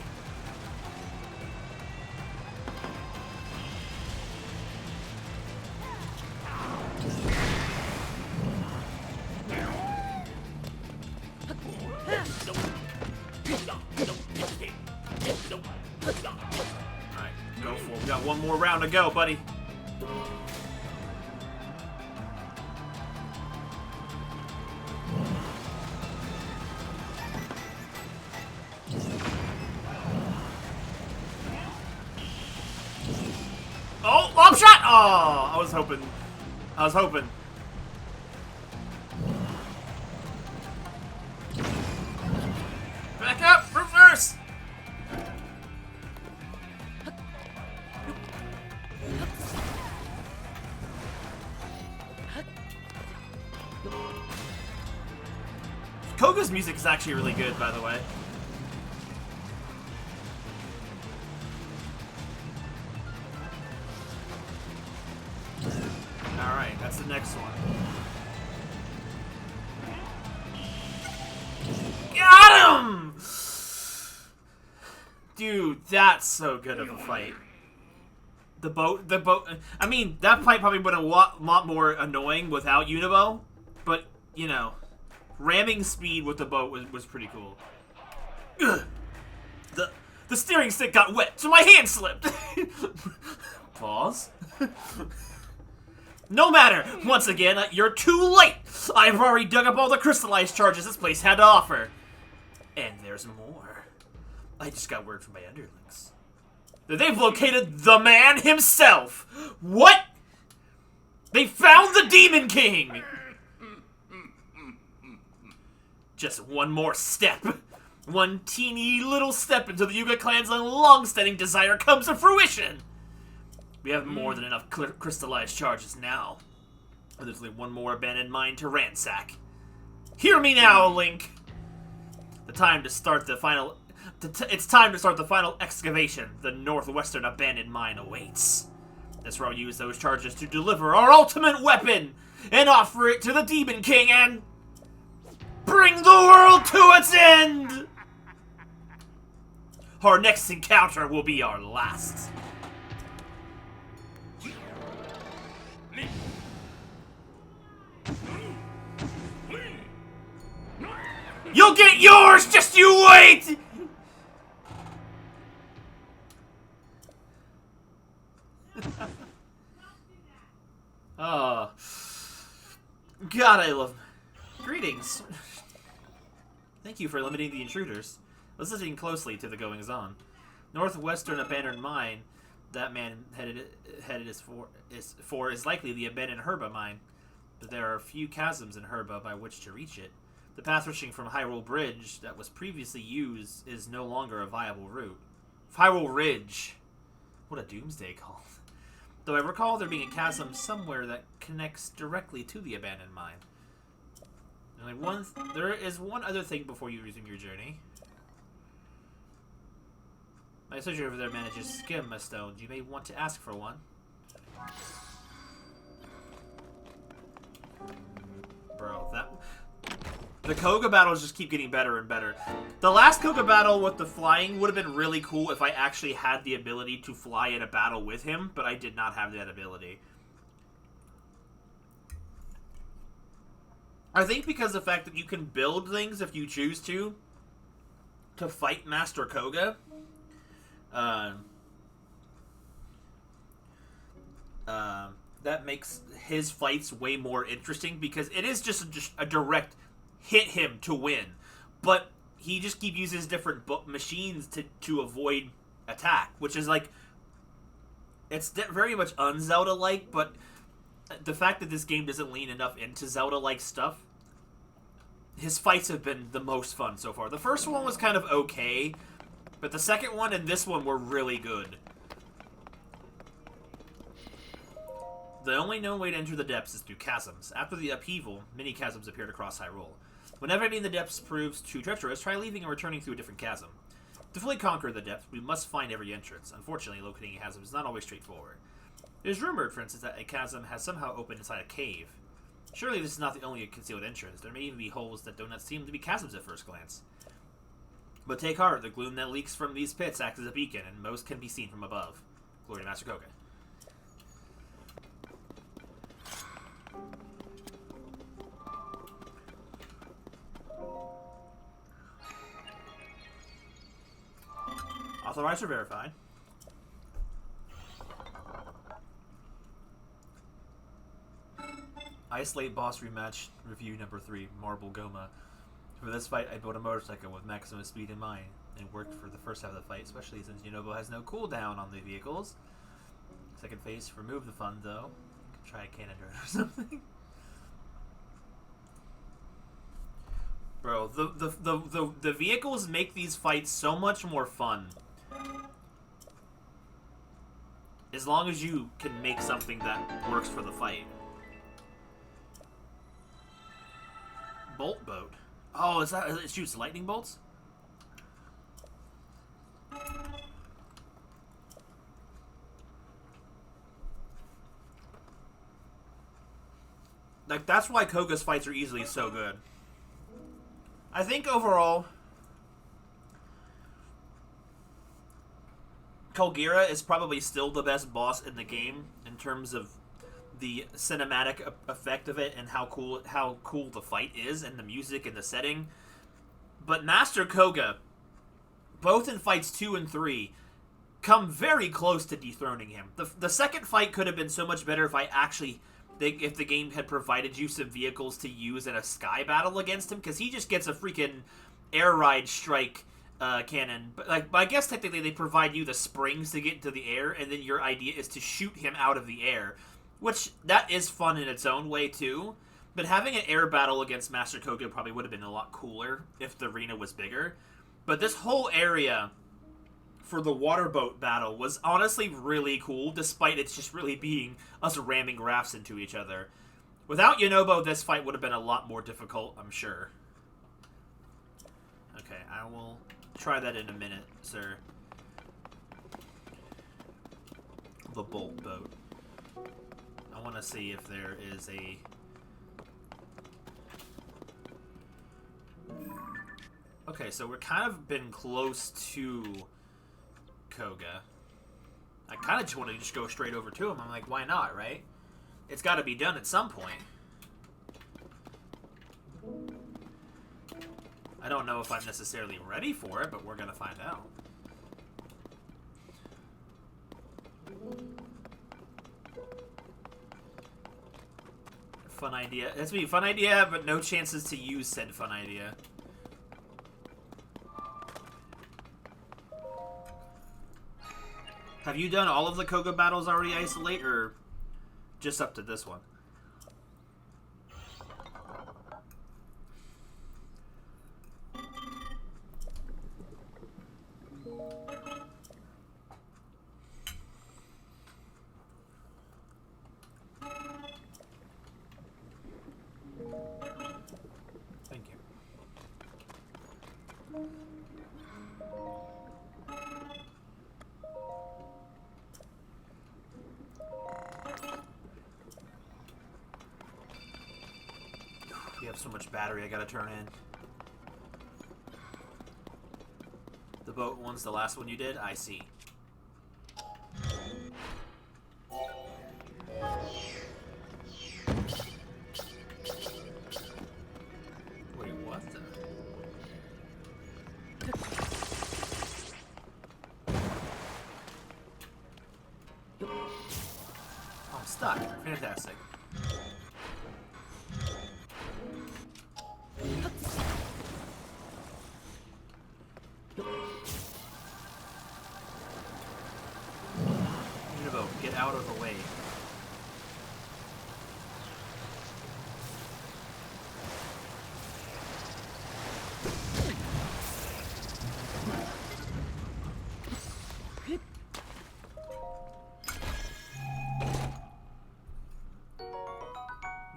Alright, go for it. We got one more round to go, buddy. Lob shot! Oh, I was hoping. I was hoping. Back up! Reverse! Koga's music is actually really good, by the way. Alright, that's the next one. Got him! Dude, that's so good of a fight. The boat, I mean, that fight probably would have been a lot more annoying without Unibo, but, you know, ramming speed with the boat was pretty cool. Ugh. The steering stick got wet, so my hand slipped. Pause. No matter. Once again, you're too late. I've already dug up all the crystallized charges this place had to offer. And there's more. I just got word from my underlings that they've located the man himself. What? They found the Demon King. Just one more step. One teeny little step into the Yiga clan's long-standing desire comes to fruition. We have more than enough crystallized charges now. There's only one more abandoned mine to ransack. Hear me now, Link. It's time to start the final excavation. The northwestern abandoned mine awaits. That's where I'll use those charges to deliver our ultimate weapon and offer it to the Demon King and bring the world to its end. Our next encounter will be our last. You'll get yours, just you wait! Oh. God, I love... Greetings. Thank you for limiting the intruders. Listening closely to the goings-on. Northwestern abandoned mine that man headed is likely the abandoned Herba mine, but there are a few chasms in Herba by which to reach it. The path reaching from Hyrule Bridge that was previously used is no longer a viable route. Hyrule Ridge. What a doomsday call. Though I recall there being a chasm somewhere that connects directly to the abandoned mine. There is one other thing before you resume your journey. My associate over there manages to skim a stone. You may want to ask for one. Bro, the Koga battles just keep getting better and better. The last Koga battle with the flying would have been really cool if I actually had the ability to fly in a battle with him, but I did not have that ability. I think because of the fact that you can build things if you choose to fight Master Koga. That makes his fights way more interesting because it is just a direct hit him to win, but he just keeps using different machines to avoid attack, which is like it's very much un-Zelda-like, but the fact that this game doesn't lean enough into Zelda-like stuff, his fights have been the most fun so far. The first one was kind of okay, but the second one and this one were really good. The only known way to enter the depths is through chasms. After the upheaval, many chasms appeared across Hyrule. When navigating the depths proves too treacherous, try leaving and returning through a different chasm. To fully conquer the depths, we must find every entrance. Unfortunately, locating a chasm is not always straightforward. It is rumored, for instance, that a chasm has somehow opened inside a cave. Surely this is not the only concealed entrance. There may even be holes that do not seem to be chasms at first glance. But take heart, the gloom that leaks from these pits acts as a beacon, and most can be seen from above. Glory to Master Koga. Authorized or verified. Isolate boss rematch review number 3, Marble Goma. For this fight, I built a motorcycle with maximum speed in mind, and worked for the first half of the fight, especially since Yunobo has no cooldown on the vehicles. Second phase, remove the fun though. Could try a cannon or something. Bro, the vehicles make these fights so much more fun. As long as you can make something that works for the fight. Bolt boat. Oh, is that it shoots lightning bolts? Like, that's why Koga's fights are easily so good. I think overall, Kolgira is probably still the best boss in the game in terms of the cinematic effect of it and how cool the fight is and the music and the setting. But Master Koga, both in fights 2 and 3, come very close to dethroning him. The second fight could have been so much better if the game had provided you some vehicles to use in a sky battle against him, because he just gets a freaking air ride strike cannon. But I guess technically they provide you the springs to get into the air, and then your idea is to shoot him out of the air, which that is fun in its own way too. But having an air battle against Master Koga probably would have been a lot cooler if the arena was bigger. But this whole area for the water boat battle was honestly really cool, despite it just really being us ramming rafts into each other. Without Yonobo, this fight would have been a lot more difficult, I'm sure. Okay, I will try that in a minute, sir. The bolt boat. I want to see if there is a... Okay, so we're kind of been close to Koga. I kind of just want to just go straight over to him. I'm like, why not, right? It's got to be done at some point. I don't know if I'm necessarily ready for it, but we're going to find out. Fun idea. That's me, fun idea, but no chances to use said fun idea. Have you done all of the Koga battles already, Isolate, or just up to this one? Thank you. You have so much battery I gotta turn in. The boat one's the last one you did? I see. Wait, what the? Oh, I'm stuck. Fantastic. Get out of the way.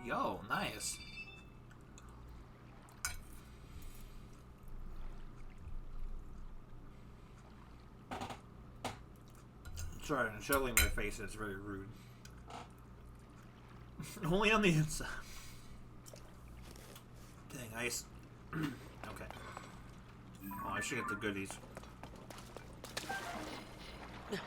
Yo, nice. Sorry, I'm juggling my face. It's very rude. Only on the inside. Dang, ice. Okay. Oh, I should get the goodies. Does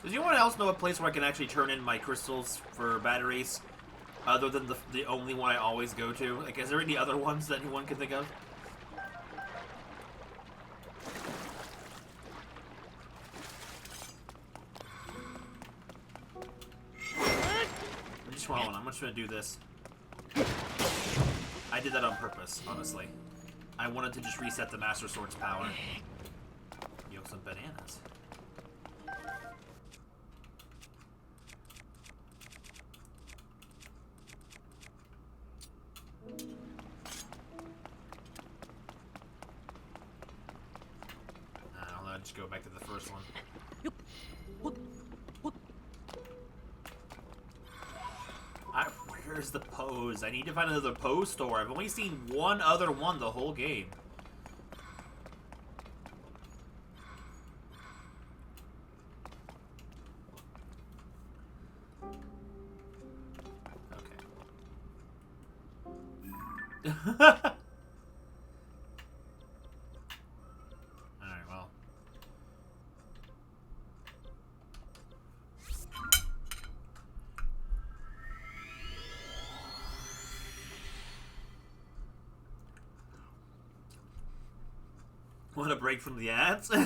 anyone else know a place where I can actually turn in my crystals for batteries? Other than the only one I always go to? Like, is there any other ones that anyone can think of? I'm just gonna do this. I did that on purpose, honestly. I wanted to just reset the Master Sword's power. You Go some bananas. I'll just go back to the first one. Where's the pose? I need to find another pose store. I've only seen one other one the whole game. Okay. Alright, well. Want a break from the ads? No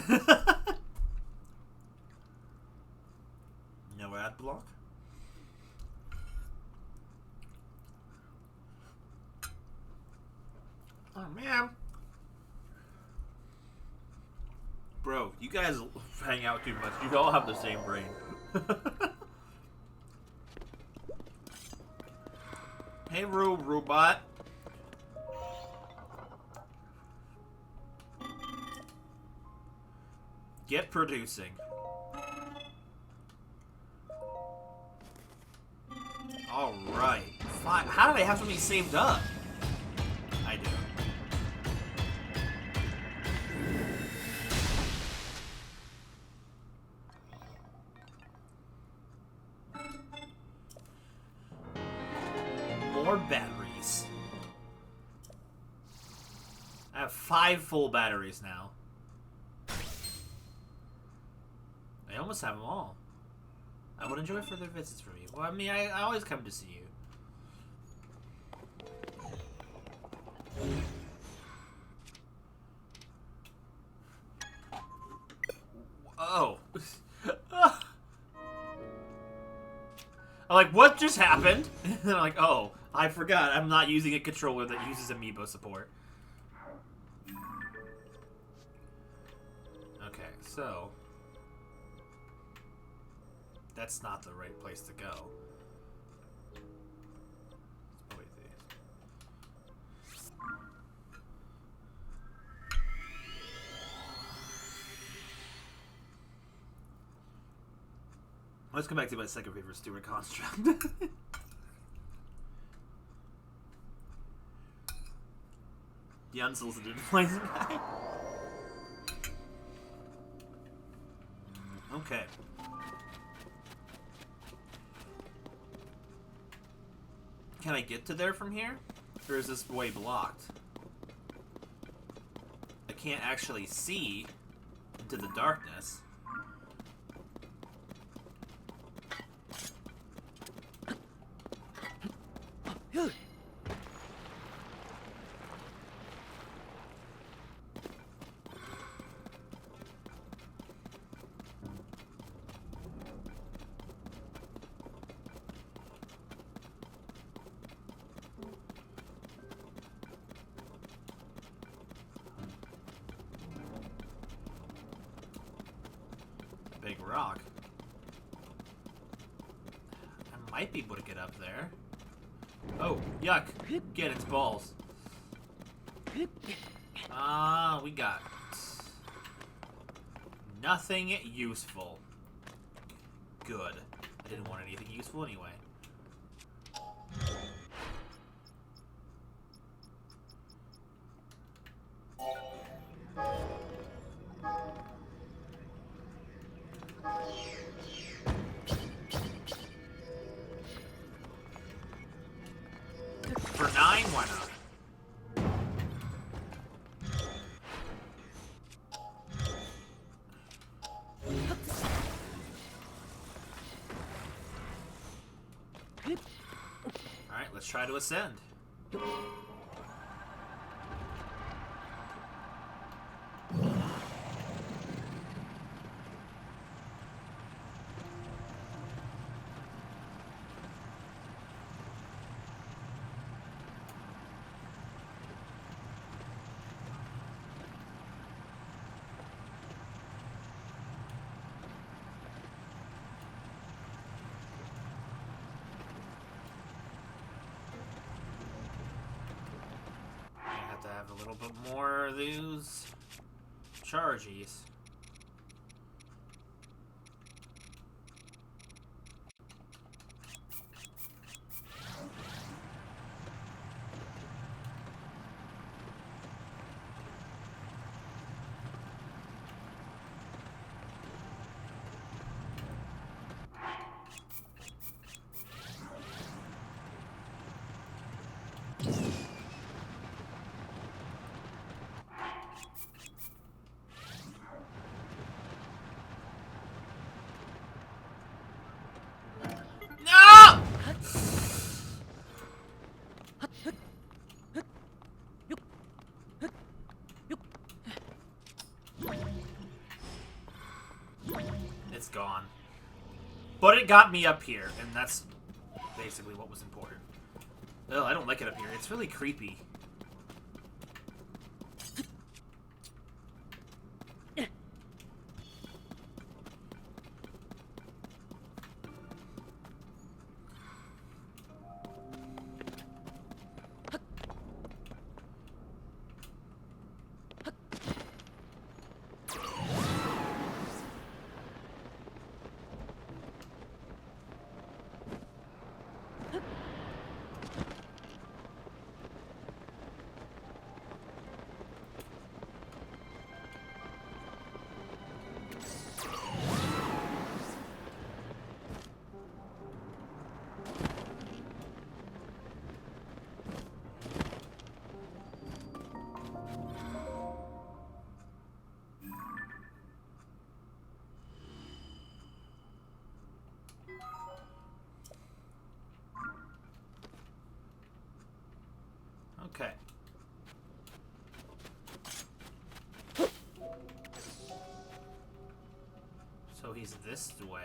ad block? Oh, man. Bro, you guys hang out too much. You all have the same brain. Hey, robot. Get producing. Alright. How do they have so many saved up? I do. More batteries. I have 5 full batteries now. I almost have them all. I would enjoy further visits from you. Well, I mean, I always come to see you. Oh. I'm like, what just happened? And I'm like, oh, I forgot. I'm not using a controller that uses amiibo support. Okay, so... that's not the right place to go. Wait, let's come back to my second favorite Stewart construct. The unsolicited poison guy. Okay. Can I get to there from here? Or is this way blocked? I can't actually see into the darkness. Big rock. I might be able to get up there. Oh, yuck. Get its balls. We got nothing useful. Good. I didn't want anything useful anyway. For 9, why not? Alright, let's try to ascend. little bit more of these charges. No! It's gone. But it got me up here, and that's basically what was important. Oh, I don't like it up here. It's really creepy. Okay. So he's this way.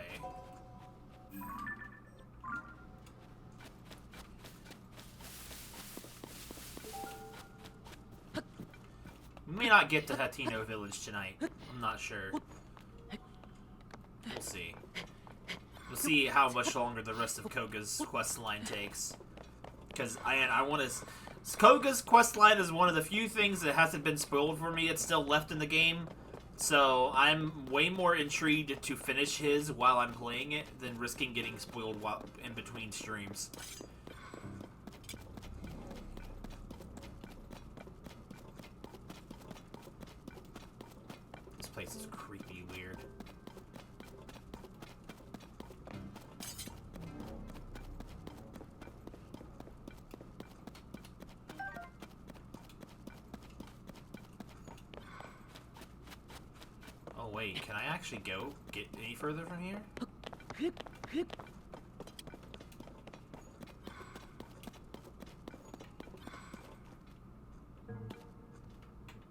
We may not get to Hateno Village tonight. I'm not sure. We'll see. We'll see how much longer the rest of Koga's quest line takes. Because I want to... Koga's questline is one of the few things that hasn't been spoiled for me. It's still left in the game. So I'm way more intrigued to finish his while I'm playing it than risking getting spoiled while in between streams. This place is creepy weird. Oh wait, can I actually get any further from here?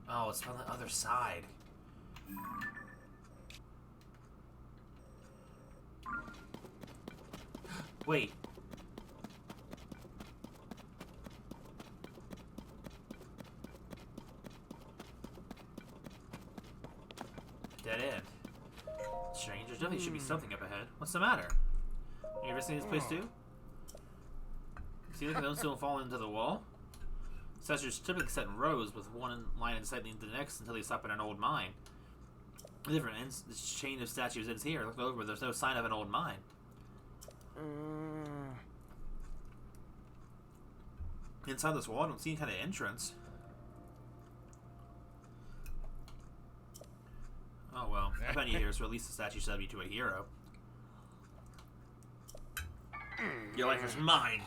Oh, it's from the other side. Wait. Dead end. Strange, there definitely should be something up ahead. What's the matter? You ever seen this place too? See, look at those don't fall into the wall? Statues typically set in rows with one line in sight leading to the next until they stop in an old mine. The different ends, this chain of statues ends here. Look over, there's no sign of an old mine. Inside this wall, I don't see any kind of entrance. Oh well, I found you here, so at least the statue set me to a hero. Your life is mine!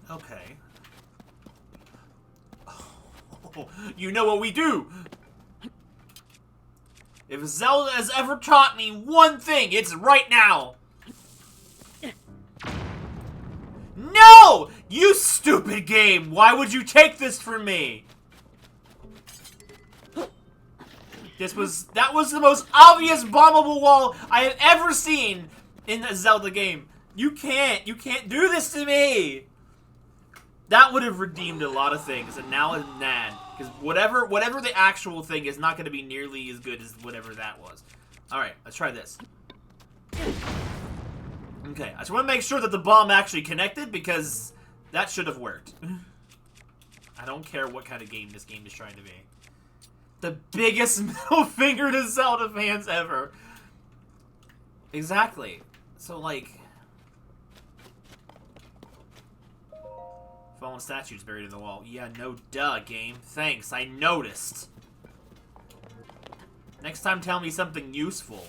Okay. Oh, you know what we do! If Zelda has ever taught me one thing, it's right now! No! You stupid game! Why would you take this from me? That was the most obvious bombable wall I have ever seen in a Zelda game. You can't do this to me. That would have redeemed a lot of things, and now it's mad. Because whatever the actual thing is not going to be nearly as good as whatever that was. Alright, let's try this. Okay, I just want to make sure that the bomb actually connected, because that should have worked. I don't care what kind of game this game is trying to be. The biggest middle finger to Zelda fans ever. Exactly. So, like... Fallen statues buried in the wall. Yeah, no duh, game. Thanks, I noticed. Next time, tell me something useful.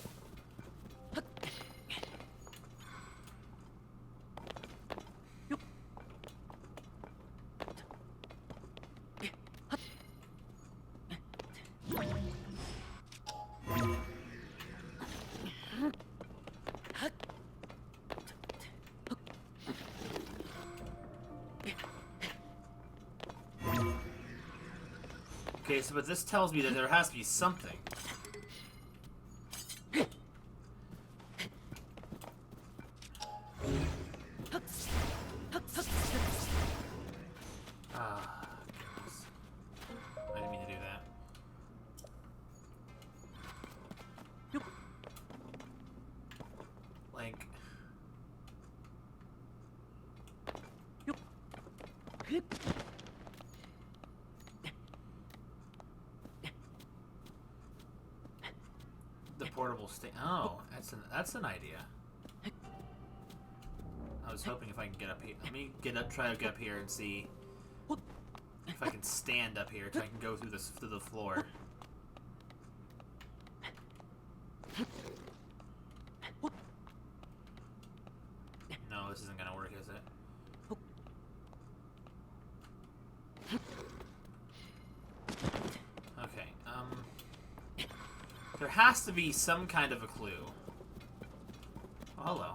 Okay, so but this tells me that there has to be something. Ah, goodness. I didn't mean to do that. Like... The portable stand. Oh, that's an idea. I was hoping if I can get up here. Let me try to get up here and see if I can stand up here so I can go through the floor. No, this isn't gonna work, is it? Okay, there has to be some kind of a clue. Oh, hello.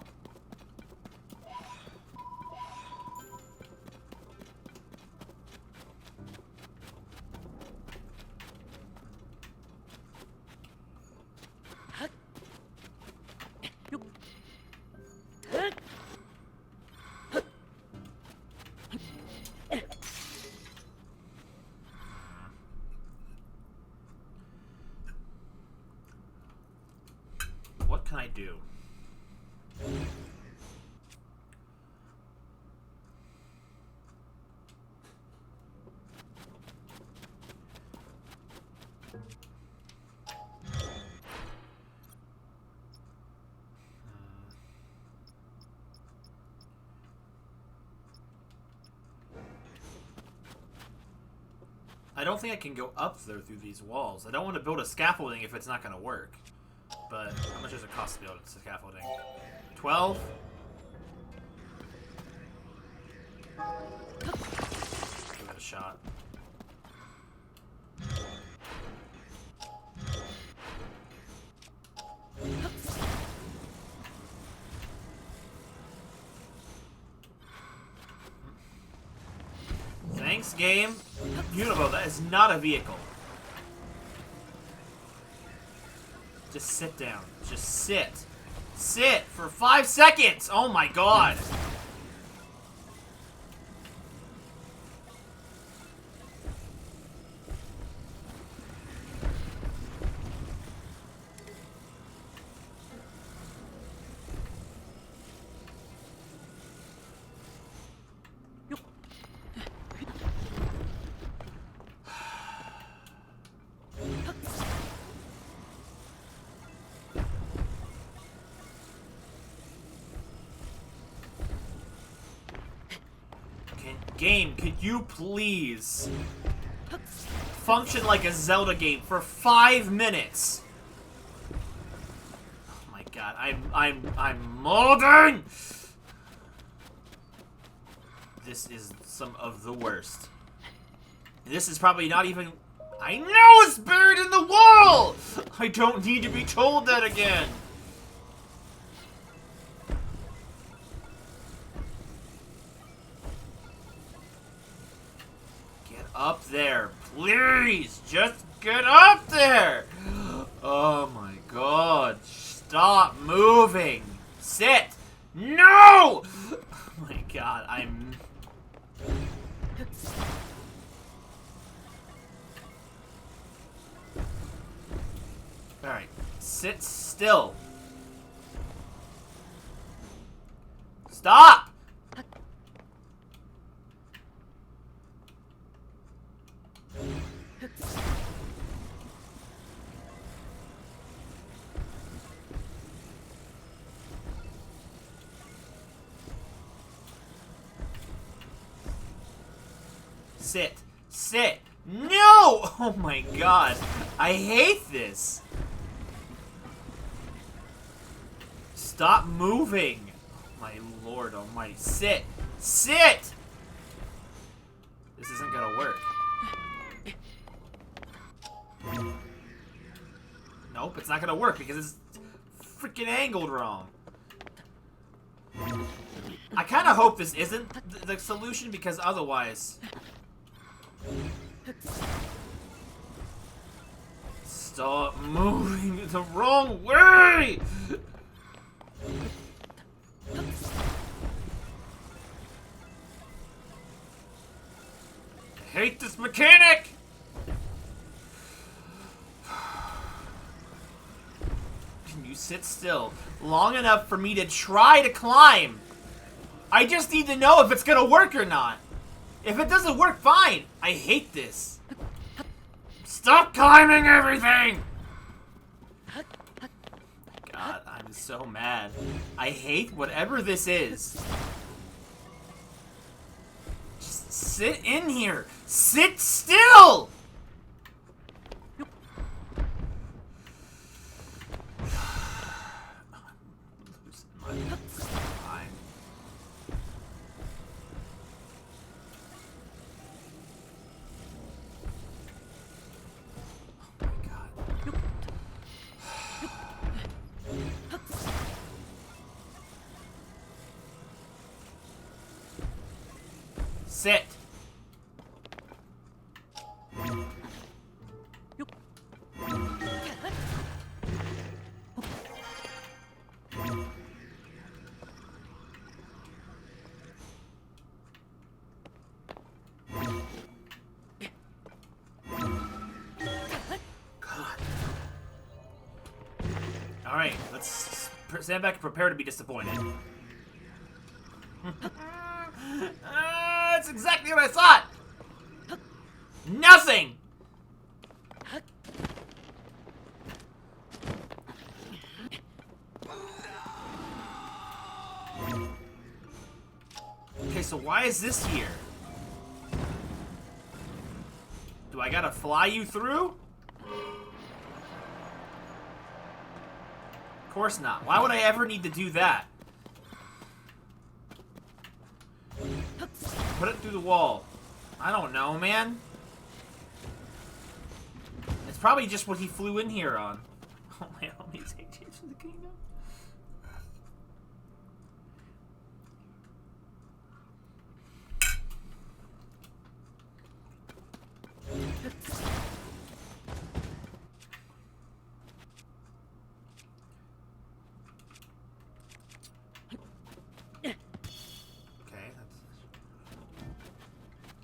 What can I do? I don't think I can go up there through these walls. I don't want to build a scaffolding if it's not going to work. But how much does it cost to build a scaffolding? 12? Give it a shot. Thanks, game. Unibo, that is not a vehicle. Just sit down. Just sit. Sit for 5 seconds! Oh my god! Game, could you please function like a Zelda game for 5 minutes? Oh my god, I'm molding! This is some of the worst. This is probably not even... I know it's buried in the wall! I don't need to be told that again. Up there, please! Just get up there! Oh my god. Stop moving. Sit. No! Oh my god, I'm... Alright, sit still. Stop! Sit. Sit. No! Oh my god. I hate this. Stop moving. My lord almighty. Sit. Sit! This isn't gonna work. Nope, it's not gonna work because it's freaking angled wrong. I kind of hope this isn't the solution because otherwise... Stop moving the wrong way! I hate this mechanic! Can you sit still long enough for me to try to climb? I just need to know if it's gonna work or not. If it doesn't work, fine. I hate this. Stop climbing everything! God, I'm so mad. I hate whatever this is. Just sit in here. Sit still! I'm losing my mind. Sit. God. All right, let's stand back and prepare to be disappointed. That's exactly what I thought! Nothing! Okay, so why is this here? Do I gotta fly you through? Of course not. Why would I ever need to do that? Put it through the wall. I don't know, man. It's probably just what he flew in here on. Oh my, all these ATs from the kingdom.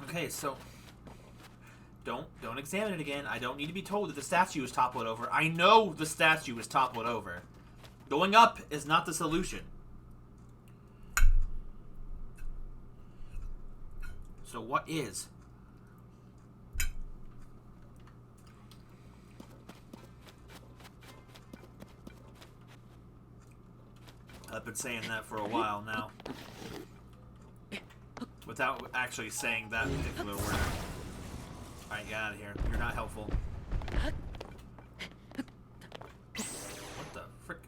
Okay, so don't examine it again. I don't need to be told that the statue is toppled over. I know the statue is toppled over. Going up is not the solution. So what is? I've been saying that for a while now. Without actually saying that particular word. Alright, get out of here. You're not helpful. What the frick?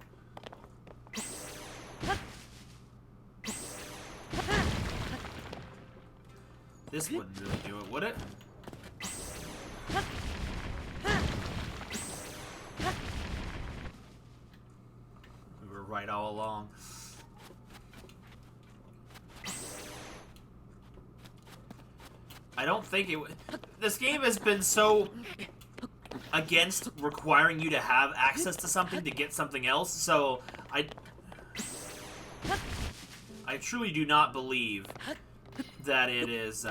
This wouldn't really do it, would it? We were right all along. I don't think it would. This game has been so against requiring you to have access to something to get something else, so I truly do not believe that it is,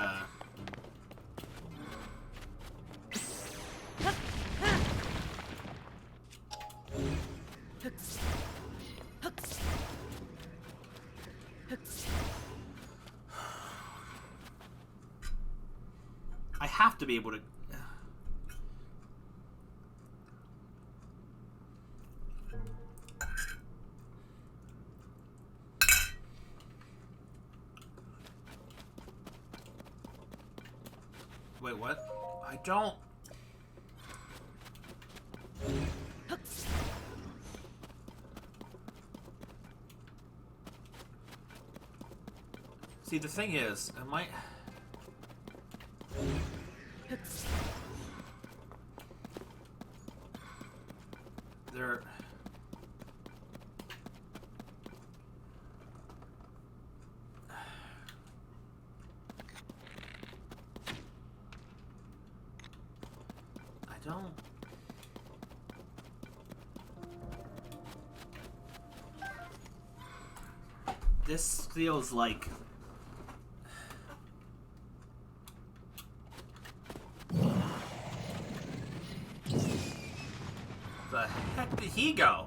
I have to be able to... Wait, what? I don't... See, the thing is, I might... There... I don't... This feels like... The heck did he go?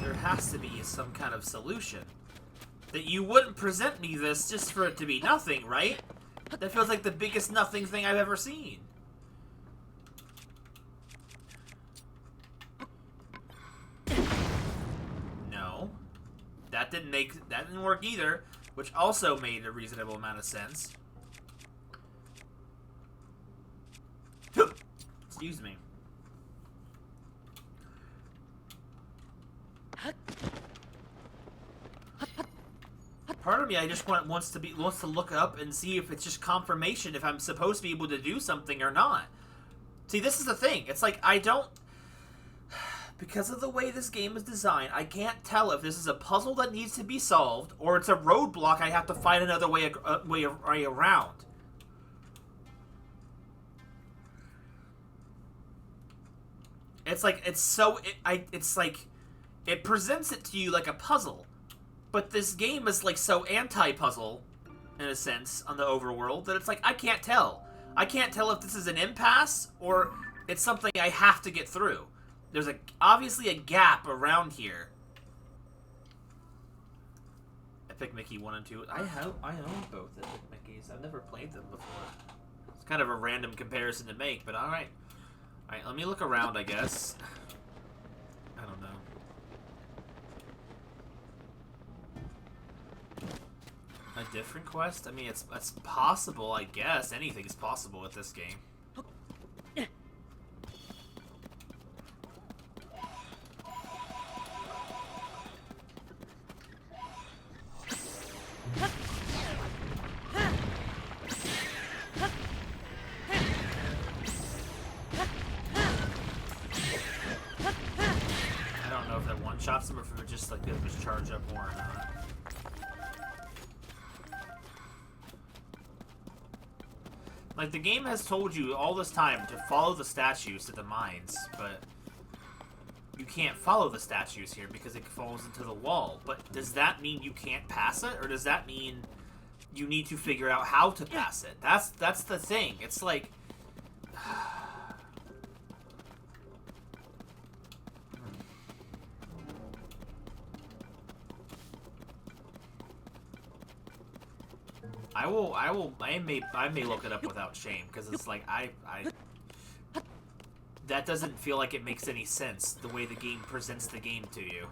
There has to be some kind of solution. That you wouldn't present me this just for it to be nothing, right? That feels like the biggest nothing thing I've ever seen. No. That didn't work either, which also made a reasonable amount of sense. Excuse me. Part of me, I just wants to look up and see if it's just confirmation if I'm supposed to be able to do something or not. See, this is the thing. It's like I don't, because of the way this game is designed, I can't tell if this is a puzzle that needs to be solved or it's a roadblock I have to find another way around. It's like it's like it presents it to you like a puzzle. But this game is, like, so anti-puzzle, in a sense, on the overworld, that it's like, I can't tell. I can't tell if this is an impasse, or it's something I have to get through. There's, obviously a gap around here. Epic Mickey 1 and 2. I own both Epic Mickeys. I've never played them before. It's kind of a random comparison to make, but alright. Alright, let me look around, I guess. I don't know. A different quest? I mean, it's possible, I guess. Anything's possible with this game. I don't know if that one-shots them or if it would just, like, just charge up more or not. Like, the game has told you all this time to follow the statues to the mines, but you can't follow the statues here because it falls into the wall. But does that mean you can't pass it, or does that mean you need to figure out how to pass it? That's the thing. It's like... I may look it up without shame, because it's like, that doesn't feel like it makes any sense, the way the game presents the game to you.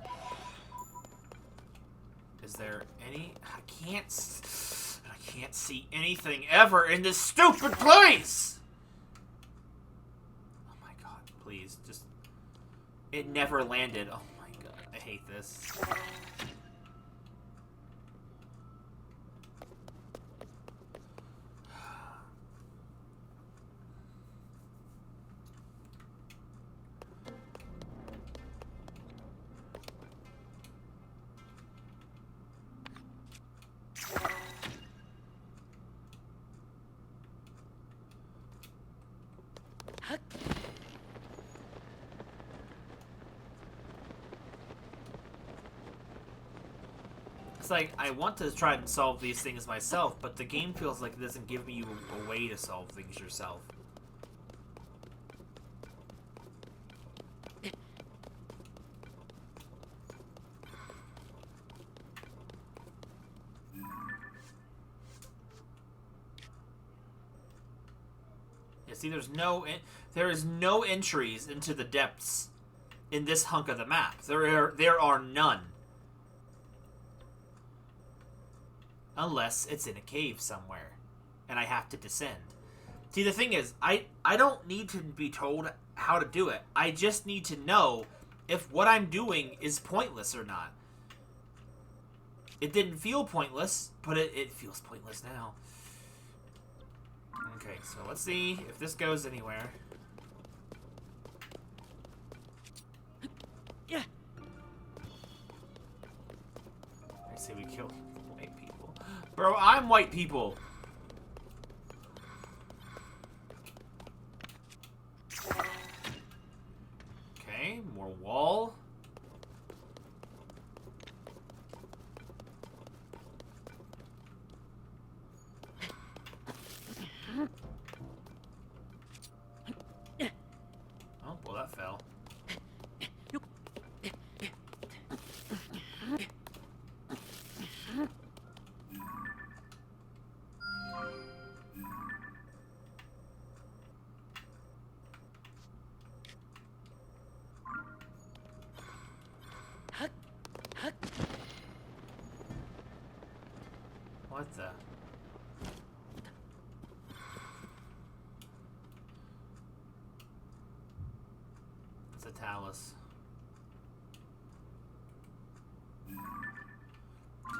Is there any... I can't see anything ever in this stupid place! Oh my god, please, just... It never landed. Oh my god, I hate this. It's like, I want to try and solve these things myself, but the game feels like it doesn't give me a way to solve things yourself. Yeah, see, there is no entries into the depths in this hunk of the map. There are none. Unless it's in a cave somewhere, and I have to descend. See, the thing is, I don't need to be told how to do it. I just need to know if what I'm doing is pointless or not. It didn't feel pointless, but it feels pointless now. Okay, so let's see if this goes anywhere. Yeah. I say we kill white people. Bro, I'm white people. Okay, more wall. Oh, well, that fell. What the? It's a talus.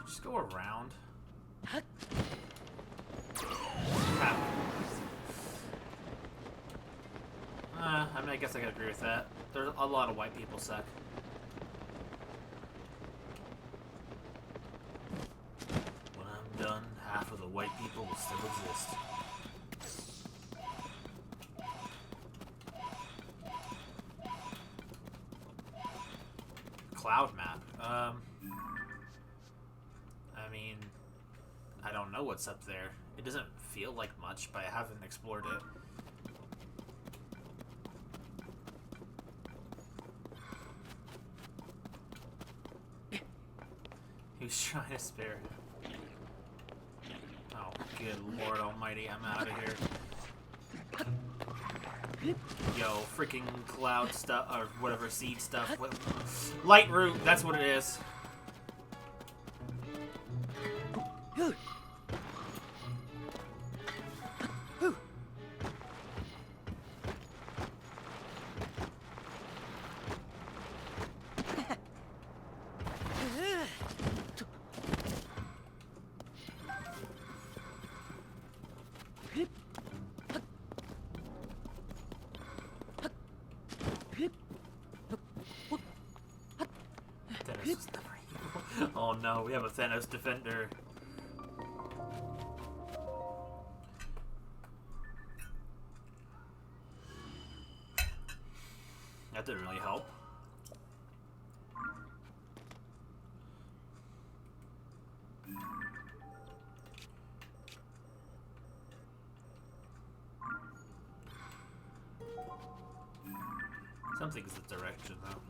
Just go around. I mean, I guess I could agree with that. There's a lot of white people suck. When I'm done, half of the white people will still exist. Cloud map. I mean, I don't know what's up there. It doesn't feel like much, but I haven't explored it. Who's trying to spare him? Oh, good Lord Almighty, I'm out of here. Yo, freaking cloud stuff, or whatever, seed stuff. Light root, that's what it is. Oh no, we have a Thanos defender. That didn't really help. Something's the direction though.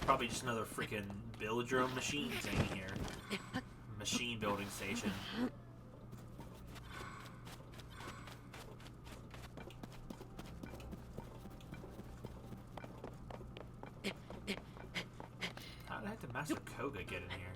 Probably just another freaking Buildrome machine thing here. Machine building station. How the heck did Master Koga get in here?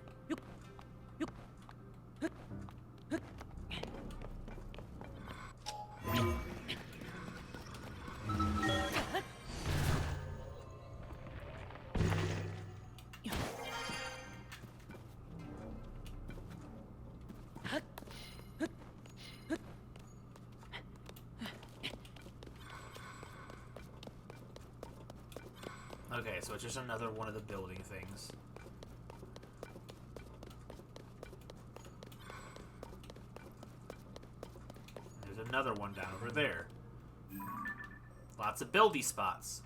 Okay, so it's just another one of the building things. another one down over there. Lots of buildy spots.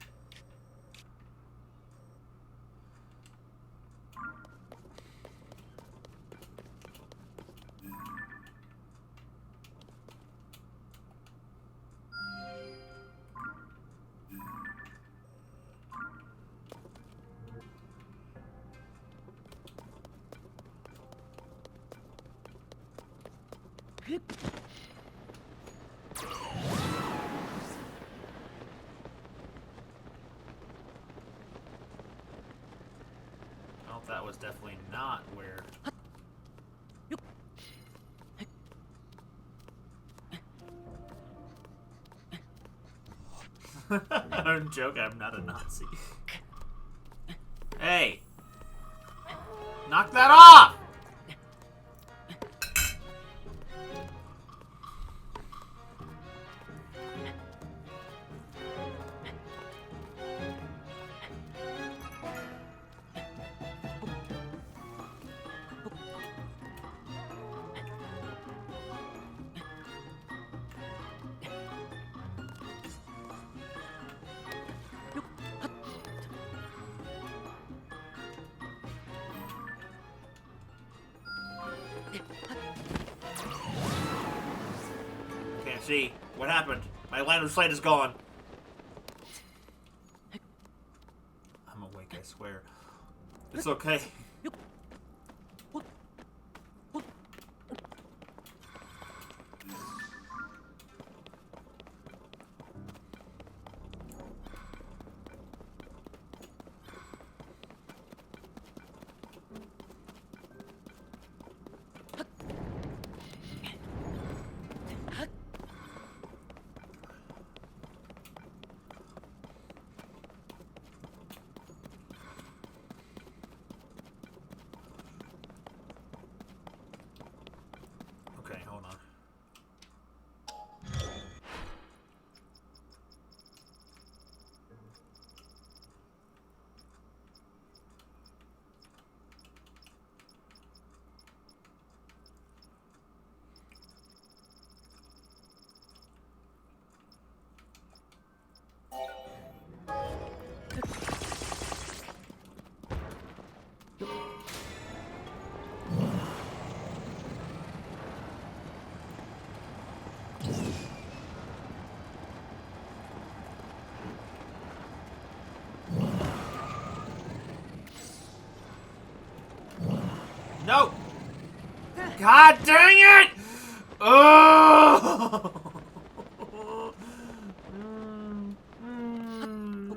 Well, that was definitely not where... I'm joking, I'm not a Nazi. Hey! Knock that off! Can't see. What happened? My line of sight is gone. I'm awake, I swear. It's okay. Okay, hold on. No! God dang it! Oh!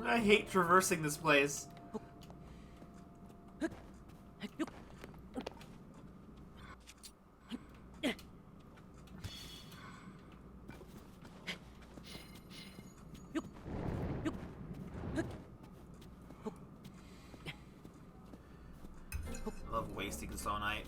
I hate traversing this place. I love wasting this all night.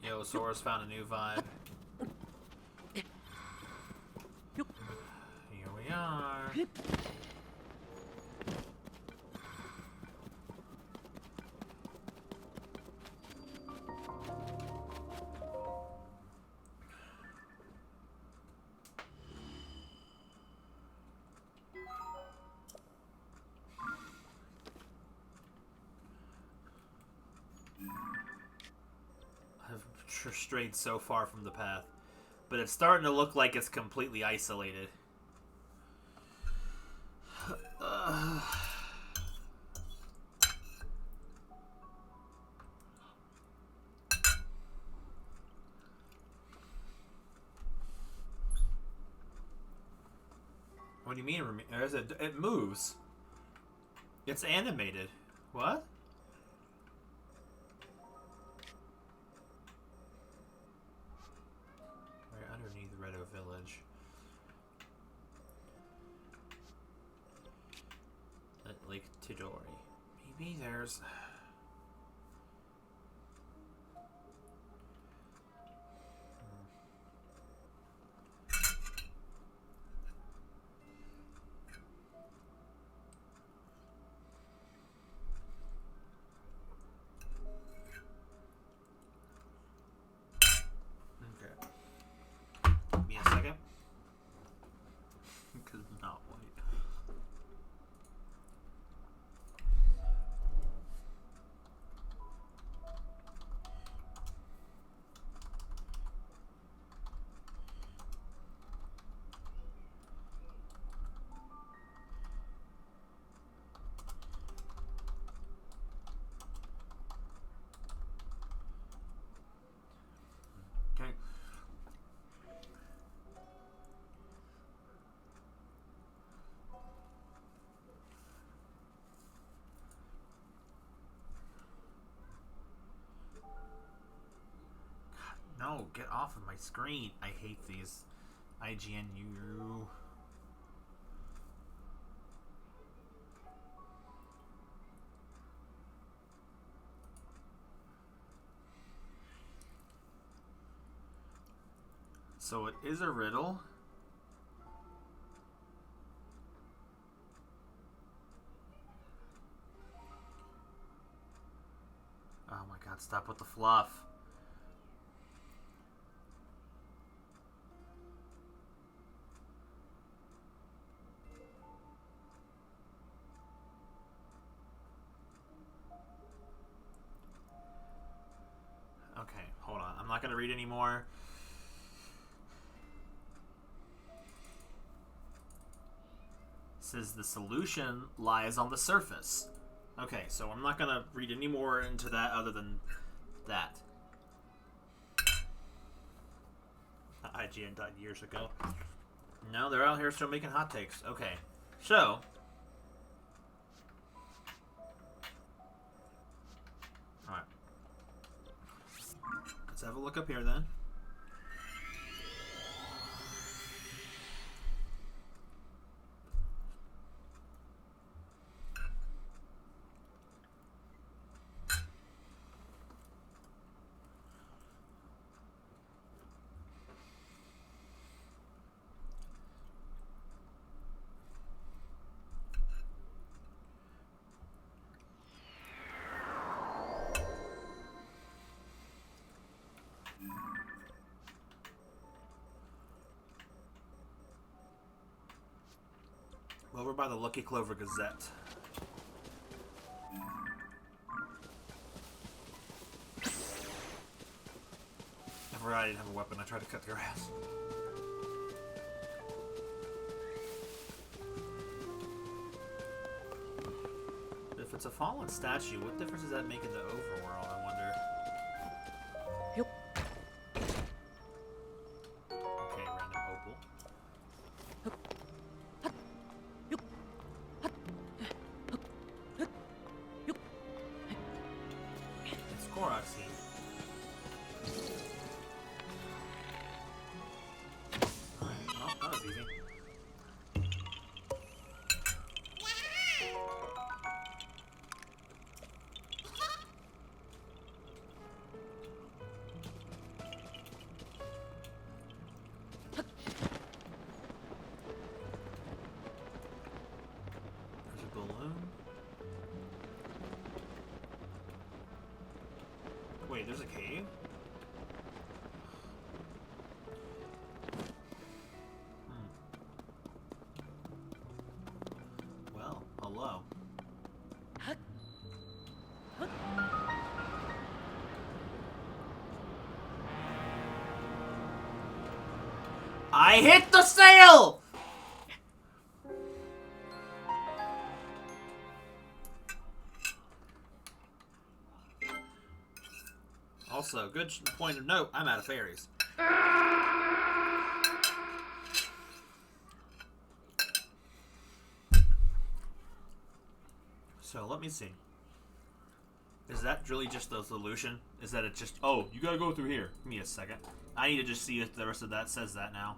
Yo, Sora's found a new vibe. Here we are. I've strayed so far from the path, but it's starting to look like it's completely isolated. What do you mean? It moves. It's animated. What? Meadow Village. Lake Tidori. Maybe there's... Okay. Give me a second. Because I'm not white. Okay. No, get off of my screen. I hate these IGNU. So it is a riddle. Oh my god, stop with the fluff. Okay, hold on. I'm not going to read anymore. It says the solution lies on the surface. Okay, so I'm not going to read any more into that other than that. IGN died years ago. No, they're out here still making hot takes. Okay, so... Alright. Let's have a look up here then. Over by the Lucky Clover Gazette. I forgot I didn't have a weapon. I tried to cut the grass. If it's a fallen statue, what difference does that make in the overworld, I wonder? Yup. Okay, random opal. It's Koroxy. Alright, well, that was easy. There's a balloon. Wait, there's a cave? Well, hello. I hit the sail! Also, good point of note, I'm out of fairies. So, let me see. Is that really just the solution? Is that it just... Oh, you gotta go through here. Give me a second. I need to just see if the rest of that says that now.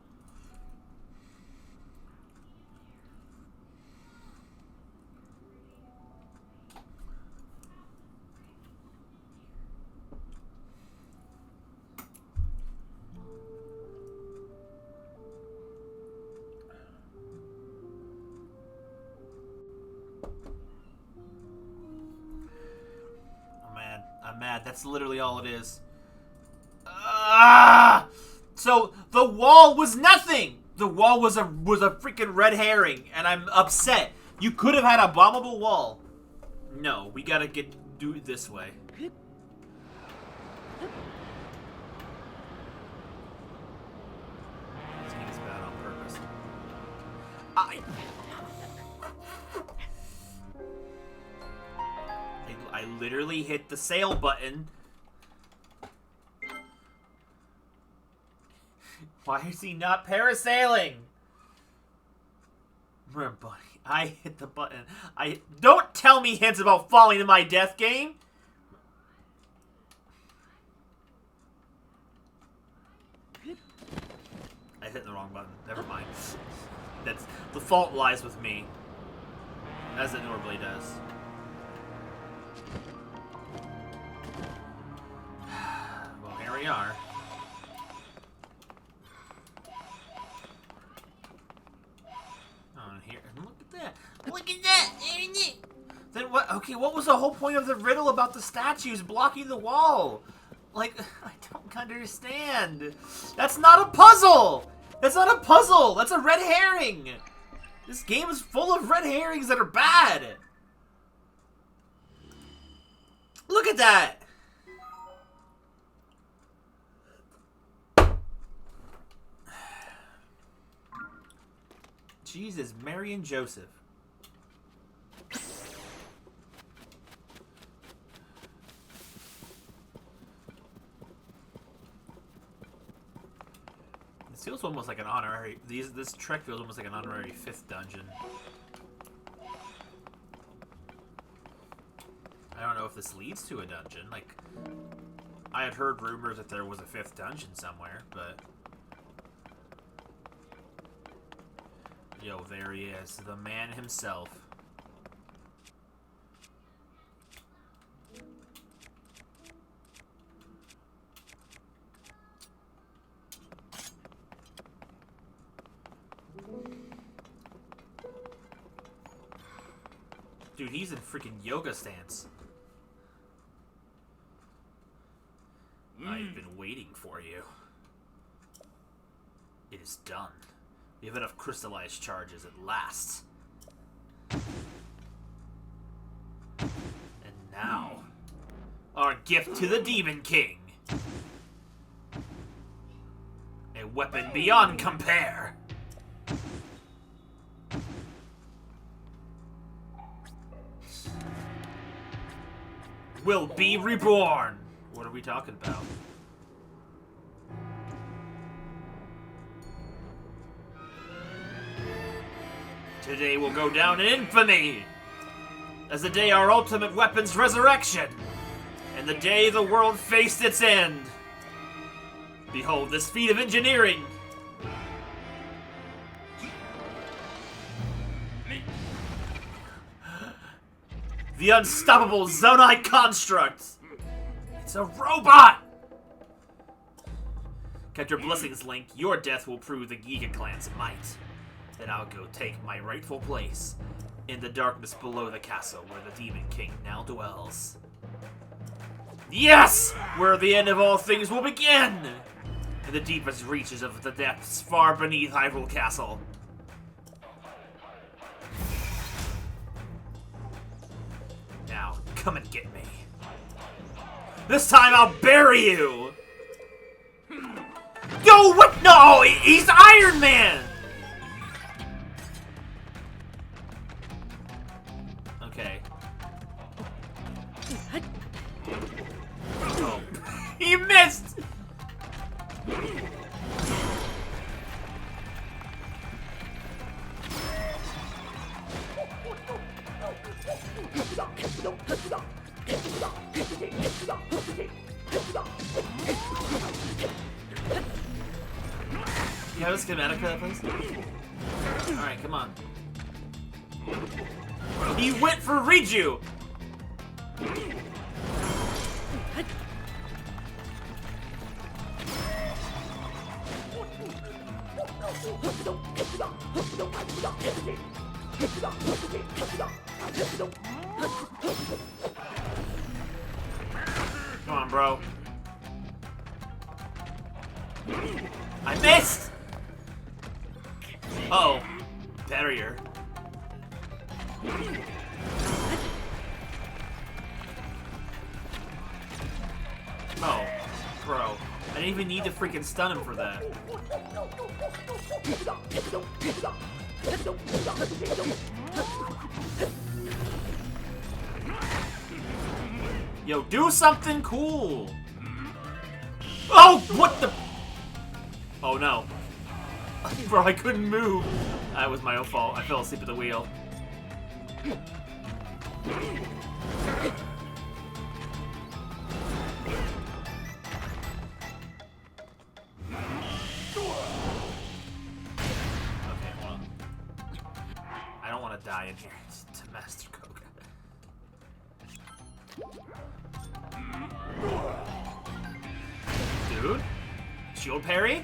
I'm mad. That's literally all it is. Ah! So the wall was nothing. The wall was a freaking red herring, and I'm upset. You could have had a bombable wall. No, we gotta do it this way. This game is bad on purpose. I literally hit the sail button. Why is he not parasailing? Remember, buddy, I hit the button. Don't tell me hints about falling to my death game. I hit the wrong button. Never mind. The fault lies with me, as it normally does. Well, here we are. On here, and look at that! Look at that! Then what? Okay, what was the whole point of the riddle about the statues blocking the wall? Like, I don't understand. That's not a puzzle. That's not a puzzle. That's a red herring. This game is full of red herrings that are bad. Look at that. Jesus, Mary and Joseph. This feels almost like an honorary. This trek feels almost like an honorary 5th dungeon. I don't know if this leads to a dungeon. Like, I had heard rumors that there was a 5th dungeon somewhere, but. Yo, there he is, the man himself. Dude, he's in freaking yoga stance. I've been waiting for you. It is done. We have enough crystallized charges at last. And now, our gift to the Demon King. A weapon beyond compare. Will be reborn. What are we talking about? Today will go down in infamy as the day our ultimate weapon's resurrection, and the day the world faced its end. Behold this feat of engineering. The unstoppable Zonai construct. It's a robot. Catch your blessings, Link. Your death will prove the Yiga clan's might. Then I'll go take my rightful place in the darkness below the castle where the Demon King now dwells. Yes! Where the end of all things will begin! In the deepest reaches of the depths far beneath Hyrule Castle. Now, come and get me. This time I'll bury you! Yo, what? No! He's Iron Man! Okay. Oh. He missed! schematic for that place? Alright, come on. He went for Riju! Come on, bro. I missed! Uh-oh. Barrier. Oh, bro. I didn't even need to freaking stun him for that. Yo, do something cool! Oh, what the? Oh no. Bro, I couldn't move. That was my own fault. I fell asleep at the wheel. Okay, hold on. I don't want to die in here. It's to Master Koga. Dude? Shield parry?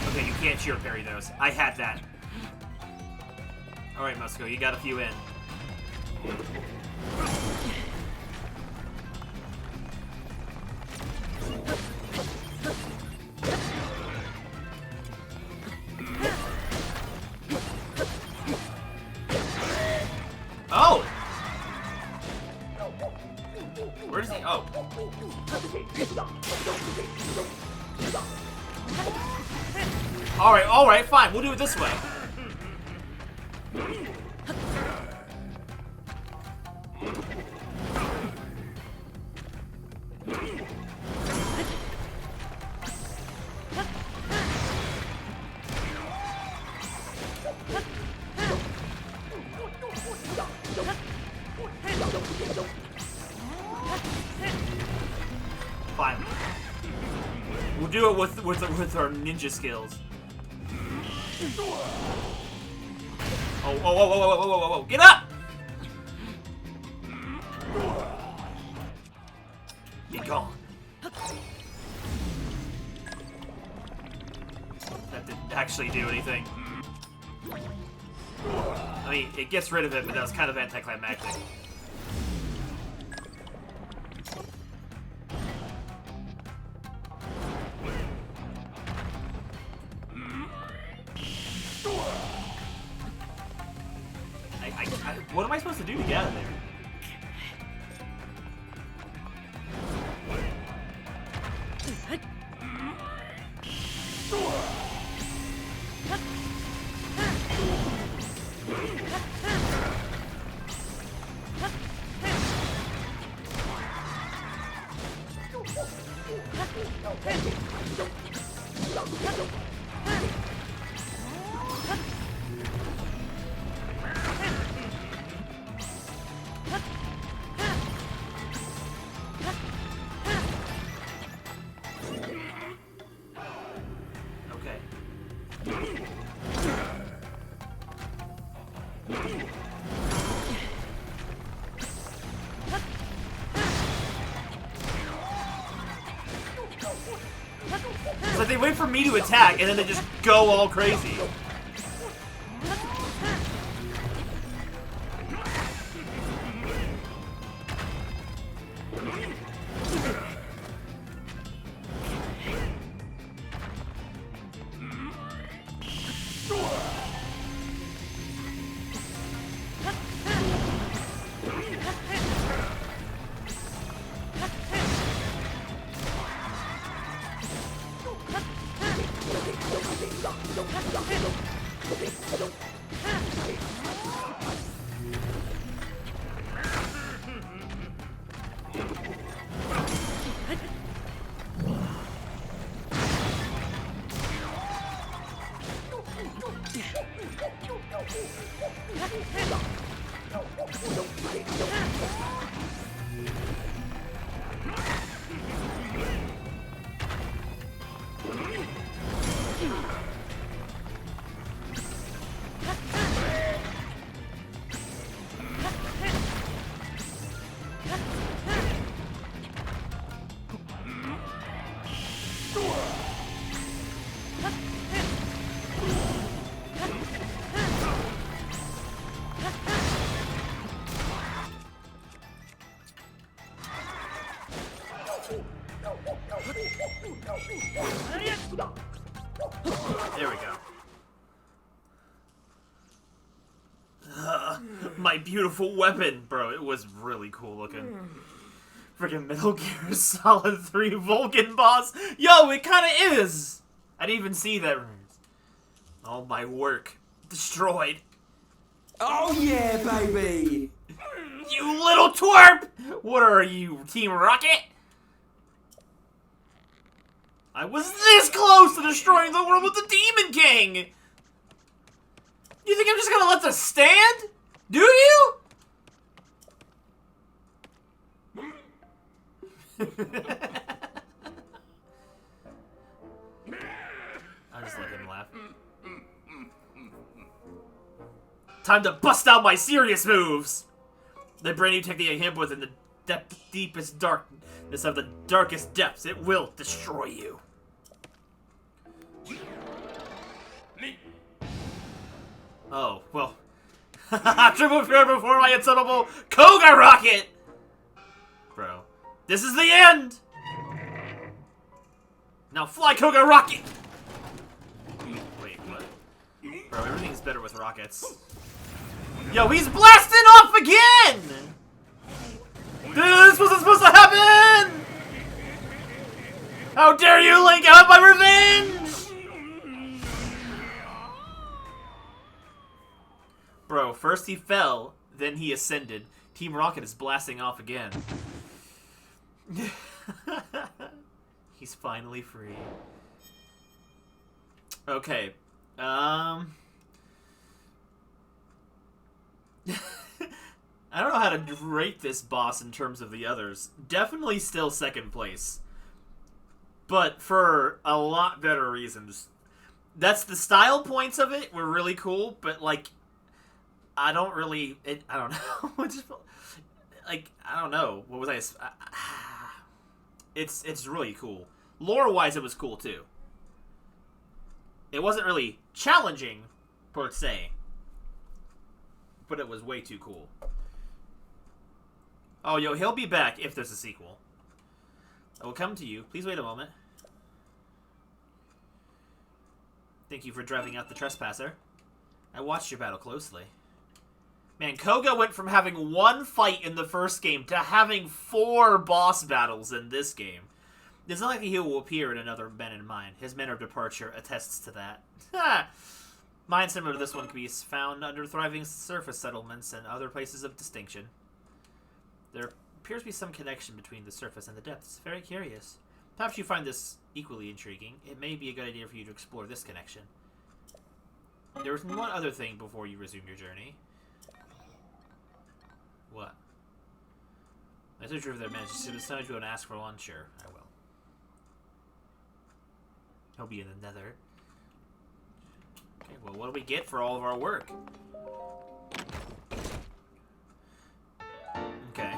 Okay, you can't shield parry those. I had that. Alright, Musco, you got a few in. Oh! Where is he? Oh. Alright, fine. We'll do it this way. Fine. We'll do it with our ninja skills. Oh, get up! Be gone. That didn't actually do anything. I mean, it gets rid of it, but that was kind of anticlimactic. What am I supposed to do to get out of there? It's like they wait for me to attack, and then they just go all crazy. my beautiful weapon. Bro, it was really cool looking. Freaking Metal Gear Solid 3 Vulcan boss. Yo, it kind of is. I didn't even see that. All my work destroyed. Oh yeah, baby! You little twerp! What are you, Team Rocket? I was this close to destroying the world with the Demon King! You think I'm just gonna let this stand? Do you? I'll just let him laugh. Time to bust out my serious moves! The brand new technique I hit within the deepest darkness of the darkest depths. It will destroy you. Oh, well. Triple fair before my unstoppable Koga Rocket! Bro, this is the end! Now fly, Koga Rocket! Wait, what? Bro, everything's better with rockets. Yo, he's blasting off again! This wasn't supposed to happen! How dare you, Link, out my revenge! Bro, first he fell, then he ascended. Team Rocket is blasting off again. He's finally free. Okay. I don't know how to rate this boss in terms of the others. Definitely still second place. But for a lot better reasons. That's the style points of it were really cool, but like I don't really I don't know. Like I don't know. What was I It's really cool. Lore-wise it was cool too. It wasn't really challenging per se. But it was way too cool. Oh, yo, he'll be back if there's a sequel. I will come to you. Please wait a moment. Thank you for driving out the trespasser. I watched your battle closely. Man, Koga went from having one fight in the first game to having 4 boss battles in this game. It's not like he will appear in another Men in Mine. His manner of departure attests to that. Mine similar to this one can be found under thriving surface settlements and other places of distinction. There appears to be some connection between the surface and the depths. Very curious. Perhaps you find this equally intriguing. It may be a good idea for you to explore this connection. There is one other thing before you resume your journey. What? I search over there, man. Just as soon as you want to ask for one, sure, I will. He'll be in the nether. Okay, well, what do we get for all of our work? Okay.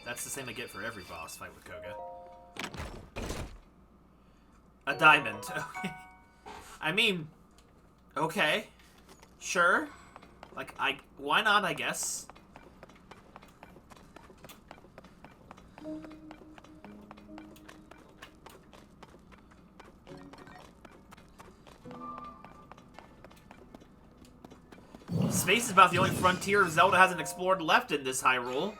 That's the same I get for every boss fight with Koga. A diamond. Okay. I mean, okay. Sure. Like, why not, I guess? Space is about the only frontier Zelda hasn't explored left in this Hyrule.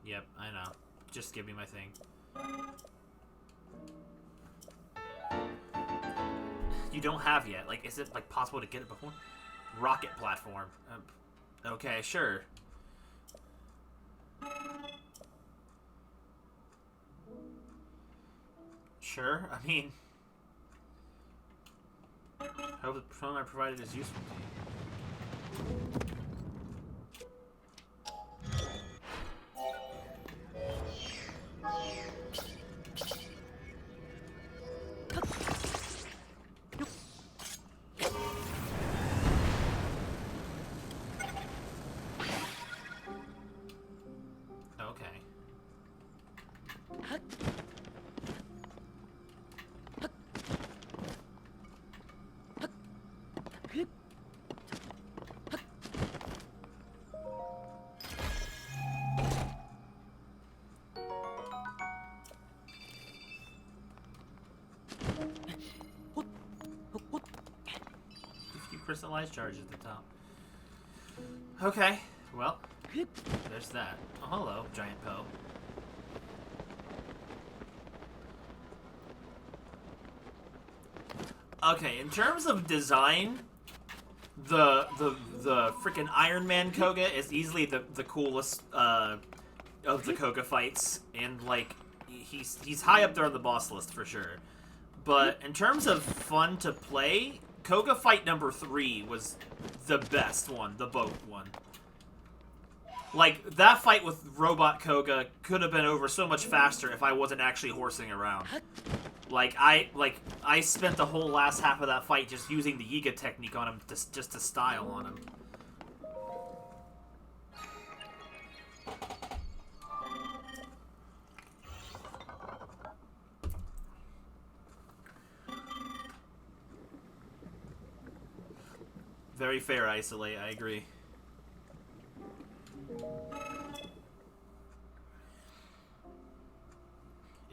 Yep, I know. Just give me my thing. You don't have yet. Like, is it like possible to get it before? Rocket platform. Okay, sure. Sure. I mean, I hope the phone I provided is useful to you. personalized charges at the top. Okay, well, there's that. Oh, hello, Giant Poe. Okay, in terms of design, the freaking Iron Man Koga is easily the coolest of the Koga fights, and like he's high up there on the boss list for sure. But in terms of fun to play, Koga fight number 3 was the best one, the boat one. Like, that fight with Robot Koga could have been over so much faster if I wasn't actually horsing around. Like, I spent the whole last half of that fight just using the Yiga technique on him, just to style on him. Very fair, Isolate, I agree.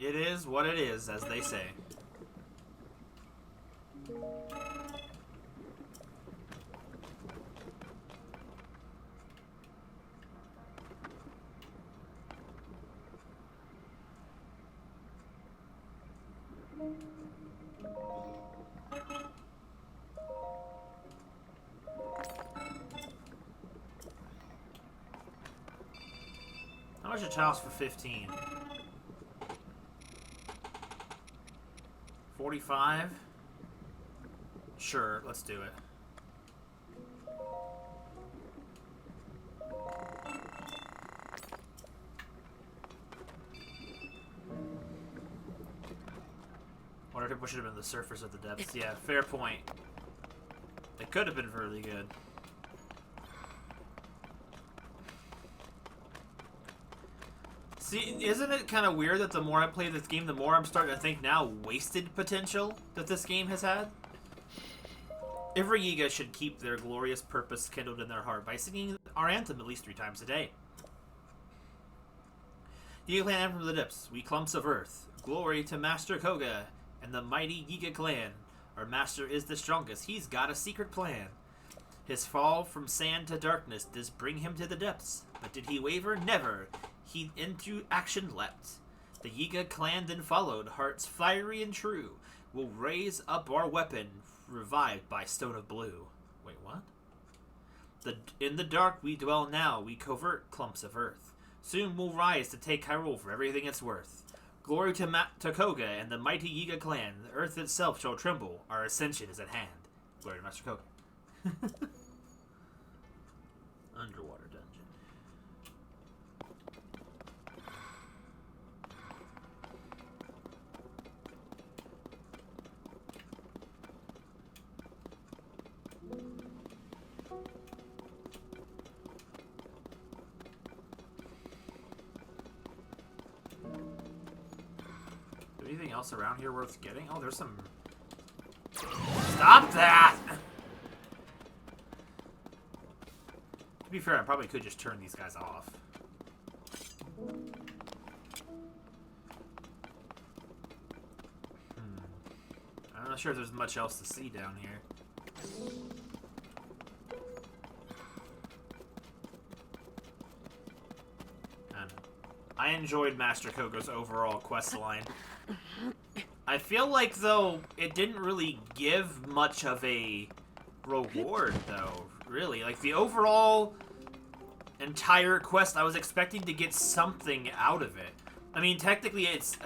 It is what it is, as they say. How much a child's for 15? 45? Sure, let's do it. Wonder if people should have been the surfers of the depths. Yeah, fair point. It could have been really good. See, isn't it kind of weird that the more I play this game, the more I'm starting to think now wasted potential that this game has had? Every Yiga should keep their glorious purpose kindled in their heart by singing our anthem at least 3 times a day. Yiga Clan Anthem from the Depths, we clumps of earth. Glory to Master Koga and the mighty Yiga Clan. Our master is the strongest, he's got a secret plan. His fall from sand to darkness does bring him to the depths. But did he waver? Never. He into action leapt. The Yiga clan then followed, hearts fiery and true. We'll raise up our weapon, revived by Stone of Blue. Wait, what? In the dark we dwell now, we covert clumps of earth. Soon we'll rise to take Hyrule for everything it's worth. Glory to Koga and the mighty Yiga clan. The earth itself shall tremble. Our ascension is at hand. Glory to Master Koga. Underwater dungeon. Anything else around here worth getting? Oh, there's some... Stop that! To be fair, I probably could just turn these guys off. I'm not sure if there's much else to see down here. I enjoyed Master Koga's overall quest line. I feel like, though, it didn't really give much of a reward, though, really. Like, the overall entire quest, I was expecting to get something out of it. I mean, technically, it's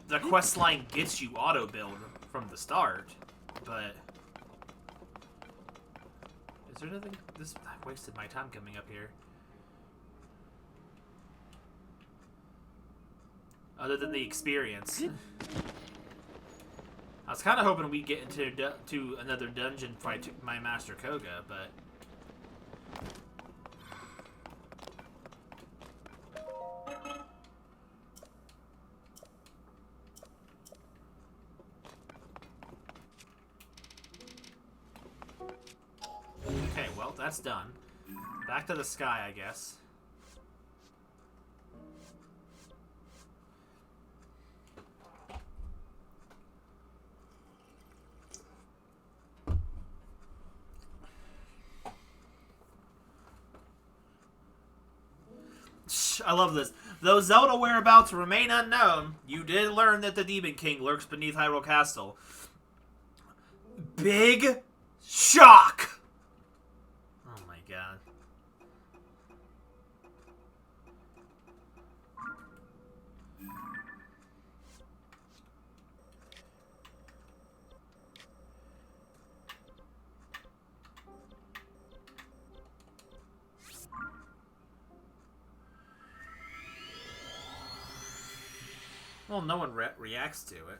the quest line gets you auto-build from the start, but... Is there nothing... I wasted my time coming up here. Other than the experience. I was kind of hoping we'd get into another dungeon fight to my Master Koga, but... Okay, well, that's done. Back to the sky, I guess. I love this. Though Zelda whereabouts remain unknown, you did learn that the Demon King lurks beneath Hyrule Castle. Big shock! Oh my god. Well, no one reacts to it.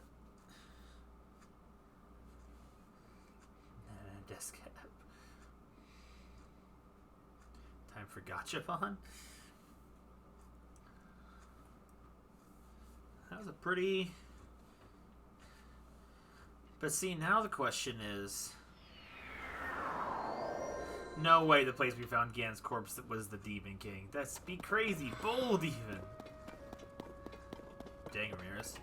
Desk cap. Time for Gachapon? That was a pretty... But see, now the question is... No way the place we found Ganon's corpse was the Demon King. That's be crazy bold, even. Dang, Ramirez.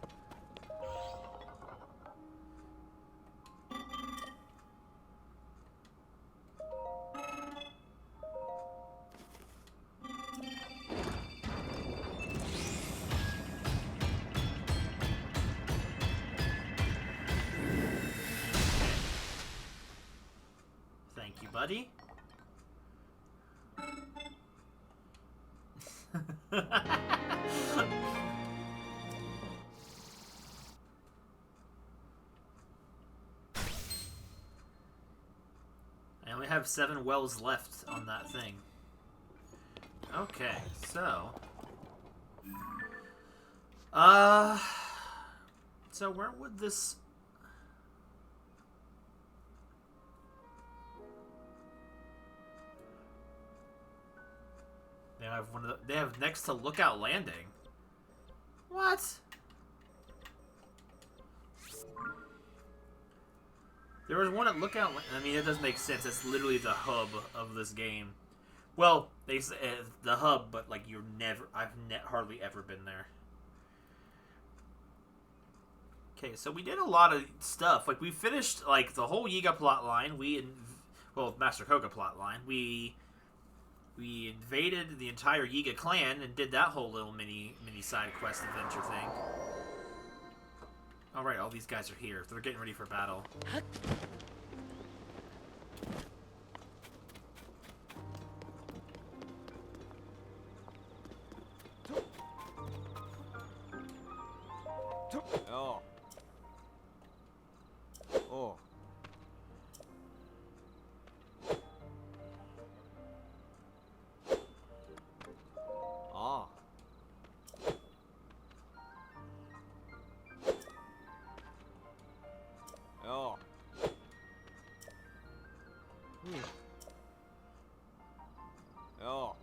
Thank you, buddy. I only have 7 wells left on that thing. Okay, so... So where would this... They have one of the, they have next to Lookout Landing. What? There was one at Lookout. I mean, it does make sense. It's literally the hub of this game. Well, they say the hub, but like you're never. I've hardly ever been there. Okay, so we did a lot of stuff. Like we finished like the whole Yiga plot line. Master Koga plot line. We invaded the entire Yiga clan and did that whole little mini side quest adventure thing. Alright, all these guys are here. They're getting ready for battle. Oh. Oh. Ah. Oh. Oh.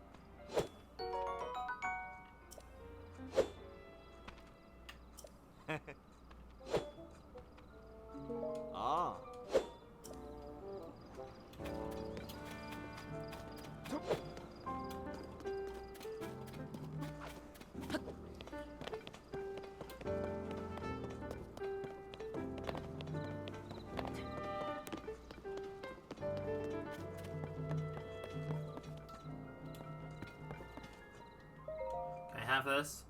Ah. Can I have this?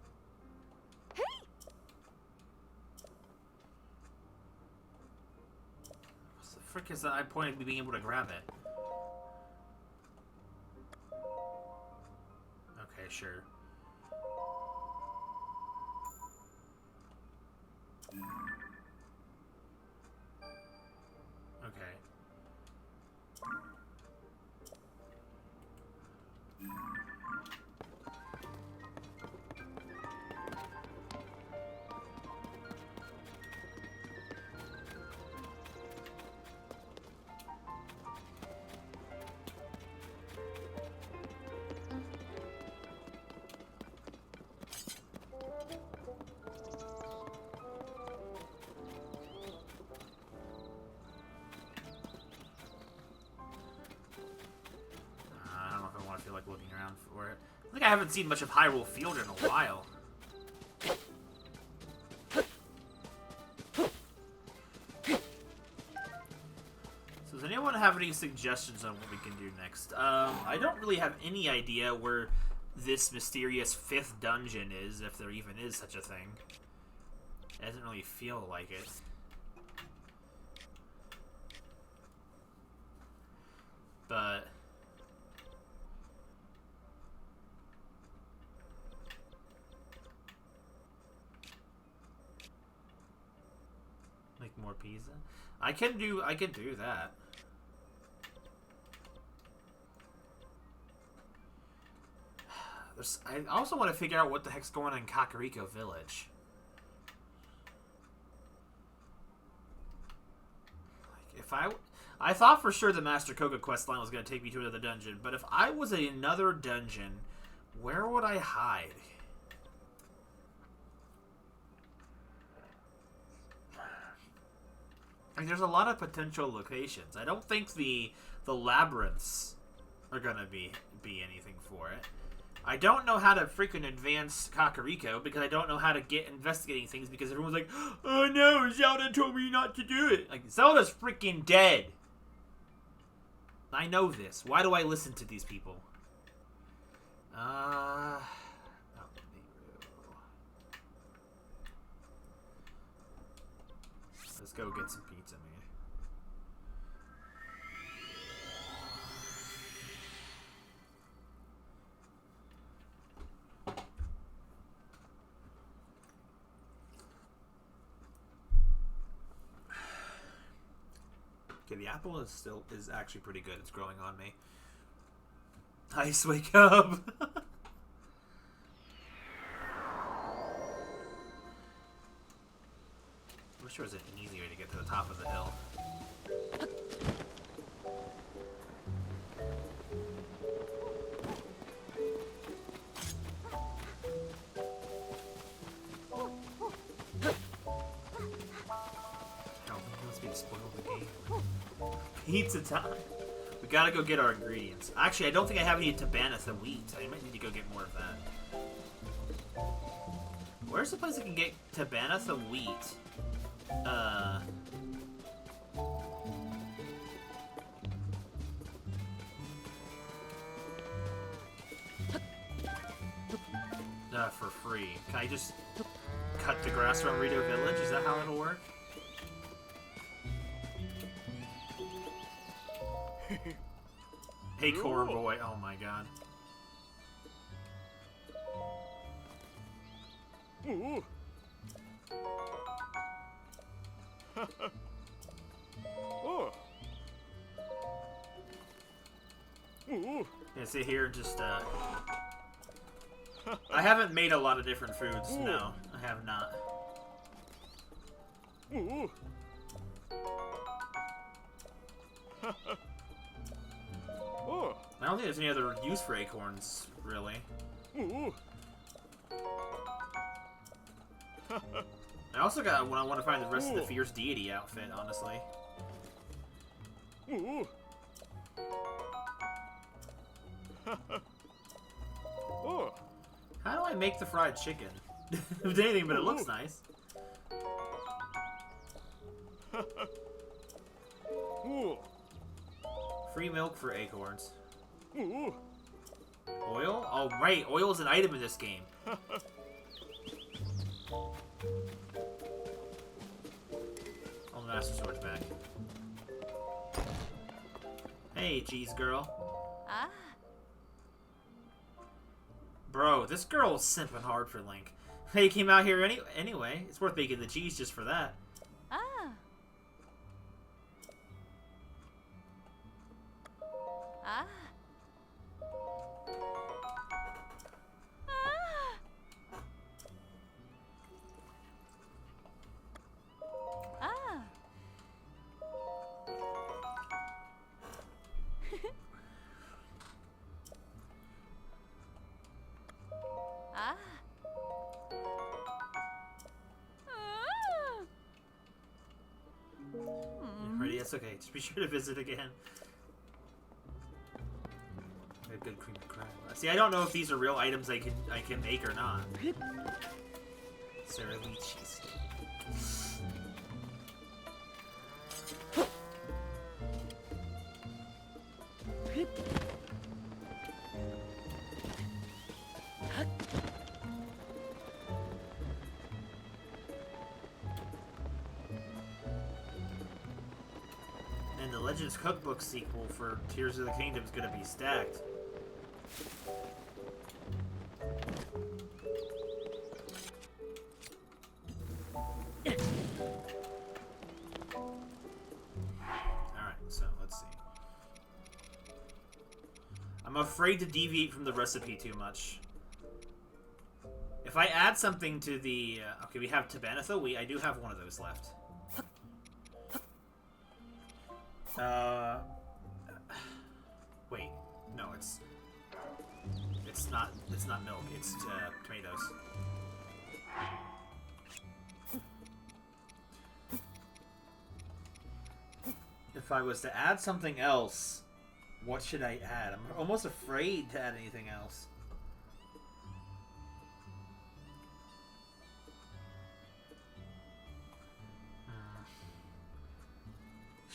What the frick is that? I pointed to being able to grab it. Okay, sure. Okay. I don't know if I want to feel like looking around for it. I think I haven't seen much of Hyrule Field in a while. So does anyone have any suggestions on what we can do next? I don't really have any idea. this mysterious 5th dungeon is, if there even is such a thing. It doesn't really feel like it. But make more pizza. I can do that. I also want to figure out what the heck's going on in Kakariko Village. Like, I thought for sure the Master Koga quest line was going to take me to another dungeon, but if I was in another dungeon, where would I hide? Like, there's a lot of potential locations. I don't think the labyrinths are going to be anything for it. I don't know how to freaking advance Kakariko because I don't know how to get investigating things because everyone's like, oh no, Zelda told me not to do it. Like, Zelda's freaking dead. I know this. Why do I listen to these people? Let's go get some pizza, man. Okay, the apple is actually pretty good. It's growing on me. Nice, wake up. I wish there was an easy way to get to the top of the hill. Pizza time. We gotta go get our ingredients. Actually, I don't think I have any Tabanatha wheat. I might need to go get more of that. Where's the place I can get Tabanatha wheat? For free. Can I just cut the grass around Rito Village? Is that how it'll work? Hey, Core Boy. Oh my god. Ooh. Oh. Ooh. Yeah, sit here and just, I haven't made a lot of different foods. Ooh. No, I have not. Ooh. Oh. I don't think there's any other use for acorns, really. Ooh. I also got when I want to find the rest of the Fierce Deity outfit, honestly. Ooh. Oh. How do I make the fried chicken? If anything, but it looks nice. Ooh. Free milk for acorns. Ooh. Oil? Oh, right. Oil is an item in this game. Oh, the Master Sword's back. Hey, cheese girl. Ah. Bro, this girl is simping hard for Link. Hey, came out here anyway. It's worth making the cheese just for that. Ah. Ah. Ah. Ah. Ready? That's okay. Just be sure to visit again. A good cream of crab. See, I don't know if these are real items I can make or not. Sara Lee cheesesteak. Legends Cookbook sequel for Tears of the Kingdom is gonna be stacked. Alright, so let's see. I'm afraid to deviate from the recipe too much. If I add something to the... okay, we have Tabanatha wheat. I do have one of those left. Wait. No, it's not milk. It's tomatoes. If I was to add something else, what should I add? I'm almost afraid to add anything else.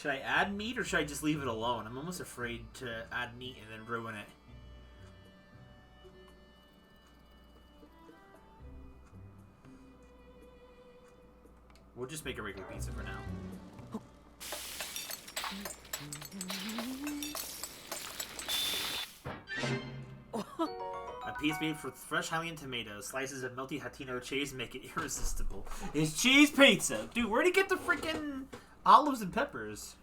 Should I add meat or should I just leave it alone? I'm almost afraid to add meat and then ruin it. We'll just make a regular pizza for now. A piece made with fresh Hylian tomatoes. Slices of melty Hatino cheese make it irresistible. It's cheese pizza! Dude, where'd he get the freaking olives and peppers?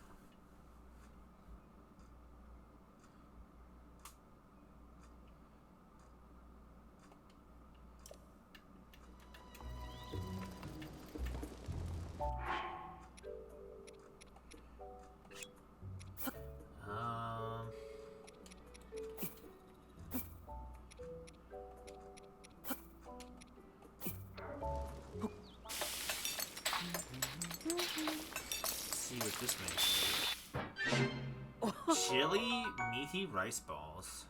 This makes chili meaty rice balls.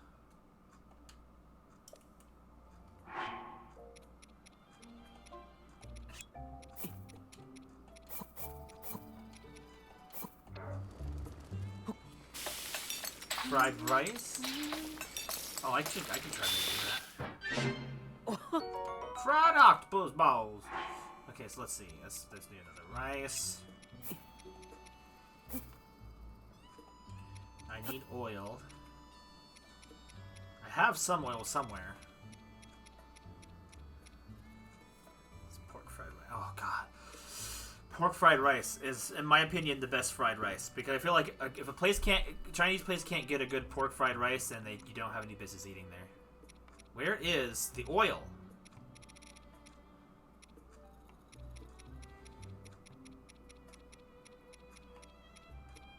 Fried rice. Oh, I can try making that. Fried octopus balls. Okay, so let's see. Let's do another rice. I need oil. I have some oil somewhere. It's pork fried rice. Oh god. Pork fried rice is, in my opinion, the best fried rice. Because I feel like if a Chinese place can't get a good pork fried rice, then you don't have any business eating there. Where is the oil?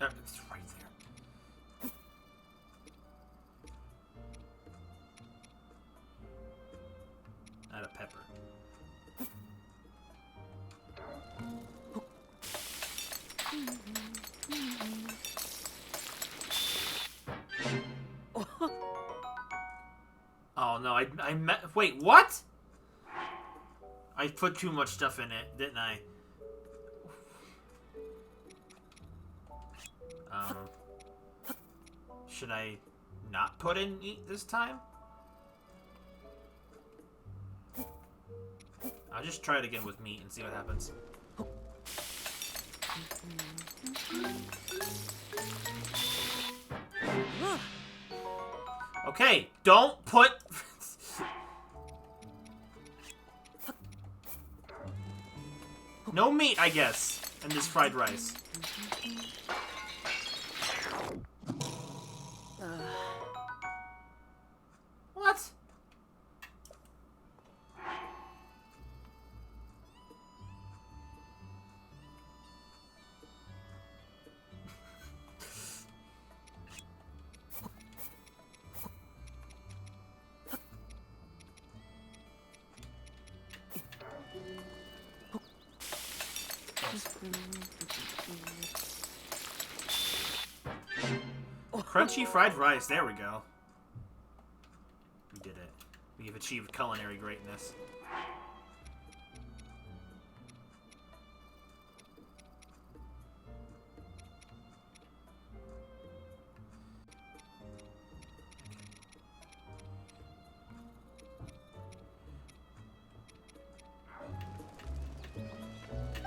It's right there. Add a pepper. Oh no, wait, what? I put too much stuff in it, didn't I? Should I not put in meat this time? I'll just try it again with meat and see what happens. Okay, don't put... no meat, I guess, in this fried rice. What? Crunchy fried rice, there we go. We did it. We have achieved culinary greatness.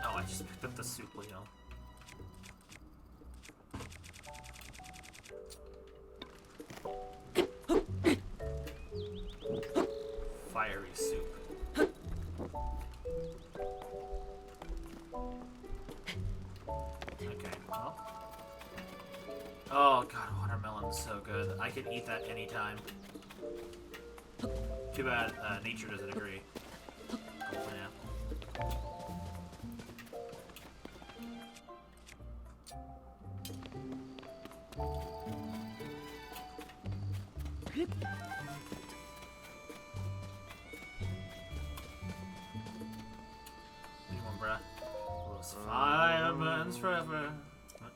Oh, I just picked up the soup wheel. blueberry soup. Okay, well. Oh god, watermelon's so good. I could eat that anytime. Too bad nature doesn't agree. Golden apple. Anyone, bruh? Those fire burns forever. What?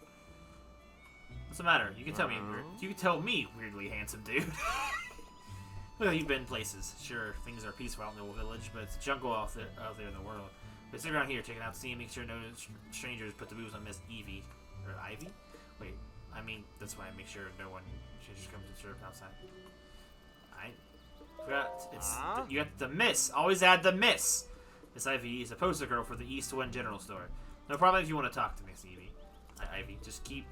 What's the matter? You can tell me. You can tell me, weirdly handsome dude. Well, you've been places. Sure, things are peaceful out in the old village, but it's jungle out there in the world. But sit around here, checking out the scene, make sure no strangers put the moves on Miss Evie. Or Ivy? Wait, I mean, that's why I make sure no one strangers comes to serve outside. I forgot. It's you got the Miss. Always add the Miss. Miss Ivy is a poster girl for the East Wind General Store. No problem if you want to talk to Miss Evie. Ivy, just keep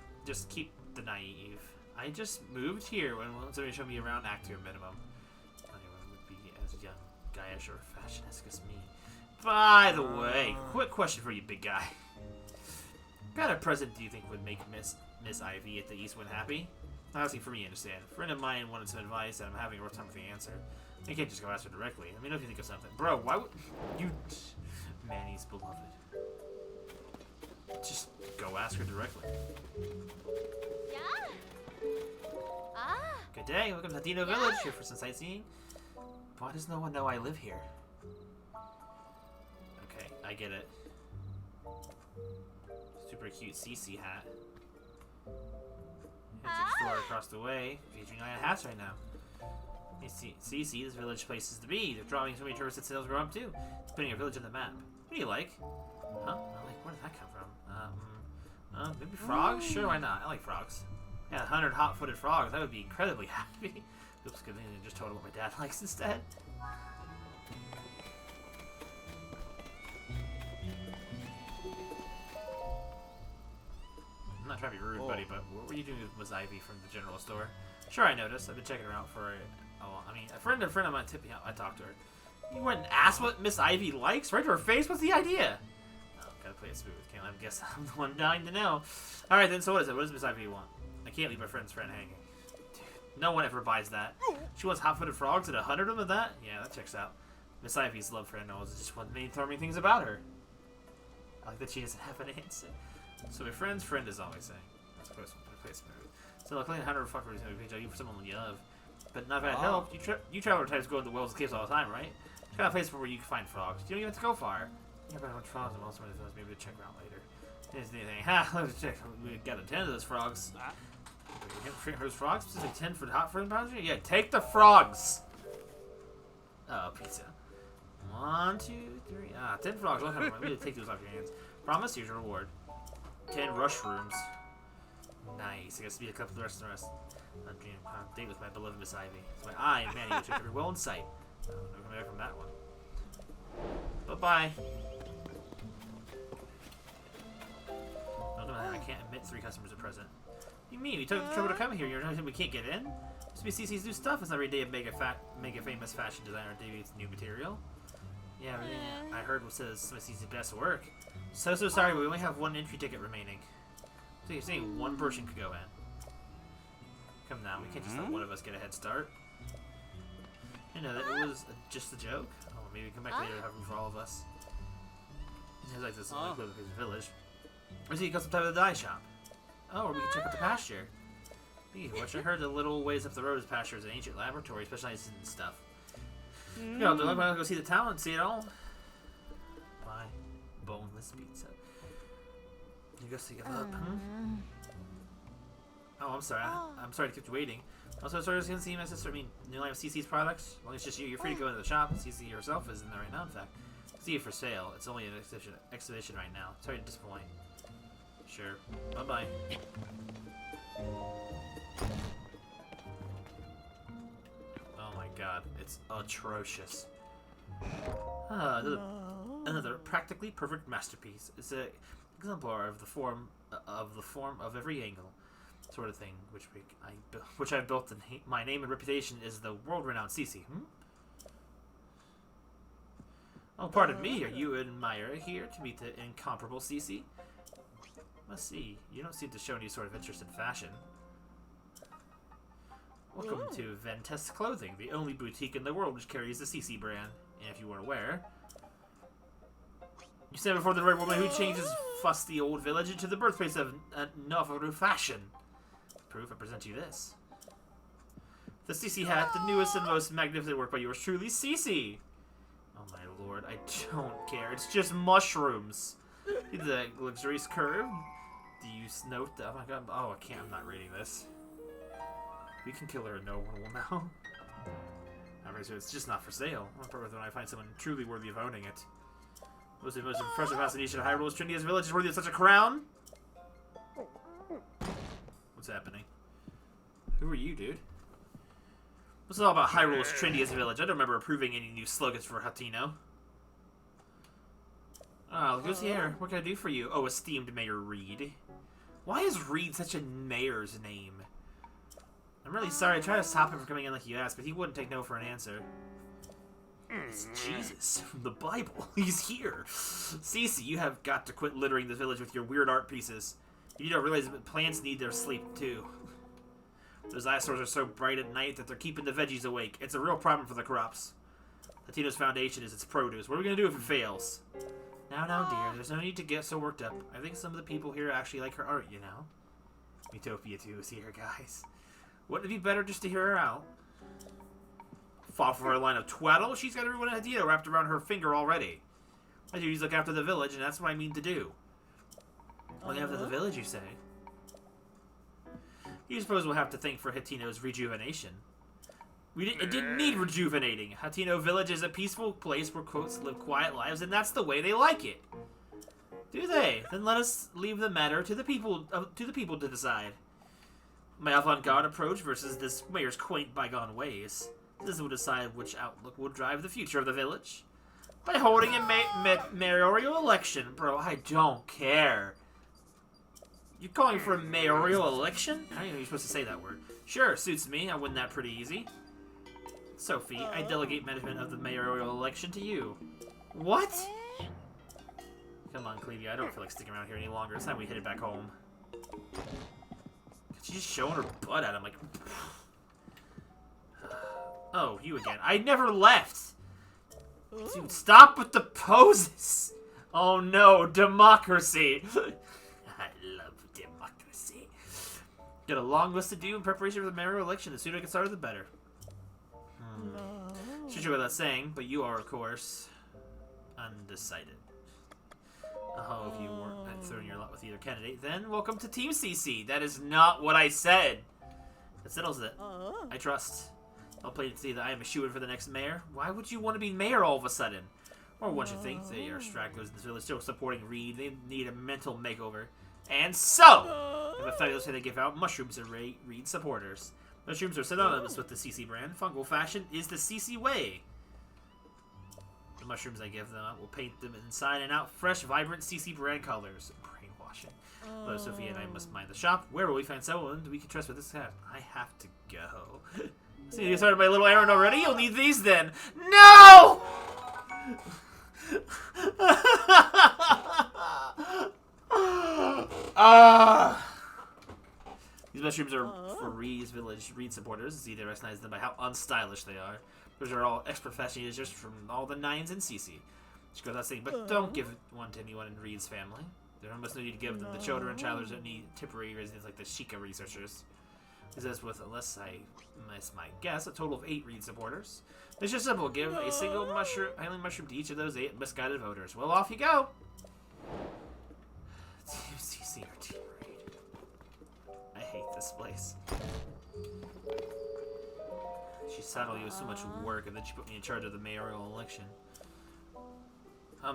the naive. I just moved here. When somebody show me around, act to a minimum. Anyone would be as young, guyish, or fashionist as me. By the way, quick question for you, big guy. What kind of present do you think would make Miss Ivy at the Eastwind happy? Not asking for me, understand. A friend of mine wanted some advice, and I'm having a rough time with the answer. You can't just go ask her directly. Let me know if you think of something. Bro, why would you... Manny's beloved. Just go ask her directly. Yeah. Ah. Good day, welcome to Dino Village, here for some sightseeing. Why does no one know I live here? Okay, I get it. Super cute CC hat. It's a store across the way, featuring 9 hats right now. Hey, CC, this village places to be. They're drawing so many tourists that sales grow up too. It's putting your village on the map. What do you like? Huh? I like, where did that come from? Maybe frogs? Sure, why not? I like frogs. Yeah, 100 hot-footed frogs. I would be incredibly happy. Oops, good thing I just told him what my dad likes instead. I'm not trying to be rude, buddy, but what were you doing with Miss Ivy from the general store? Sure, I noticed. I've been checking her out for I mean, a friend of mine tipped me out. I talked to her. You went and asked what Miss Ivy likes? Right to her face? What's the idea? Oh, gotta play it smooth. Can't let him guess. I'm the one dying to know. Alright then, so what is it? What does Miss Ivy want? I can't leave my friend's friend hanging. Dude, no one ever buys that. She wants hot-footed frogs and 100 of them of that? Yeah, that checks out. Miss Ivy's love for animals is just one of the main thorny things about her. I like that she doesn't have an answer. So my friend's friend is always saying. Let's play it smooth. So luckily 100 fuckers is going to be for someone you love. But not if I had help. You traveler types go to the wells and caves all the time, right? It's kind of a place where you can find frogs. You don't even have to go far. Yeah, but I want frogs and also maybe to check around later. There's anything. Ha! Let's check. We got a 10 of those frogs. Those frogs? Just like 10 for the hot friend boundary? Yeah, take the frogs! Oh, pizza. 1, 2, 3. 10 frogs. Look, I'm going to take those off your hands. Promise, here's your reward. 10 rush rooms. Nice. I guess to be a couple of the rest. I'm dreaming on a date with my beloved Miss Ivy. It's my eye and Manny, which I could well in sight. No coming back from that one. Bye-bye. I can't admit 3 customers at present. What do you mean? We took the trouble to come here. You're not we can't get in? This be CC's new stuff. It's not every day a mega famous fashion designer debuts new material. Yeah, I heard what says some of CC's best work. So sorry, but we only have 1 entry ticket remaining. So you're saying 1 person could go in? Come now, we can't just let one of us get a head start. You know, that it was just a joke. Oh, maybe come back later and have room for all of us. It's like this little village. Or see, you got some time at the dye shop. Oh, or we can check out the pasture. Which I heard a little ways up the road is pasture is an ancient laboratory specialized in stuff. You know, I'm gonna go see the town and see it all. Bye. Boneless pizza. You go see it up. Oh, I'm sorry. I'm sorry to keep you waiting. Also, sorry to see my sister. I mean, new line of CC's products. As long as it's just you, you're free to go into the shop. CC herself is in there right now, in fact. See it for sale. It's only an exhibition right now. Sorry to disappoint. Sure. Bye-bye. Oh my god. It's atrocious. Another practically perfect masterpiece. It's an exemplar of the form of every angle. Sort of thing, which I built. My name and reputation is the world-renowned CC. Oh, pardon me. Are you and Myra here to meet the incomparable Cece? Let's see. You don't seem to show any sort of interest in fashion. Welcome to Ventest Clothing, the only boutique in the world which carries the Cece brand. And if you weren't aware, you stand before the very woman who changes fusty old village into the birthplace of novel fashion. Proof, I present you this. The Cece hat, the newest and most magnificent work by yours truly, Cece. Oh my lord, I don't care. It's just mushrooms. The luxurious curve. Do you note that? Oh my god. Oh, I can't. I'm not reading this. We can kill her and no one will know. Alright, so it's just not for sale. I'll part with when I find someone truly worthy of owning it. Most impressive fascination of Hyrule's trendiest village is worthy of such a crown? What's happening? Who are you, dude? What's all about Hyrule's trendiest village? I don't remember approving any new slogans for Hatino. Oh, look who's here. What can I do for you? Oh, esteemed Mayor Reed. Why is Reed such a mayor's name? I'm really sorry. I tried to stop him from coming in like you asked, but he wouldn't take no for an answer. It's Jesus from the Bible. He's here. Cece, you have got to quit littering the village with your weird art pieces. You don't realize that plants need their sleep, too. Those eyesores are so bright at night that they're keeping the veggies awake. It's a real problem for the crops. Latino's foundation is its produce. What are we going to do if it fails? Now, dear, there's no need to get so worked up. I think some of the people here actually like her art, you know? Utopia 2 is here, guys. Wouldn't it be better just to hear her out? Fall for a line of twaddle? She's got everyone in Hatino wrapped around her finger already. My duties look after the village, and that's what I mean to do. Only after the village, you say? You suppose we'll have to thank for Hatino's rejuvenation. It didn't need rejuvenating. Hatino Village is a peaceful place where quotes live quiet lives, and that's the way they like it. Do they? Then let us leave the matter to the people to decide. My avant-garde approach versus this mayor's quaint bygone ways. This will decide which outlook will drive the future of the village. By holding a mayoral election, bro, I don't care. You're calling for a mayoral election? I don't even know you're supposed to say that word. Sure, suits me. I win that pretty easy. Sophie, I delegate management of the mayoral election to you. What? Come on, Clevie. I don't feel like sticking around here any longer. It's time we headed back home. She's just showing her butt at him like... Oh, you again. I never left! Dude, stop with the poses! Oh no, democracy! I love democracy. Got a long list to do in preparation for the mayoral election. The sooner I get started, the better. Should you without saying, but you are, of course, undecided. Oh, if you weren't throwing your lot with either candidate, then welcome to Team CC. That is not what I said. That settles it. I trust. I'll play to see that I am a shoo-in for the next mayor. Why would you want to be mayor all of a sudden? Or one should think they are stragglers in this village still supporting Reed. They need a mental makeover. And so, if a fabulous way they give out, mushrooms are Reed supporters. Mushrooms are synonymous with the CC brand. Fungal fashion is the CC way. The mushrooms I give them will paint them inside and out fresh, vibrant CC brand colors. Brainwashing. Though Sophia and I must mind the shop. Where will we find someone we can trust with this hat? I have to go. See, you started my little errand already? You'll need these then. No! These mushrooms are for Reed's Village Reed supporters. It's easy to recognize them by how unstylish they are. Those are all expert fashion users from all the nines in CC. Which goes without saying, but don't give one to anyone in Reed's family. There almost no need to give them the children and childers that need temporary residents like the Sheikah researchers. This is with, unless I miss my guess, a total of 8 Reed supporters. It's just simple. Give a single island mushroom to each of those 8 misguided voters. Well, off you go. Team CC or Team Reed. I hate this place. She saddled you with so much work, and then she put me in charge of the mayoral election.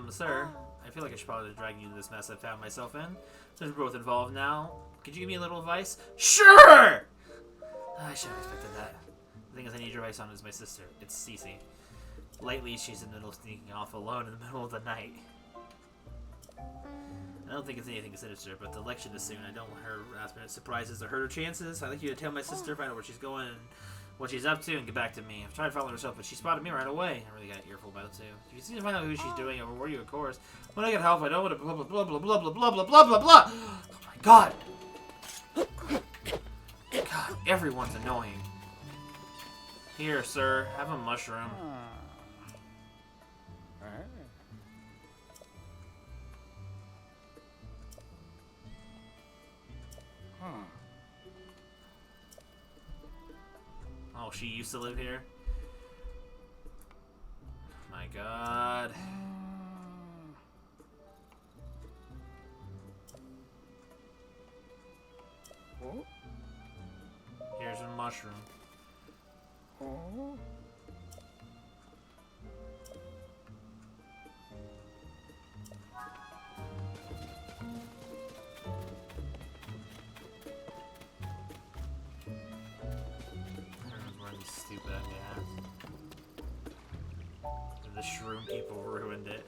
Sir, I feel like I should probably drag you into this mess I found myself in. Since we're both involved now, could you give me a little advice? Sure! I should have expected that. The thing is, I need your advice on is my sister. It's Cece. Lately, she's in the middle of sneaking off alone in the middle of the night. I don't think it's anything sinister, but the election is soon. I don't want her last-minute surprises to hurt her chances. I'd like you to tell my sister, find out where she's going, and what she's up to and get back to me. I've tried following herself, but she spotted me right away. I really got an earful about it too. She seems to find out who she's doing and reward you, of course. When I get help, I know what blah blah blah blah blah blah blah blah blah blah blah. Oh my god! God, everyone's annoying. Here, sir, have a mushroom. Oh, she used to live here? My god. Here's a mushroom. Stupid ass. The shroom people ruined it.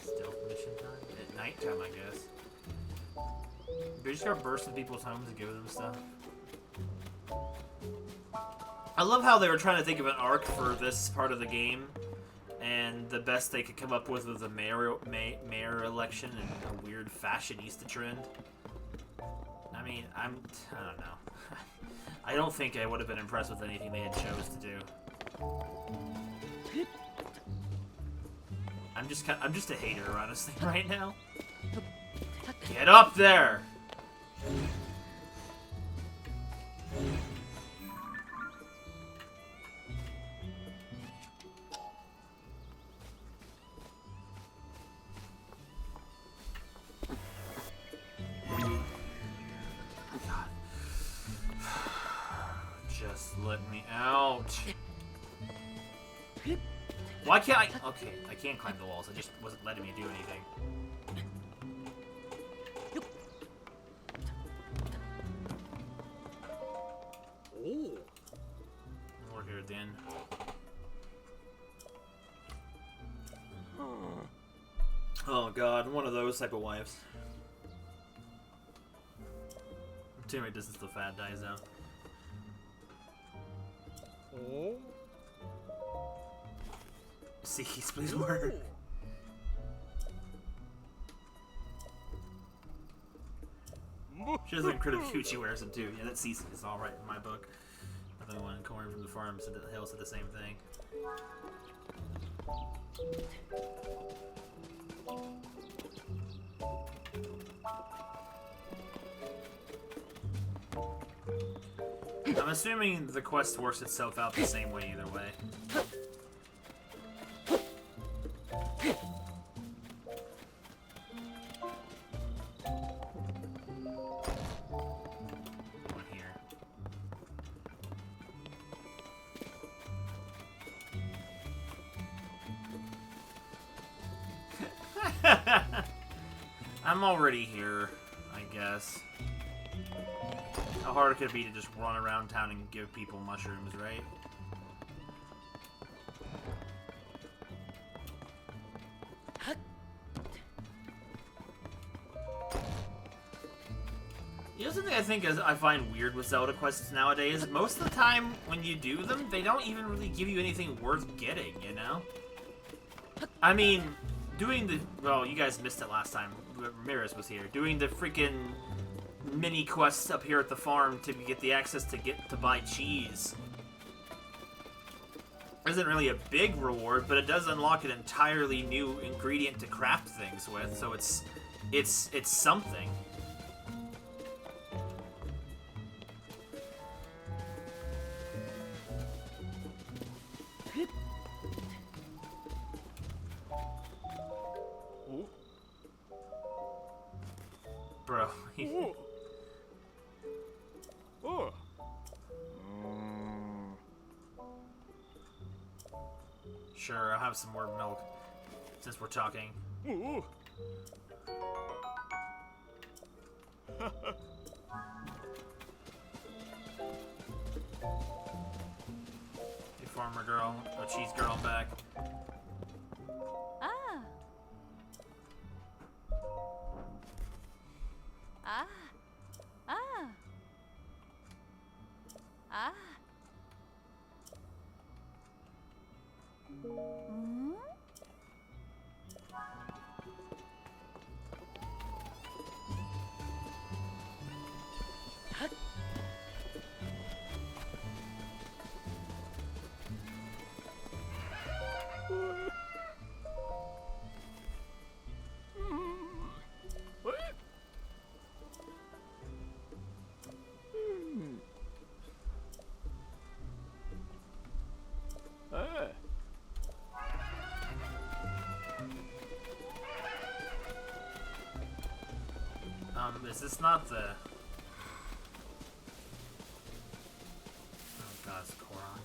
Stealth mission time? At nighttime, I guess. We just gotta burst in people's homes and give them stuff. I love how they were trying to think of an arc for this part of the game, and the best they could come up with was a mayor election and a weird fashionista trend. I mean, I don't know. I don't think I would have been impressed with anything they had chose to do. I'm just a hater, honestly, right now. Get up there! Just let me out. Why can't I? Okay, I can't climb the walls. It just wasn't letting me do anything. Oh. We're here then. Oh god, one of those type of wives. Too many distance the fat dies out. Oh. See, please work. She doesn't incredibly cute. She wears them too. Yeah, that Cece is all right in my book. The one in Corn from the Farm said that Hill said the same thing. I'm assuming the quest works itself out the same way either way. One here. I'm already here, I guess. How hard could it be to just run around town and give people mushrooms, right? You know something I find weird with Zelda quests nowadays? Most of the time when you do them, they don't even really give you anything worth getting, you know? I mean, doing the... Well, you guys missed it last time. Ramirez was here. Doing the freaking mini quests up here at the farm to get the access to buy cheese isn't really a big reward, but it does unlock an entirely new ingredient to craft things with, so it's something. Bro. Oh. Oh. Sure, I'll have some more milk since we're talking. Ooh. Hey, farmer girl, oh, cheese girl, I'm back. Ah. Ah. Ah. Ah. Hmm? Is this not the... Oh god, it's Koron.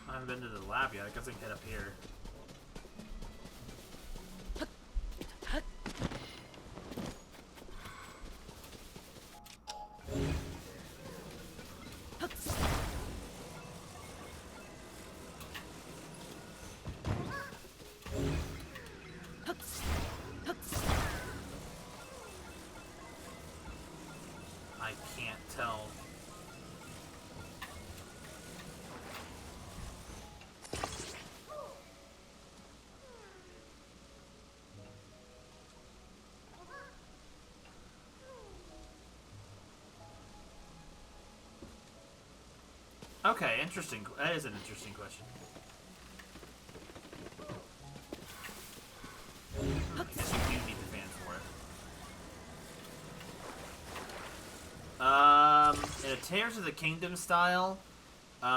I haven't been to the lab yet. I guess I can head up here. I can't tell. Okay, interesting. That is an interesting question. I guess you do need the fan for it. In a Tears of the Kingdom style, the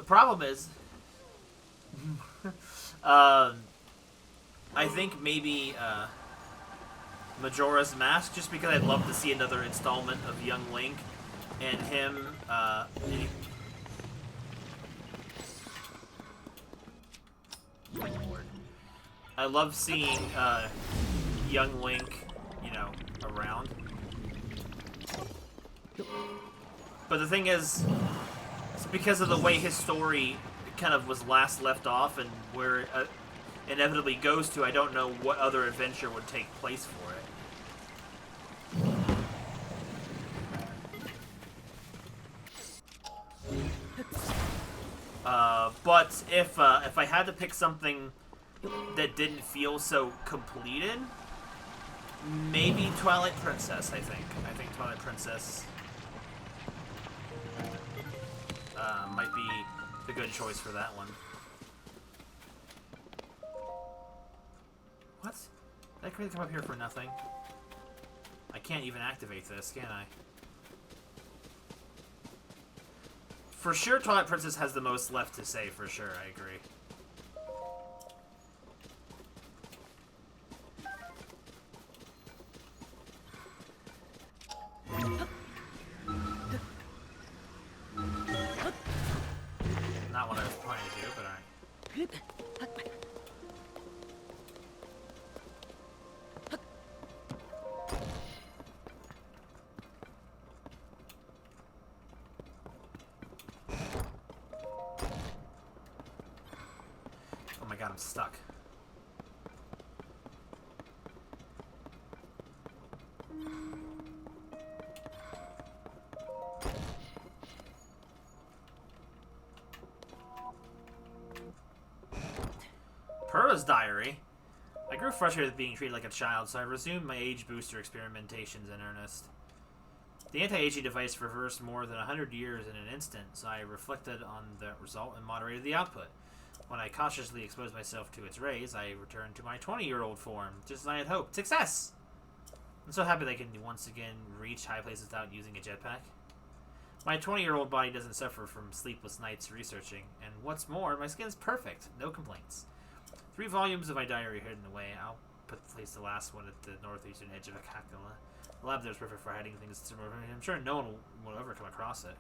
problem is, I think maybe, Majora's Mask, just because I'd love to see another installment of Young Link and him, I love seeing Young Link, you know, around. But the thing is, it's because of the way his story kind of was last left off and where it inevitably goes to, I don't know what other adventure would take place for it. But if I had to pick something that didn't feel so completed, maybe Twilight Princess, I think. I think Twilight Princess might be the good choice for that one. What? Did I really come up here for nothing? I can't even activate this, can I? For sure, Twilight Princess has the most left to say, for sure, I agree. Not what I was planning to do, but alright. Oh my god, I'm stuck. Pearl's diary. I grew frustrated with being treated like a child, so I resumed my age booster experimentations in earnest. The anti-aging device reversed more than 100 years in an instant, so I reflected on the result and moderated the output. When I cautiously exposed myself to its rays, I returned to my 20-year-old form, just as I had hoped. Success! I'm so happy that I can once again reach high places without using a jetpack. My 20-year-old body doesn't suffer from sleepless nights researching, and what's more, my skin's perfect. No complaints. 3 volumes of my diary hidden away. I'll place the last one at the northeastern edge of Akakala. The lab there is perfect for hiding things. I'm sure no one will ever come across it.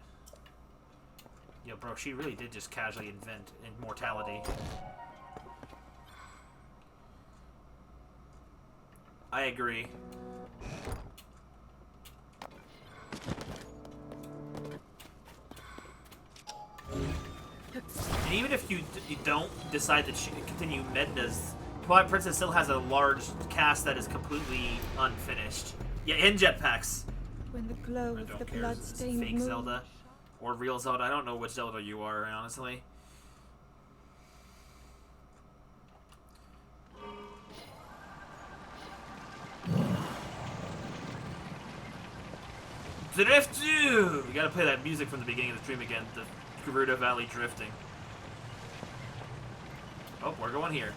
Yo, bro, she really did just casually invent immortality. I agree. And even if you don't decide to continue Medna's, Twilight Princess still has a large cast that is completely unfinished. Yeah, in jetpacks. When the glow I of the don't care. blood-stained Fake moon. Zelda or real Zelda. I don't know which Zelda you are, honestly. Drift you! We gotta play that music from the beginning of the stream again. The Gerudo Valley drifting. Oh, we're going here.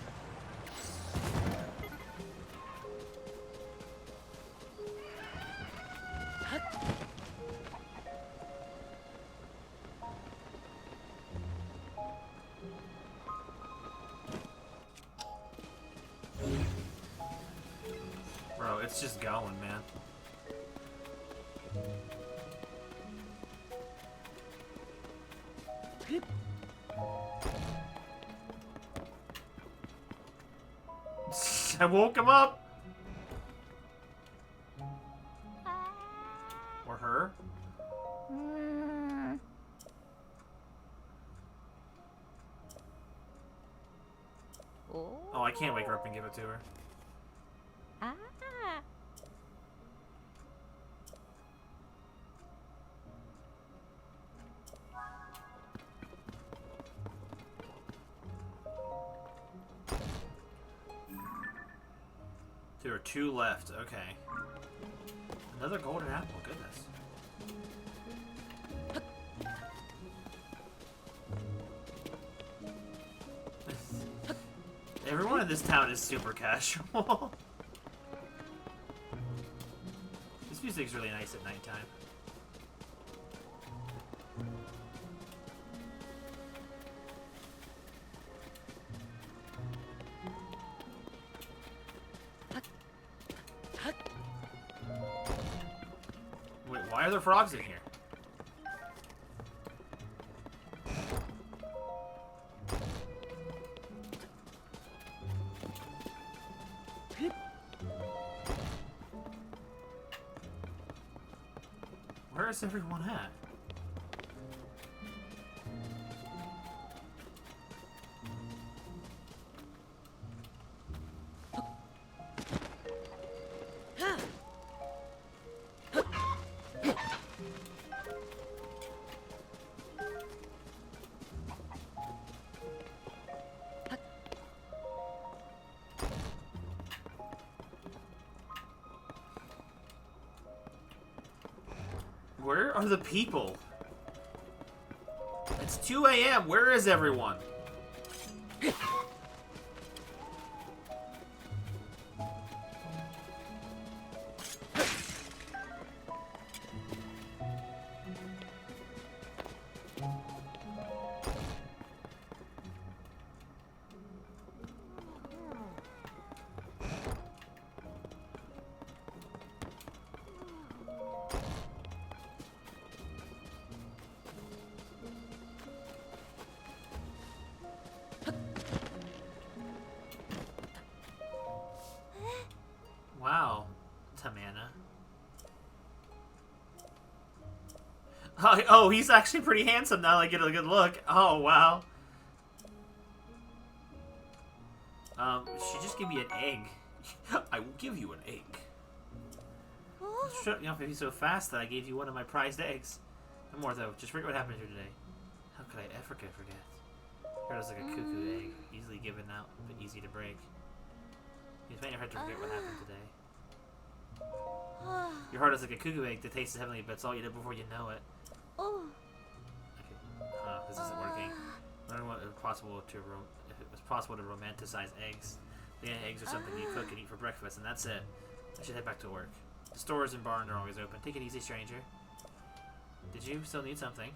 Bro, it's just going, man. I woke him up! Or her? Oh, I can't wake her up and give it to her. Ah. There are 2 left. Okay. Another golden apple. Goodness. Everyone in this town is super casual. This music's really nice at nighttime. Wait, why are there frogs in here? Where is everyone at? Where are the people? It's 2 a.m. Where is everyone? Wow, Tamana. Oh, he's actually pretty handsome now. I get a good look. Oh, wow. She just gave me an egg. I will give you an egg. Shut me up if you're so fast that I gave you one of my prized eggs. No more though. Just forget what happened here today. How could I ever forget? Heard was like a cuckoo egg, easily given out, but easy to break. You find your heart to forget what happened today. Your heart is like a cuckoo egg that tastes heavenly, but it's all you did before you know it. Oh. Okay. This isn't working. Learn what if it was possible to romanticize eggs. The eggs are something you cook and eat for breakfast, and that's it. I should head back to work. The stores and barn are always open. Take it easy, stranger. Did you still need something?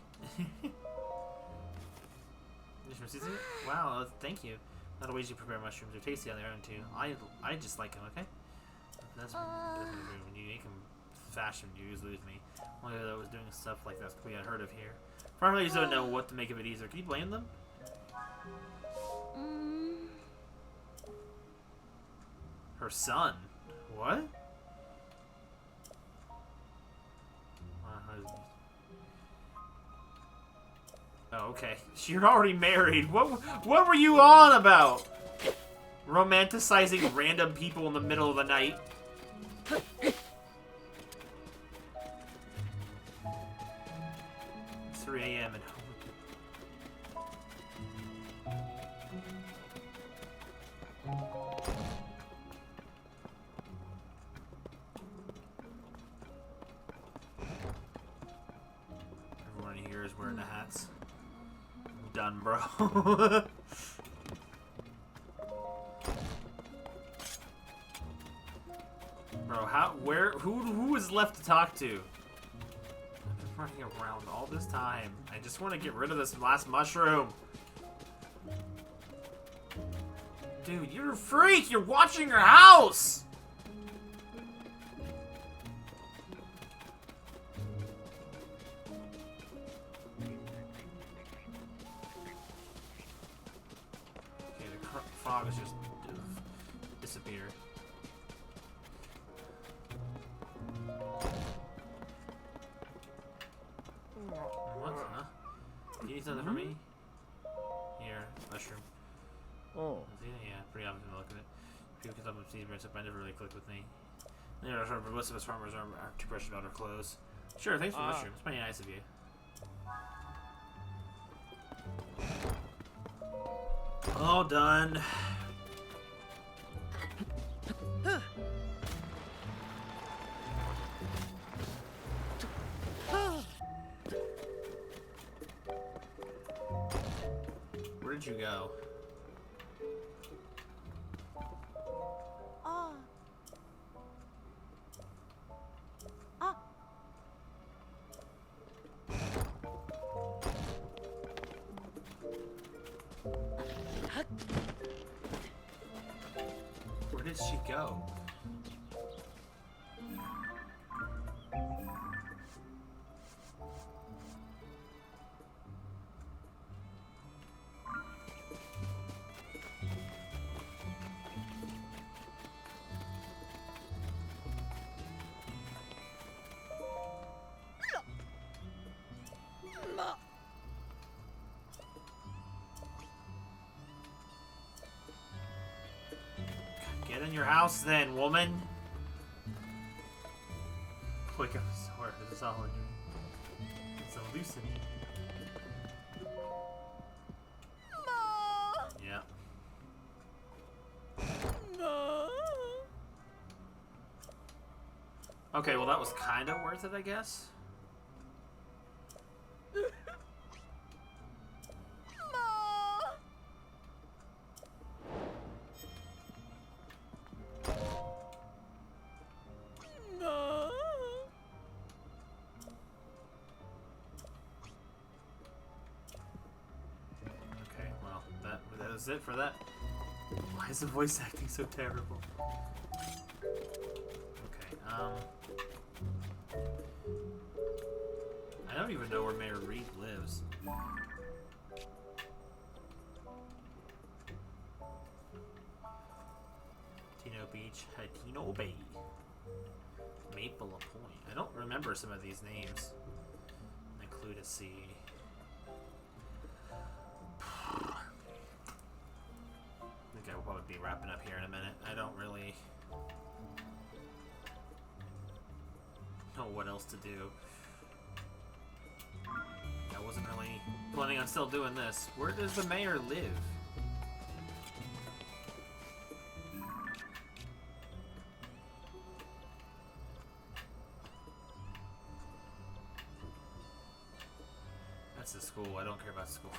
Wow, thank you. Not the ways you prepare mushrooms are tasty on their own too. I just like them, okay? That's when you make them fashion, you usually lose me. Only though I was doing stuff like that we had heard of here. Farmers don't know what to make of it either. Can you blame them? Her son? What? Oh, okay. You're already married. What were you on about? Romanticizing random people in the middle of the night. 3 a.m. and everyone here is wearing the hats. Done, bro. Bro, who is left to talk to? I've been running around all this time. I just want to get rid of this last mushroom. Dude, you're a freak! You're watching your house! Okay, the frog is just disappeared. What? Huh? Do you need something for me? Here, mushroom. Oh. Yeah, pretty obvious when I look at it. People can up seed breads up, I never really clicked with me. You know, most of us farmers are too precious about our clothes. Sure, thanks for the mushroom. It's pretty nice of you. All done. Where did you go? Ah. Ah. Where did she go? Get in your house then, woman. Wake up, sorry, this is all in you. It's a loosen. Yeah. Okay, well that was kind of worth it, I guess. Okay, well, that was it for that. Why is the voice acting so terrible? Okay, I don't even know where Mayor Reed lives. Tino Beach, Hatino Bay, Maple Point. I don't remember some of these names. Include a C. I think I will probably be wrapping up here in a minute. I don't really know what else to do. I wasn't really planning on still doing this. Where does the mayor live? That's the school. I don't care about school.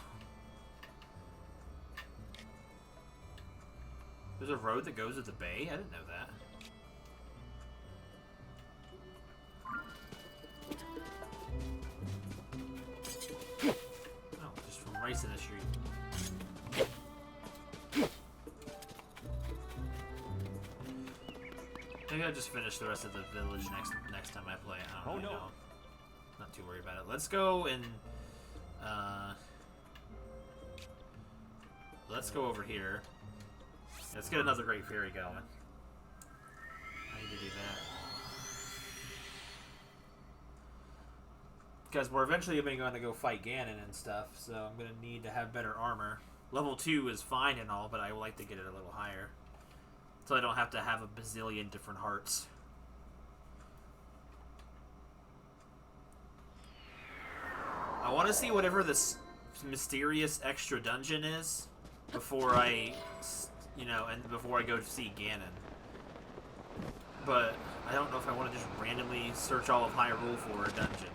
There's a road that goes to the bay? I didn't know that. Oh, just from rice in the street. Maybe I'll just finish the rest of the village next time I play. I don't really know. Not too worried about it. Let's go and let's go over here. Let's get another Great Fairy going. I need to do Because we're eventually going to go fight Ganon and stuff, so I'm going to need to have better armor. Level 2 is fine and all, but I would like to get it a little higher. So I don't have to have a bazillion different hearts. I want to see whatever this mysterious extra dungeon is before I, you know, and before I go to see Ganon. But I don't know if I want to just randomly search all of Hyrule for a dungeon.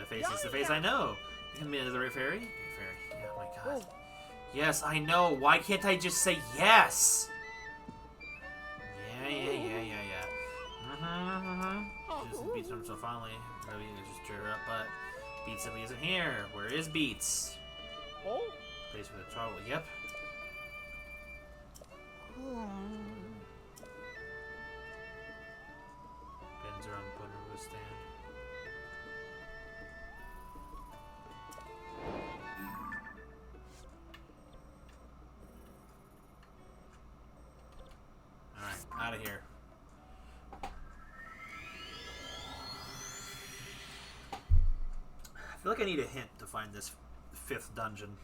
Face is the face I know. You can be the right fairy? Fairy. Yeah, oh my god. Yes, I know. Why can't I just say yes? Yeah. Just beats him so finally. Maybe just cheer her up, but Beats simply isn't here. Where is Beats? Oh? Place for the trouble. Yep. Pins are on the put of the stand. Out of here. I feel like I need a hint to find this 5th dungeon.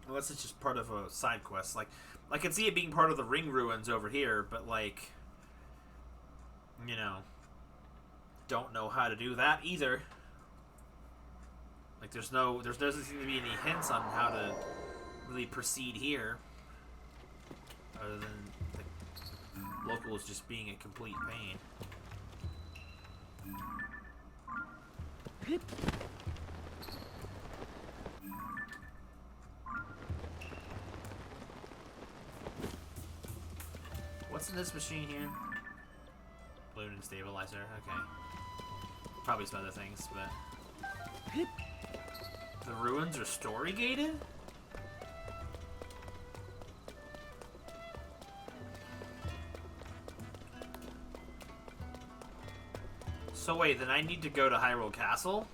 Unless it's just part of a side quest. Like, I can see it being part of the ring ruins over here, but like, you know, don't know how to do that either. Like, there doesn't seem to be any hints on how to really proceed here, other than locals just being a complete pain. What's in this machine here? Balloon and stabilizer. Okay. Probably some other things, but the ruins are story gated? So wait, then I need to go to Hyrule Castle?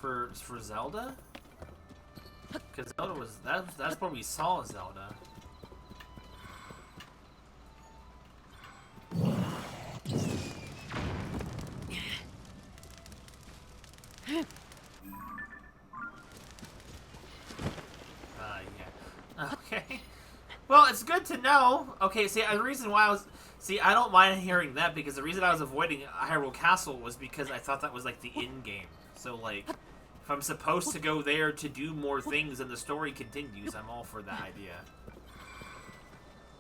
For Zelda? Because Zelda was that's where we saw Zelda. Yeah. Okay. Well, it's good to know. Okay, see, the reason why I don't mind hearing that, because the reason I was avoiding Hyrule Castle was because I thought that was, like, the end game. So, like, if I'm supposed to go there to do more things and the story continues, I'm all for that idea.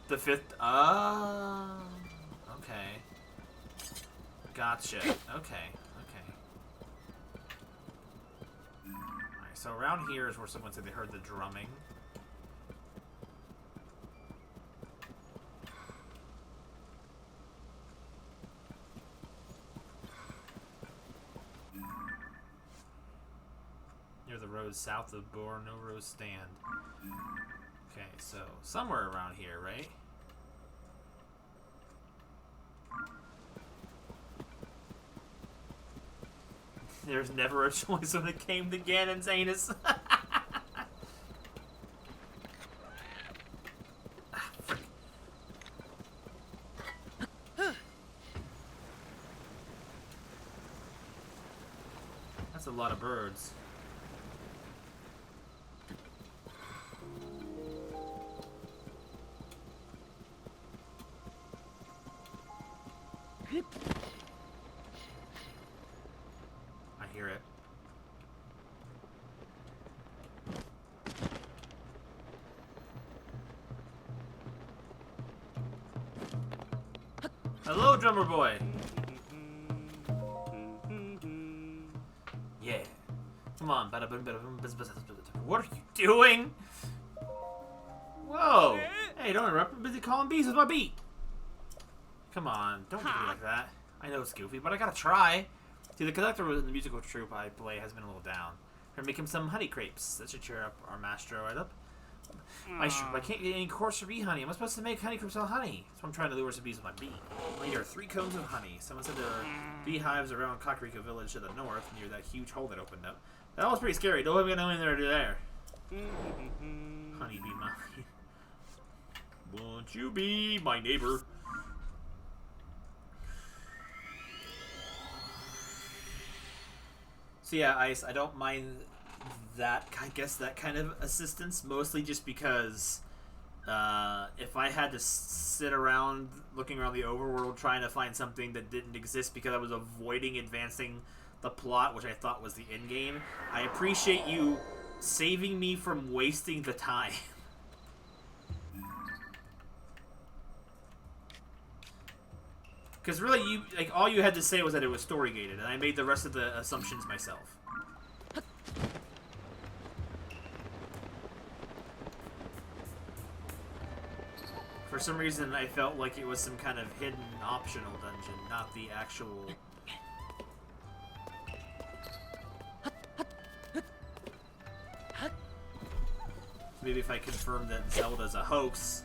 The 5th, okay. Gotcha. Okay. Alright, so around here is where someone said they heard the drumming. Near the road south of Bornoro Stand. Okay, so somewhere around here, right? There's never a choice when it came to Ganon's anus. Frick. That's a lot of birds. I hear it. Hello, drummer boy. Yeah. Come on. What are you doing? Whoa. Hey, don't interrupt. I'm busy calling bees with my beat. Come on. Don't do me like that. I know it's goofy, but I gotta try. See, the conductor with the musical troupe I play has been a little down. We're making some honey crepes. That should cheer up our maestro right up. I can't get any coarser bee honey. Am I supposed to make honey from honey? So I'm trying to lure some bees with my bee. Later, 3 cones of honey. Someone said there are beehives around Kakariko village to the north, near that huge hole that opened up. That was pretty scary. Don't let me know anything there. Honeybee Mafia. Won't you be my neighbor? So yeah, Ice, I don't mind that, I guess, that kind of assistance, mostly just because if I had to sit around looking around the overworld trying to find something that didn't exist because I was avoiding advancing the plot, which I thought was the end game, I appreciate you saving me from wasting the time. Because really, all you had to say was that it was story gated, and I made the rest of the assumptions myself. For some reason, I felt like it was some kind of hidden optional dungeon, not the actual... Maybe if I confirm that Zelda's a hoax.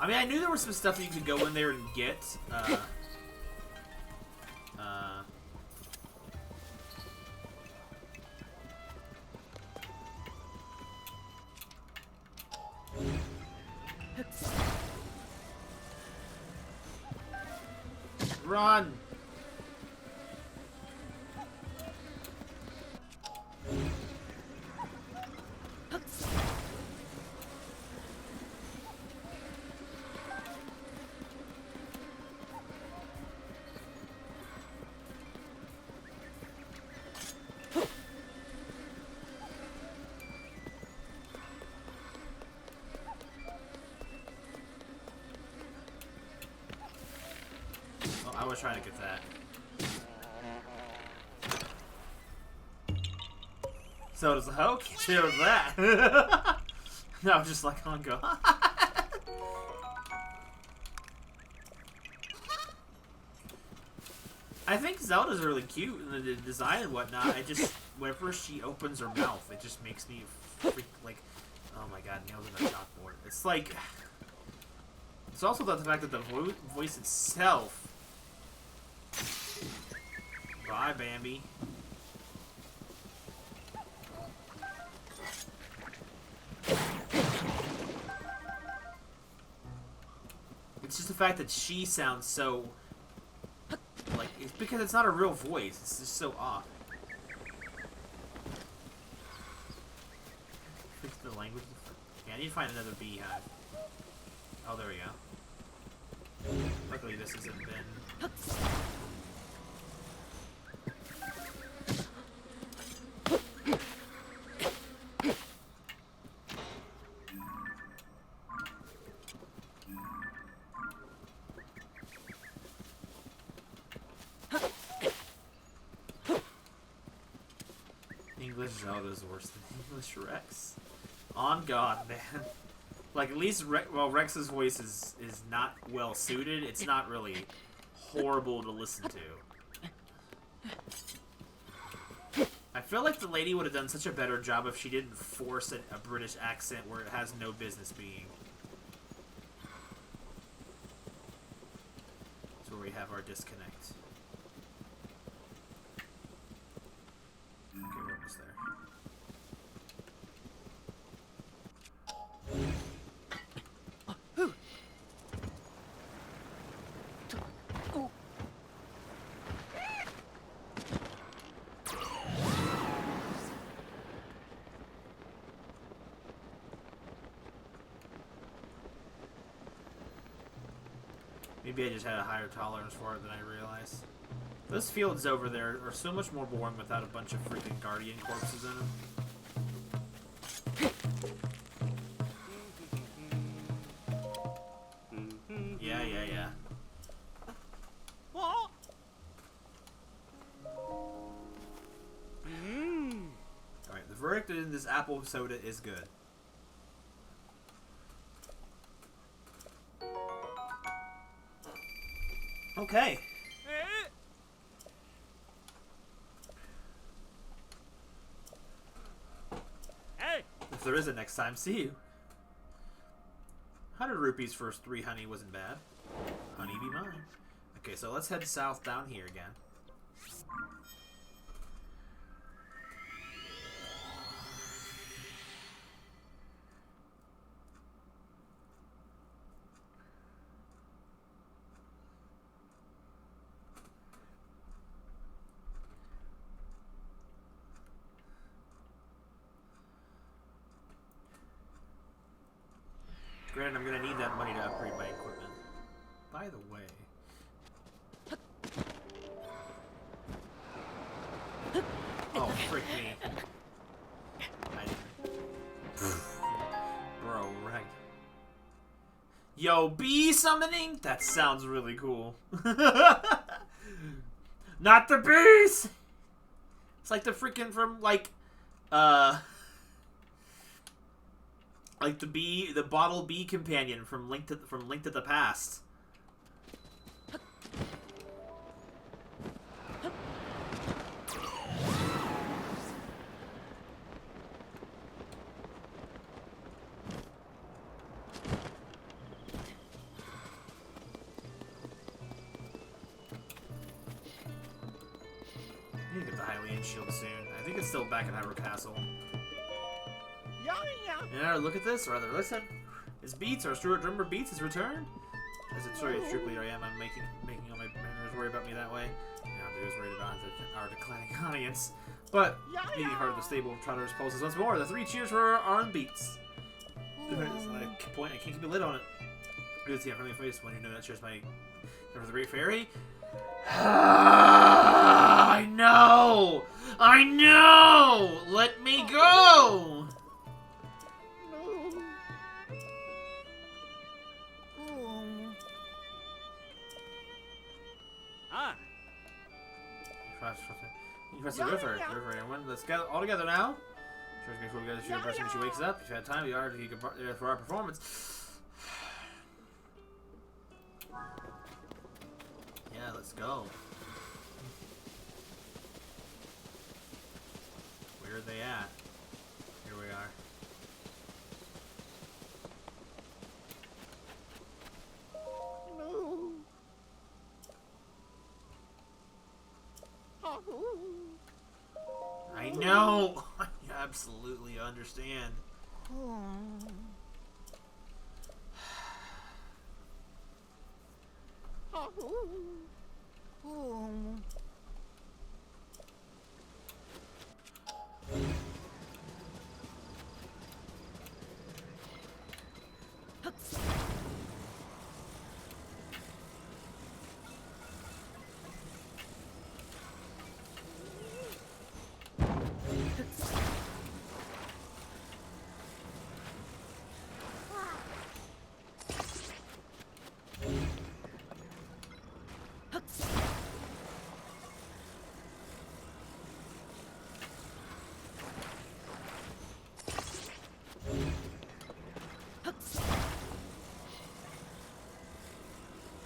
I mean, I knew there was some stuff that you could go in there and get. Run! I was trying to get that. So does the hook? So does that. No, I'm just like, on go. I think Zelda's really cute in the design and whatnot. I just, whenever she opens her mouth, it just makes me freak, like, oh my god, nails in a chalkboard. It's like, it's also the fact that the voice itself. Bye, Bambi. It's just the fact that she sounds so... like, it's because it's not a real voice. It's just so off. Fix the language. Yeah, I need to find another beehive. Oh, there we go. Luckily, this hasn't been... English Zelda's worse than English Rex. On God, man. Like, at least Rex's voice is not well suited. It's not really horrible to listen to. I feel like the lady would have done such a better job if she didn't force a British accent where it has no business being. That's where we have our disconnect. Okay, we're almost there. Maybe I just had a higher tolerance for it than I realized. Those fields over there are so much more boring without a bunch of freaking guardian corpses in them. Yeah. What? Alright, the verdict in this apple soda is good. Okay. If there is a next time, see you. 100 rupees for 3 honey wasn't bad. Honey be mine. Okay, so let's head south down here again. Granted, I'm gonna need that money to upgrade my equipment. By the way... Oh, frick me. I didn't... Bro, right. Yo, bee summoning? That sounds really cool. Not the bees! It's like the freaking from, like the bottle bee companion from Link to the Past. I need to get the Hylian shield soon. I think it's still back in Hyrule Castle. Yeah, look at this, or rather listen. His Beats, our Stuart drummer Beats, has returned. As it's sorry, strictly I am. I'm making all my members worry about me that way. Now dude's worried about our declining audience. But beating heart of the stable of Trotter's pulses once more. The 3 cheers for our own Beats. I can't keep a lid on it. Good to see a friendly face when you know that cheers my for the Great Fairy. I know! I know! Let me go! You press the river, everyone. Let's get all together now. Sure, before we go to shoot her when she wakes up. If you had time, we are for our performance. Yeah, let's go. Where are they at? Here we are. I know! I absolutely understand.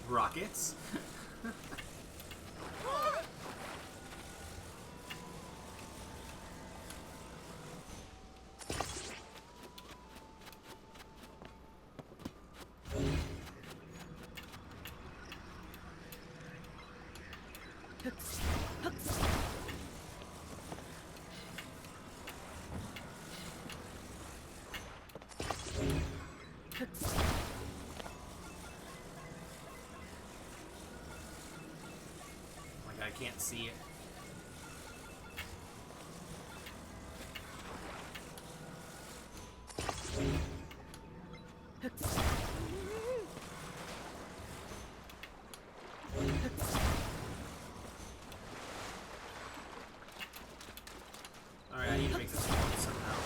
Rockets. I can't see it. Alright, I need to make this work somehow.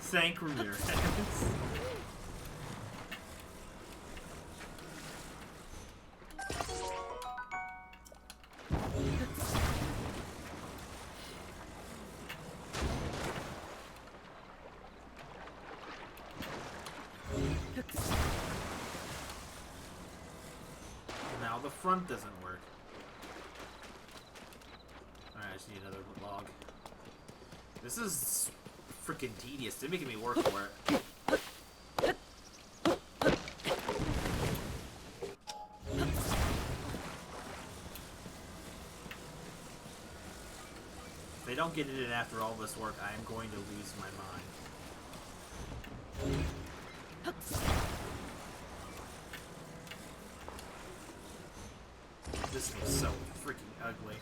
Thank Ramirez. Now the front doesn't work. Alright, I just need another log. This is freaking tedious. They're making me work for it. If they don't get it in after all this work, I am going to lose my mind. This thing's so freaking ugly.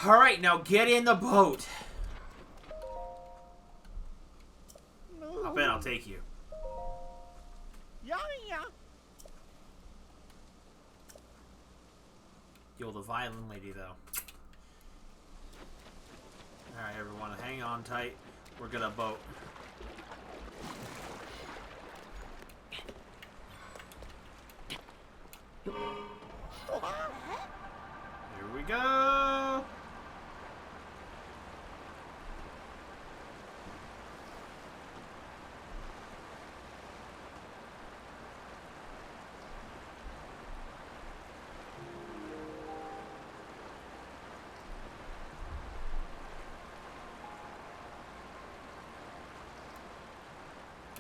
Alright, now get in the boat. Hop in, I'll take you. Yeah. Yo, the violin lady, though. Alright, everyone, hang on tight. We're gonna boat. Here we go!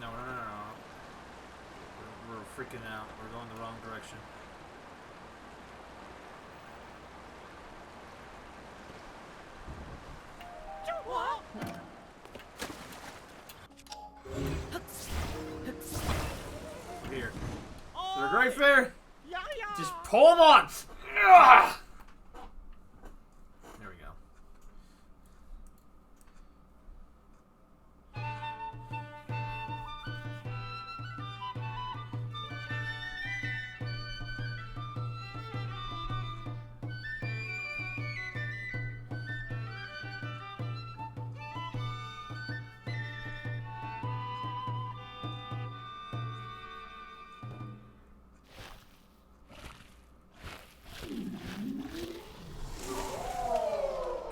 No. We're freaking out. We're going the wrong direction. We're here. They're great fair. Just pull them on. Ugh! There we go.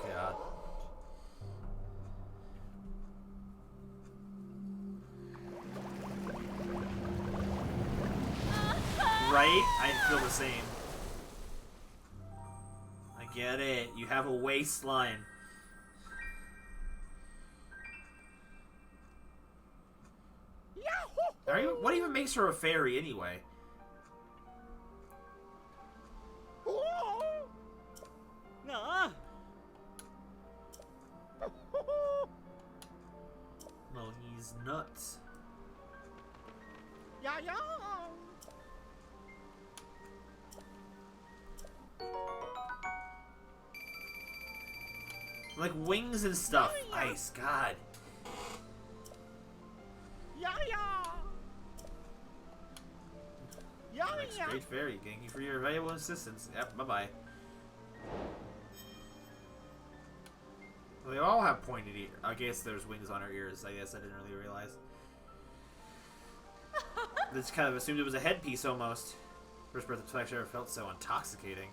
God. Right? I feel the same. I get it. You have a waistline. What even makes her a fairy anyway? Well, he's nuts. Like wings and stuff. Ice, God. Next great fairy, thank you for your valuable assistance. Yep, bye-bye. Well, they all have pointed ears. I guess there's wings on her ears. I guess I didn't really realize. This kind of assumed it was a headpiece almost. First breath of flesh ever felt so intoxicating.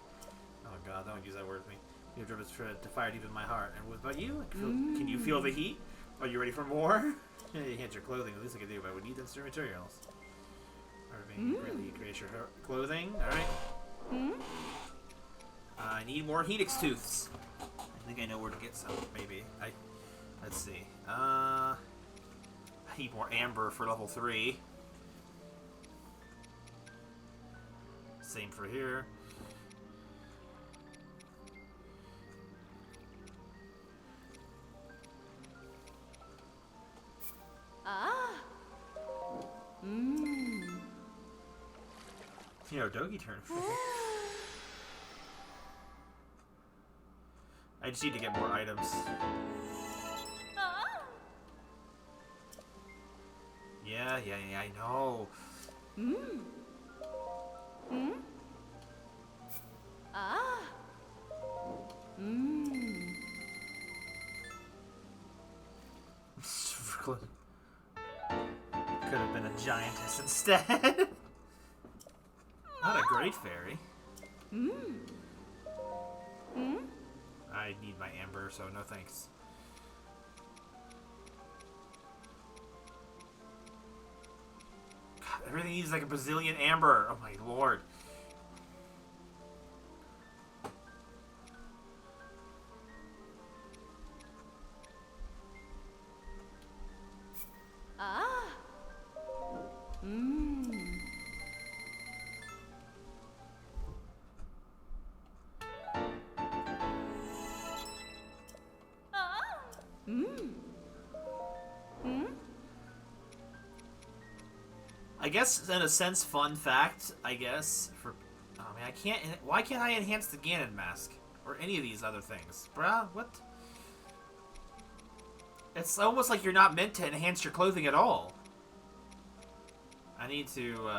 Oh God, don't use that word with me. You've driven to fire deep in my heart. And what about you? Can you feel the heat? Are you ready for more? You hint your clothing. The least I can do, but I would need them certain materials. Really create your clothing. Alright. I need more Helix tooths. I think I know where to get some, maybe. Let's see. I need more amber for level 3. Same for here. You know, Dogi turn. I just need to get more items. Yeah, I know. Ah. Mmm. Could have been a giantess instead. Not a great fairy. I need my amber, so no thanks. God, everything needs like a bazillion amber. Oh my lord. Ah. Mmm. I guess, in a sense, fun fact, I guess, for... Oh, man, I can't... Why can't I enhance the Ganon mask? Or any of these other things? Bruh, what? It's almost like you're not meant to enhance your clothing at all. I need to,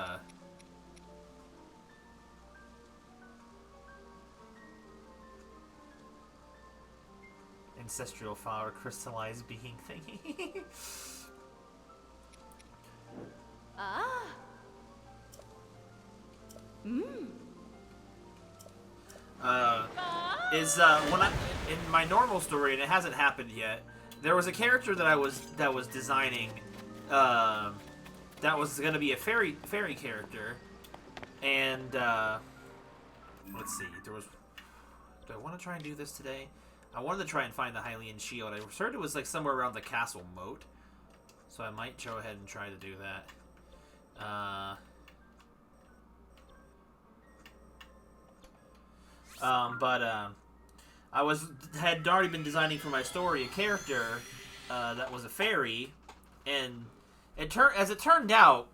Ancestral flower crystallized being thingy. Ah. Mmm. When I in my normal story, and it hasn't happened yet, there was a character that I was designing, that was gonna be a fairy character, and let's see, do I want to try and do this today? I wanted to try and find the Hylian shield. I heard it was like somewhere around the castle moat, so I might go ahead and try to do that. I had already been designing for my story a character that was a fairy, and as it turned out,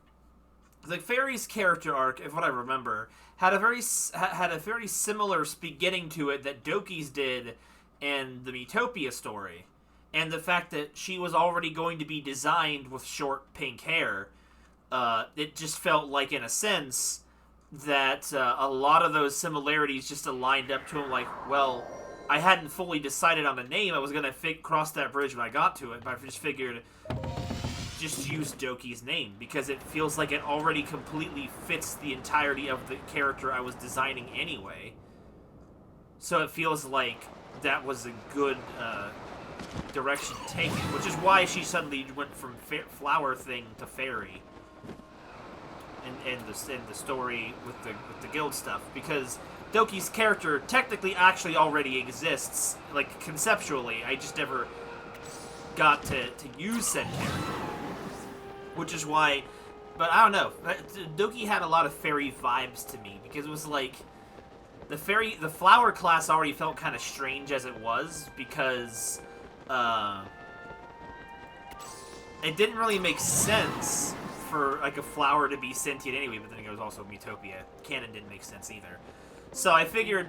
the fairy's character arc, if what I remember, had a very similar beginning to it that Doki's did in the Miitopia story, and the fact that she was already going to be designed with short pink hair, it just felt like, in a sense, that a lot of those similarities just aligned up to him. Like, well, I hadn't fully decided on a name. I was gonna cross that bridge when I got to it, but I just figured just use Doki's name because it feels like it already completely fits the entirety of the character I was designing anyway. So it feels like that was a good direction to take it, which is why she suddenly went from flower thing to fairy. In the story with the guild stuff, because Doki's character technically actually already exists, like conceptually. I just never got to use said character, which is why. But I don't know. Doki had a lot of fairy vibes to me because it was like the flower class already felt kind of strange as it was because it didn't really make sense for like a flower to be sentient anyway, but then it was also Miitopia. Canon didn't make sense either. So I figured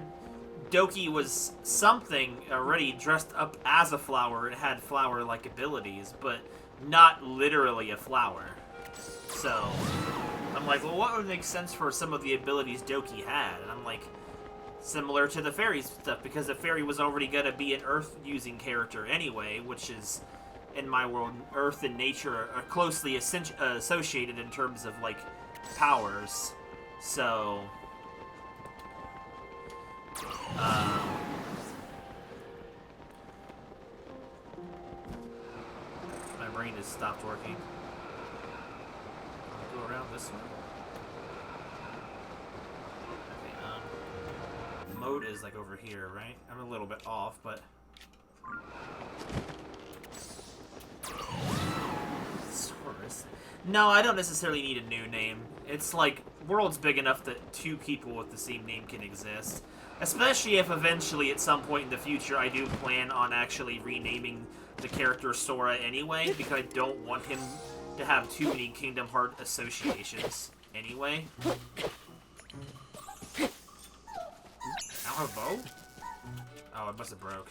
Doki was something already dressed up as a flower and had flower-like abilities, but not literally a flower. So I'm like, well, what would make sense for some of the abilities Doki had? And I'm like, similar to the fairy stuff, because the fairy was already going to be an earth-using character anyway, which is, in my world, earth and nature are closely associated in terms of, like, powers. So my brain has stopped working. I'll go around this way. Okay, mode is like over here, right? I'm a little bit off, but Saurus. No, I don't necessarily need a new name. It's like, world's big enough that two people with the same name can exist. Especially if eventually, at some point in the future, I do plan on actually renaming the character Sora anyway, because I don't want him to have too many Kingdom Hearts associations anyway. I don't have a bow? Oh, it must have broke.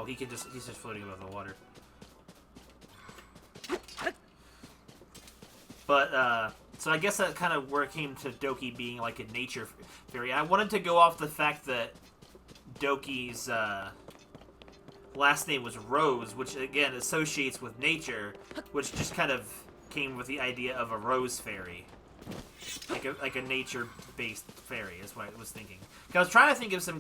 Oh, he's just floating above the water. But, so I guess that kind of where it came to Doki being like a nature fairy. I wanted to go off the fact that Doki's, last name was Rose, which again associates with nature, which just kind of came with the idea of a rose fairy. Like a nature-based fairy is what I was thinking. I was trying to think of some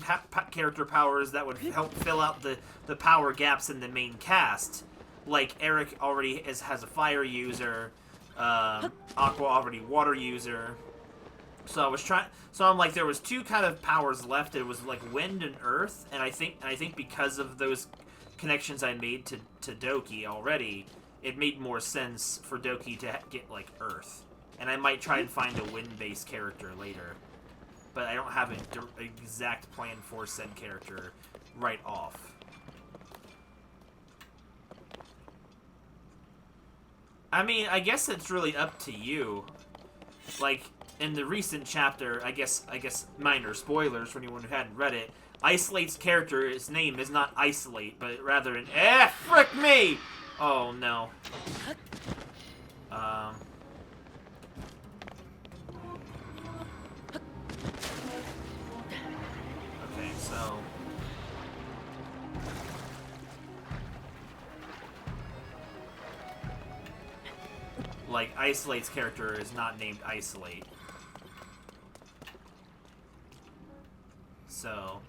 character powers that would help fill out the power gaps in the main cast. Like Eric already has a fire user, Aqua already water user. So I was trying. So I'm like, there was two kind of powers left. It was like wind and earth, and I think because of those connections I made to Doki already, it made more sense for Doki to get like earth. And I might try and find a wind-based character later. But I don't have an exact plan for said character right off. I mean, I guess it's really up to you. Like, in the recent chapter, I guess minor spoilers for anyone who hadn't read it, Isolate's character, his name is not Isolate, but rather an frick me! Oh, no. Okay, so... Like, Isolate's character is not named Isolate. So...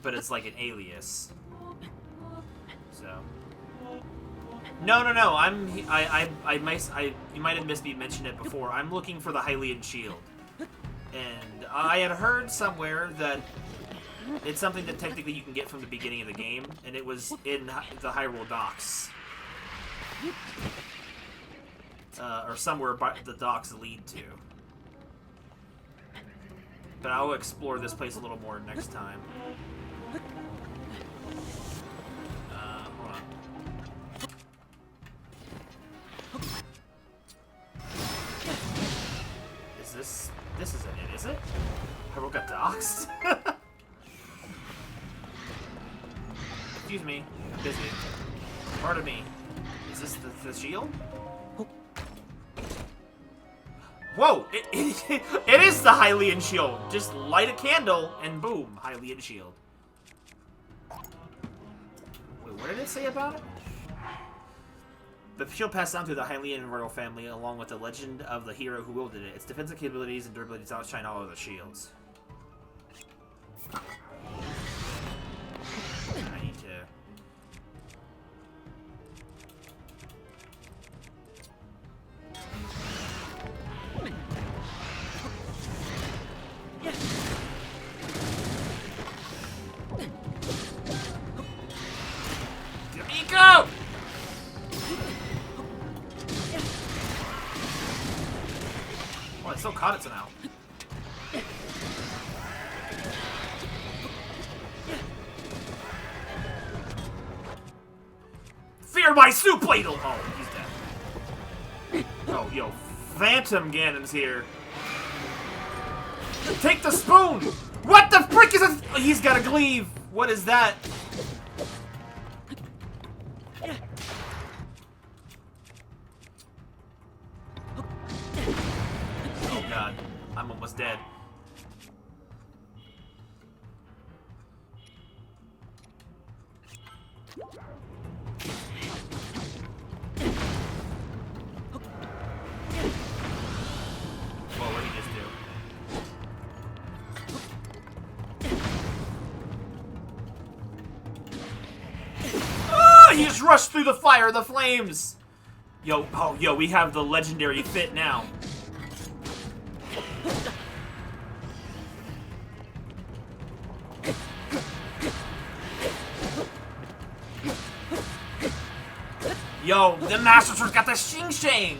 But it's like an alias. So... No, you might have missed me mention it before. I'm looking for the Hylian shield. And I had heard somewhere that it's something that technically you can get from the beginning of the game, and it was in the Hyrule docks. Or somewhere the docks lead to. But I'll explore this place a little more next time. Hold on. This isn't it, is it? Hyrule got doxed? Excuse me, I'm busy. Pardon me. Is this the shield? Whoa! It is the Hylian shield! Just light a candle and boom, Hylian shield. Wait, what did it say about it? The shield passed down through the Hylian royal family along with the legend of the hero who wielded it. Its defensive capabilities and durability outshine all other shields. I need to... Go! Oh, I still caught it somehow. Fear my soup ladle! Oh, he's dead. Oh, yo, Phantom Ganon's here. Take the spoon! What the frick is this? Oh, he's got a glaive. What is that? Oh god, I'm almost dead. Whoa, what did he just do? Oh, he just rushed through the fire, the flames! Yo, oh, yo, we have the legendary fit now. Yo, the Master Sword's got the Shing Shang!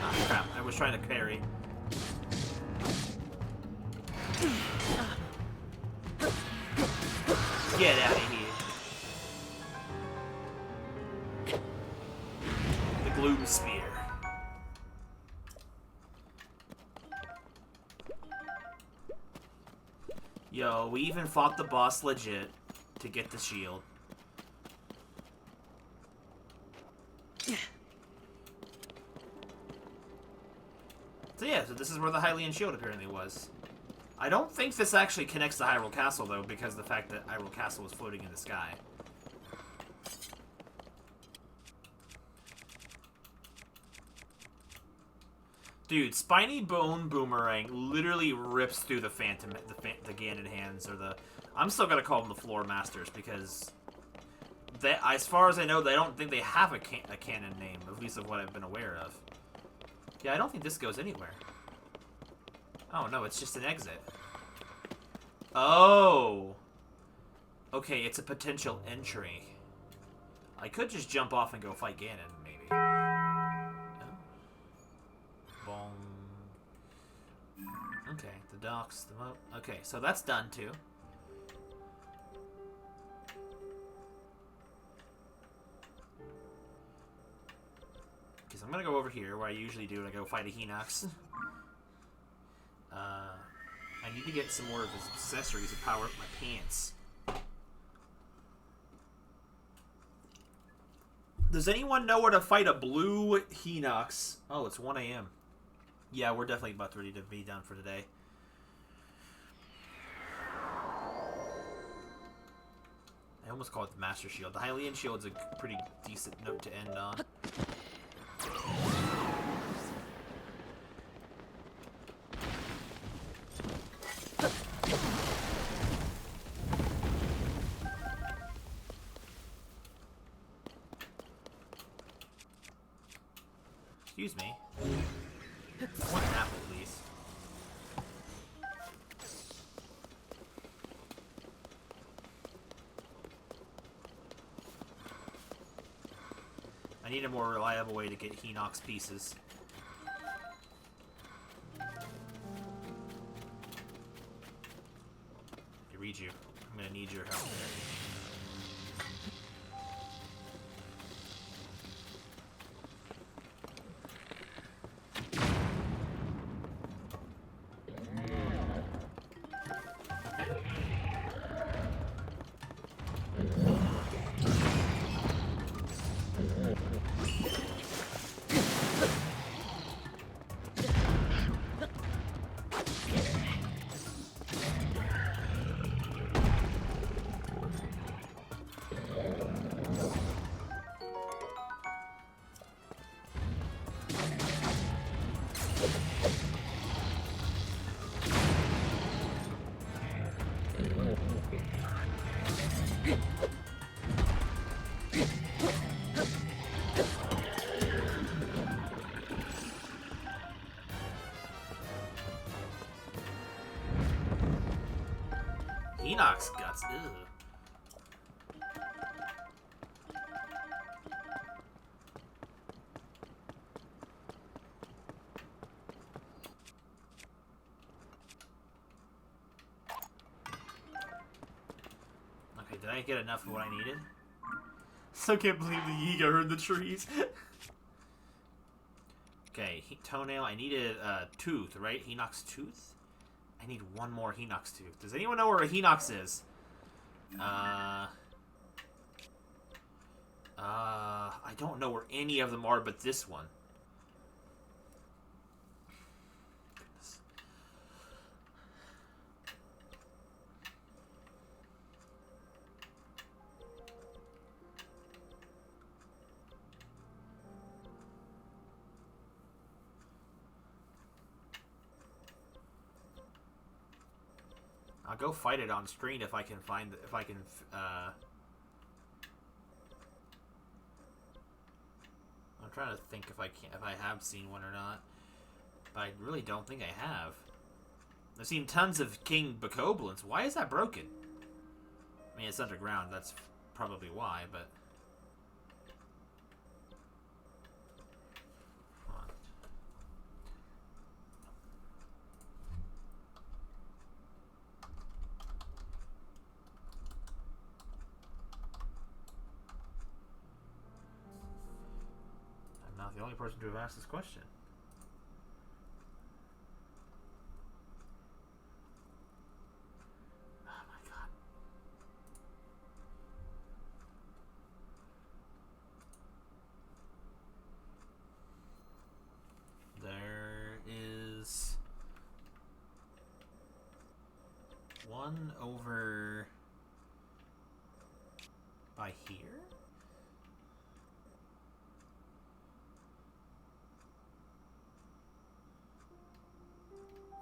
Ah, crap, I was trying to parry. Get out of here. The Gloom Spear. Yo, we even fought the boss legit to get the shield. So yeah, so this is where the Hylian shield apparently was. I don't think this actually connects to Hyrule Castle, though, because of the fact that Hyrule Castle was floating in the sky. Dude, Spiny Bone Boomerang literally rips through the Phantom, the Ganon hands, or the... I'm still gonna call them the Floor Masters, because... They, as far as I know, they don't think they have a canon name, at least of what I've been aware of. Yeah, I don't think this goes anywhere. Oh, no, it's just an exit. Oh! Okay, it's a potential entry. I could just jump off and go fight Ganon, maybe. Oh. Boom. Okay, the docks, the moat. Okay, so that's done, too. Because I'm going to go over here, where I usually do when I go fight a Hinox. I need to get some more of his accessories to power up my pants. Does anyone know where to fight a blue Hinox? Oh, it's 1 a.m. Yeah, we're definitely about ready to be done for today. I almost call it the Master Shield. The Hylian Shield's a pretty decent note to end on. Excuse me. One apple, please. I need a more reliable way to get Hinox pieces. I read you. I'm gonna need your help there. Hinox guts. Ew. Okay, did I get enough of what I needed? Still can't believe the Yiga heard the trees. Okay, toenail. I needed a tooth, right? Hinox tooth? I need one more Hinox tooth. Does anyone know where a Hinox is? I don't know where any of them are but this one. Goodness. I'll go fight it on screen if I can find if I can I'm trying to think if I have seen one or not. But I really don't think I have. I've seen tons of King Bokoblins. Why is that broken? I mean, it's underground, that's probably why, but not the only person to have asked this question. one over by here?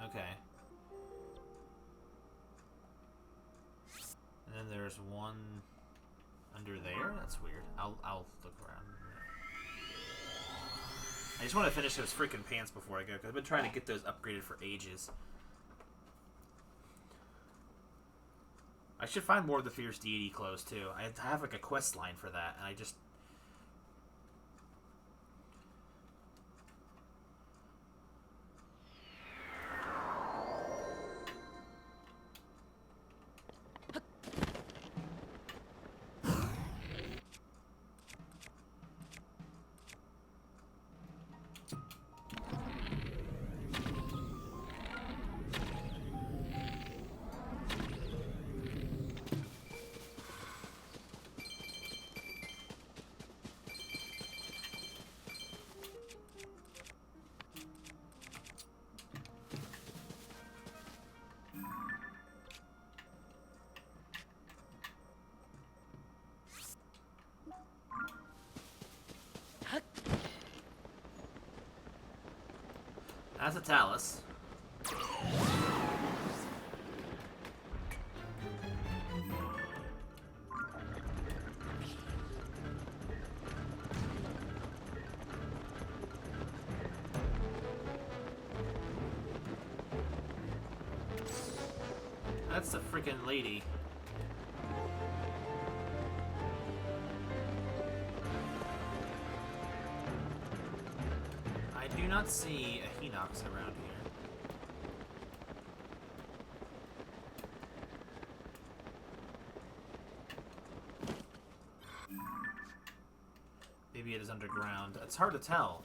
Okay. And then there's one under there? That's weird. I'll look around. I just want to finish those freaking pants before I go, because I've been trying to get those upgraded for ages. I should find more of the Fierce Deity clothes, too. I have, like, a quest line for that, and I just... That's a Talus. That's the freaking lady. I do not see a Hinox around here. Maybe it is underground. It's hard to tell.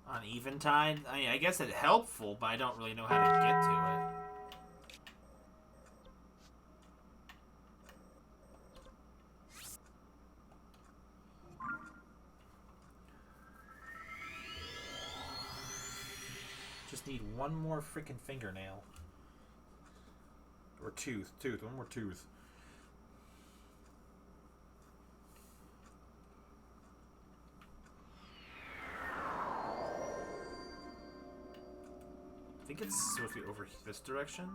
On Eventide? I mean, I guess it's helpful, but I don't really know how to get to it. Just need one more freaking fingernail. Or tooth. One more tooth. I think it's supposed to be over this direction.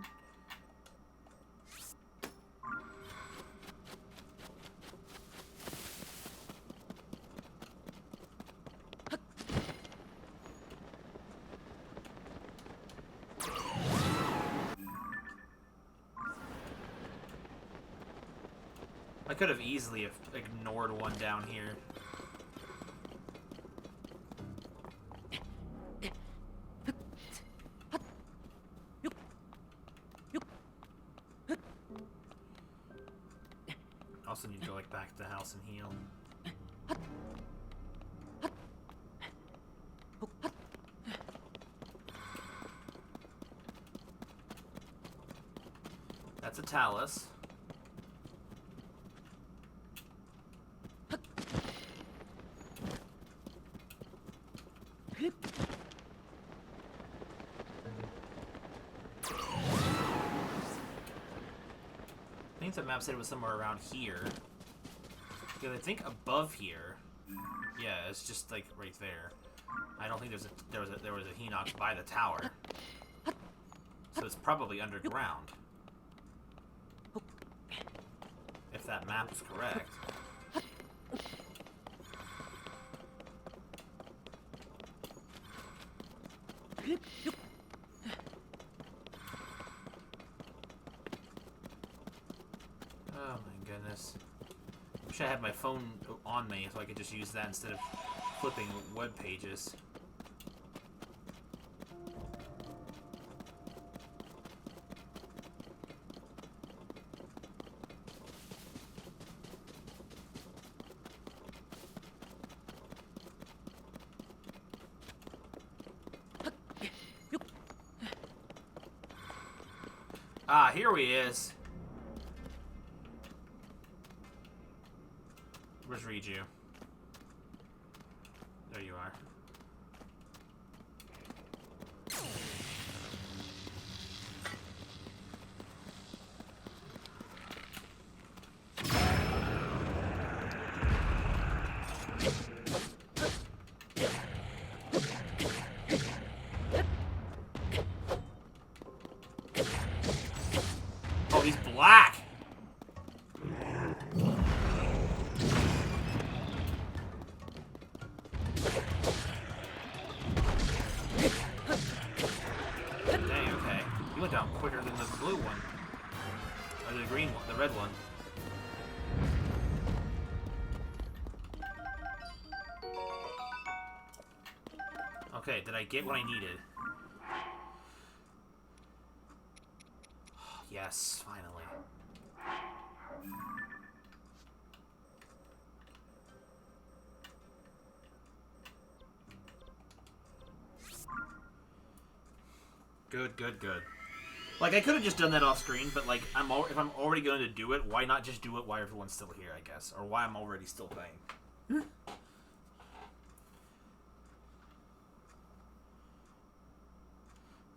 I could have easily ignored one down here. Also need to go back to the house and heal. That's a Talus. I think the map said it was somewhere around here. Because I think above here, yeah, it's just like right there. I don't think there was a Hinox by the tower, so it's probably underground. If that map is correct. Oh my goodness. Wish I had my phone on me so I could just use that instead of flipping web pages. Ah, here he is. Where's Riju? There you are. Oh, he's black! Dang, okay. You went down quicker than the blue one. Or the green one, the red one. Okay, did I get what I needed? Yes, finally. Good, good, good. Like, I could have just done that off screen, but like, if I'm already going to do it, why not just do it while everyone's still here, I guess, or why I'm already still playing.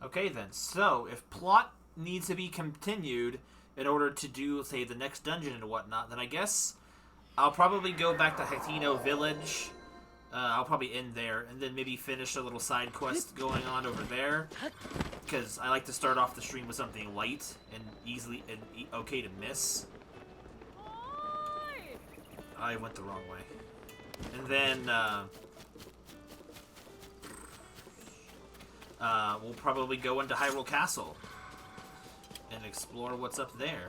Okay then, so if plot needs to be continued in order to do, say, the next dungeon and whatnot, then I guess I'll probably go back to Hatino Village. I'll probably end there, and then maybe finish a little side quest going on over there. Because I like to start off the stream with something light and okay to miss. I went the wrong way. And then, we'll probably go into Hyrule Castle and explore what's up there.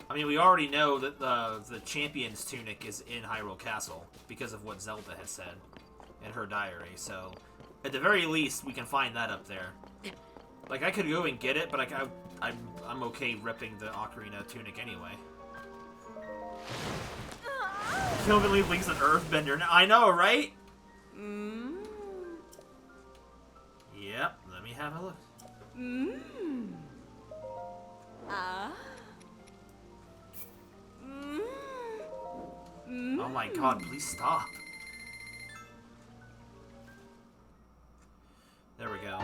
I mean, we already know that the Champion's Tunic is in Hyrule Castle because of what Zelda has said in her diary, so at the very least, we can find that up there. Like, I could go and get it, but I'm okay ripping the Ocarina Tunic anyway. Kilvin Link's an earthbender. I know, right? Yep, let me have a look. Oh my god, please stop. There we go.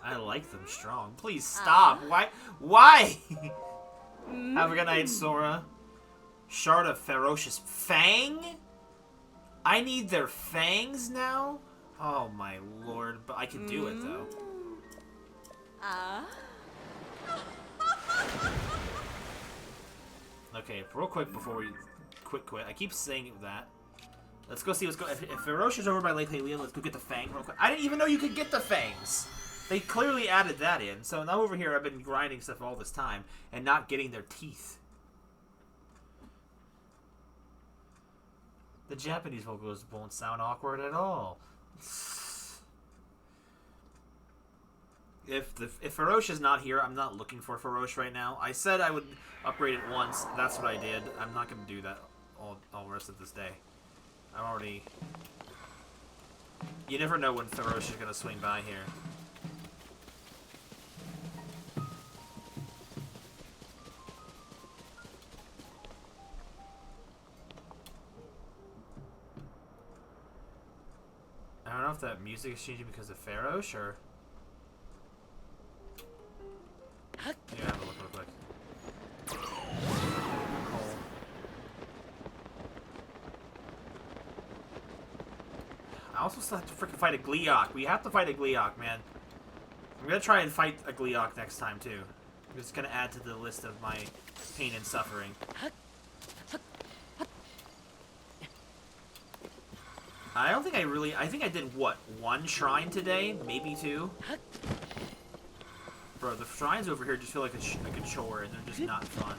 I like them strong. Please stop. Why? Why? Have a good night, Sora. Shard of Ferocious Fang? I need their fangs now? Oh my lord, but I can do it though. Okay, real quick before we quit. I keep saying that. Let's go see what's going. If Ferocious over by Lake Hylian, let's go get the fang real quick. I didn't even know you could get the fangs. They clearly added that in. So now over here, I've been grinding stuff all this time and not getting their teeth. The Japanese vocals won't sound awkward at all. If Farosh is not here, I'm not looking for Farosh right now. I said I would upgrade it once. That's what I did. I'm not going to do that all the rest of this day. I'm already... You never know when Farosh is going to swing by here. I don't know if that music is changing because of Farosh or... Yeah, have a look real quick. I also still have to freaking fight a Gleeok. We have to fight a Gleeok, man. I'm gonna try and fight a Gleeok next time, too. It's gonna add to the list of my pain and suffering. I don't think I think I did, what, one shrine today? Maybe two? Bro, the shrines over here just feel like a chore, and they're just not fun.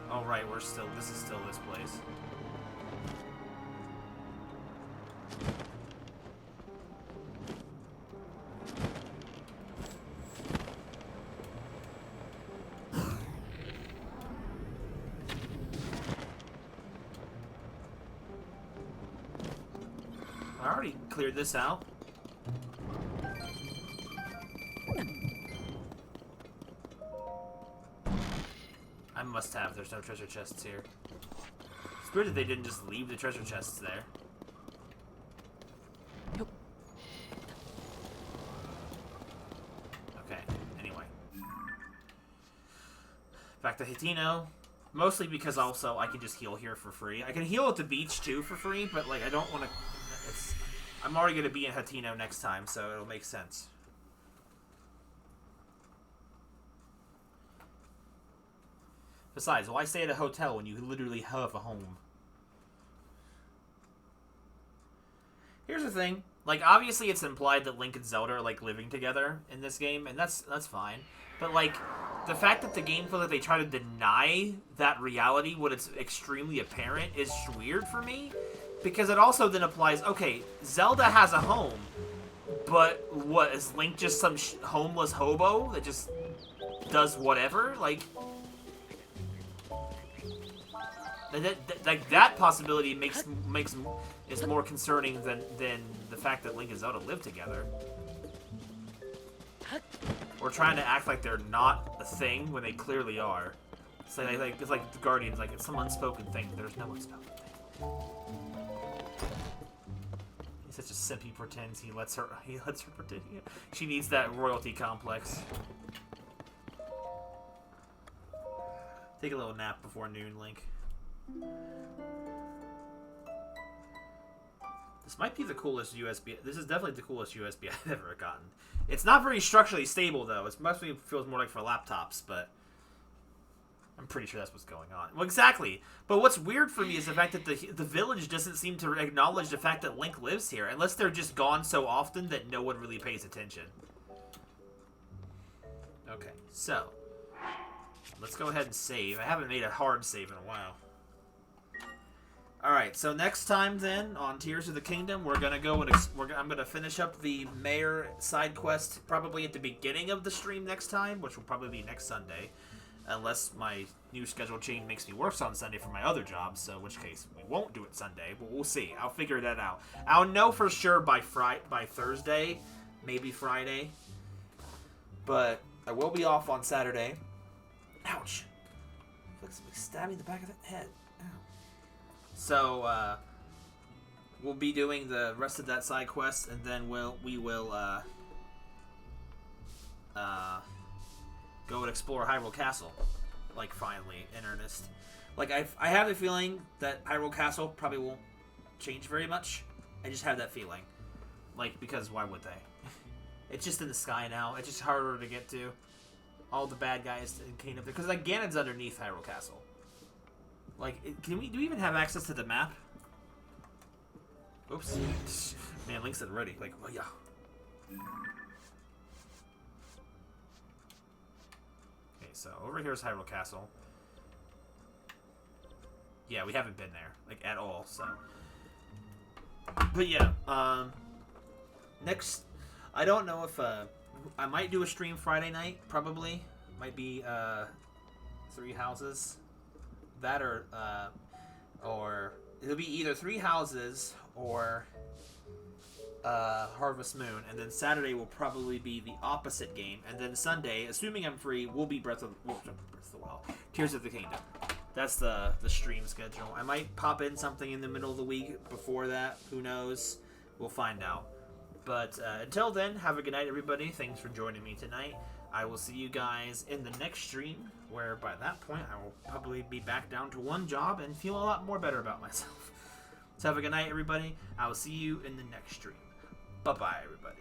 Oh right, this is still this place. I already cleared this out. I must have. There's no treasure chests here. It's weird that they didn't just leave the treasure chests there. Okay, anyway. Back to Hitino. Mostly because also I can just heal here for free. I can heal at the beach too for free, but like I don't want to... I'm already going to be in Hitino next time, so it'll make sense. Besides, why stay at a hotel when you literally have a home? Here's the thing. Like, obviously it's implied that Link and Zelda are, like, living together in this game, and that's fine. But, like, the fact that the game feels like they try to deny that reality when it's extremely apparent is weird for me. Because it also then applies, okay, Zelda has a home, but what, is Link just some homeless hobo that just does whatever? Like... That possibility is more concerning than the fact that Link and Zelda live together. Or trying to act like they're not a thing when they clearly are. It's like the Guardians, like it's some unspoken thing. There's no unspoken thing. He's such a simp. He pretends he lets her pretend. She needs that royalty complex. Take a little nap before noon, Link. This might be the coolest USB. This is definitely the coolest USB I've ever gotten. It's not very structurally stable though. It must be feels more like for laptops, but I'm pretty sure that's what's going on. Well, exactly. But what's weird for me is the fact that the village doesn't seem to acknowledge the fact that Link lives here, unless they're just gone so often that no one really pays attention. Okay, so let's go ahead and save. I haven't made a hard save in a while. Alright, so next time then, on Tears of the Kingdom, we're gonna go and I'm gonna finish up the mayor side quest probably at the beginning of the stream next time, which will probably be next Sunday. Unless my new schedule change makes me work on Sunday for my other job, so in which case we won't do it Sunday, but we'll see. I'll figure that out. I'll know for sure by Thursday, maybe Friday. But I will be off on Saturday. Ouch. Looks like somebody stabbed me in the back of the head. So, we'll be doing the rest of that side quest, and then we will go and explore Hyrule Castle, like, finally, in earnest. Like, I have a feeling that Hyrule Castle probably won't change very much. I just have that feeling. Like, because why would they? It's just in the sky now. It's just harder to get to. All the bad guys came up there. Because, like, Ganon's underneath Hyrule Castle. Like, do we even have access to the map? Oops. Man, Link's at ready. Like, oh yeah. Okay, so over here's Hyrule Castle. Yeah, we haven't been there, like, at all, so. But yeah, next, I don't know if, I might do a stream Friday night, probably. Might be, 3 houses. That or it'll be either 3 houses or Harvest Moon, and then Saturday will probably be the opposite game, and then Sunday, assuming I'm free, will be Breath of the Wild, Tears of the Kingdom. That's the stream schedule. I might pop in something in the middle of the week before that. Who knows? We'll find out. But until then, have a good night, everybody. Thanks for joining me tonight. I will see you guys in the next stream, where by that point I will probably be back down to 1 job and feel a lot more better about myself. So have a good night, everybody. I will see you in the next stream. Bye-bye, everybody.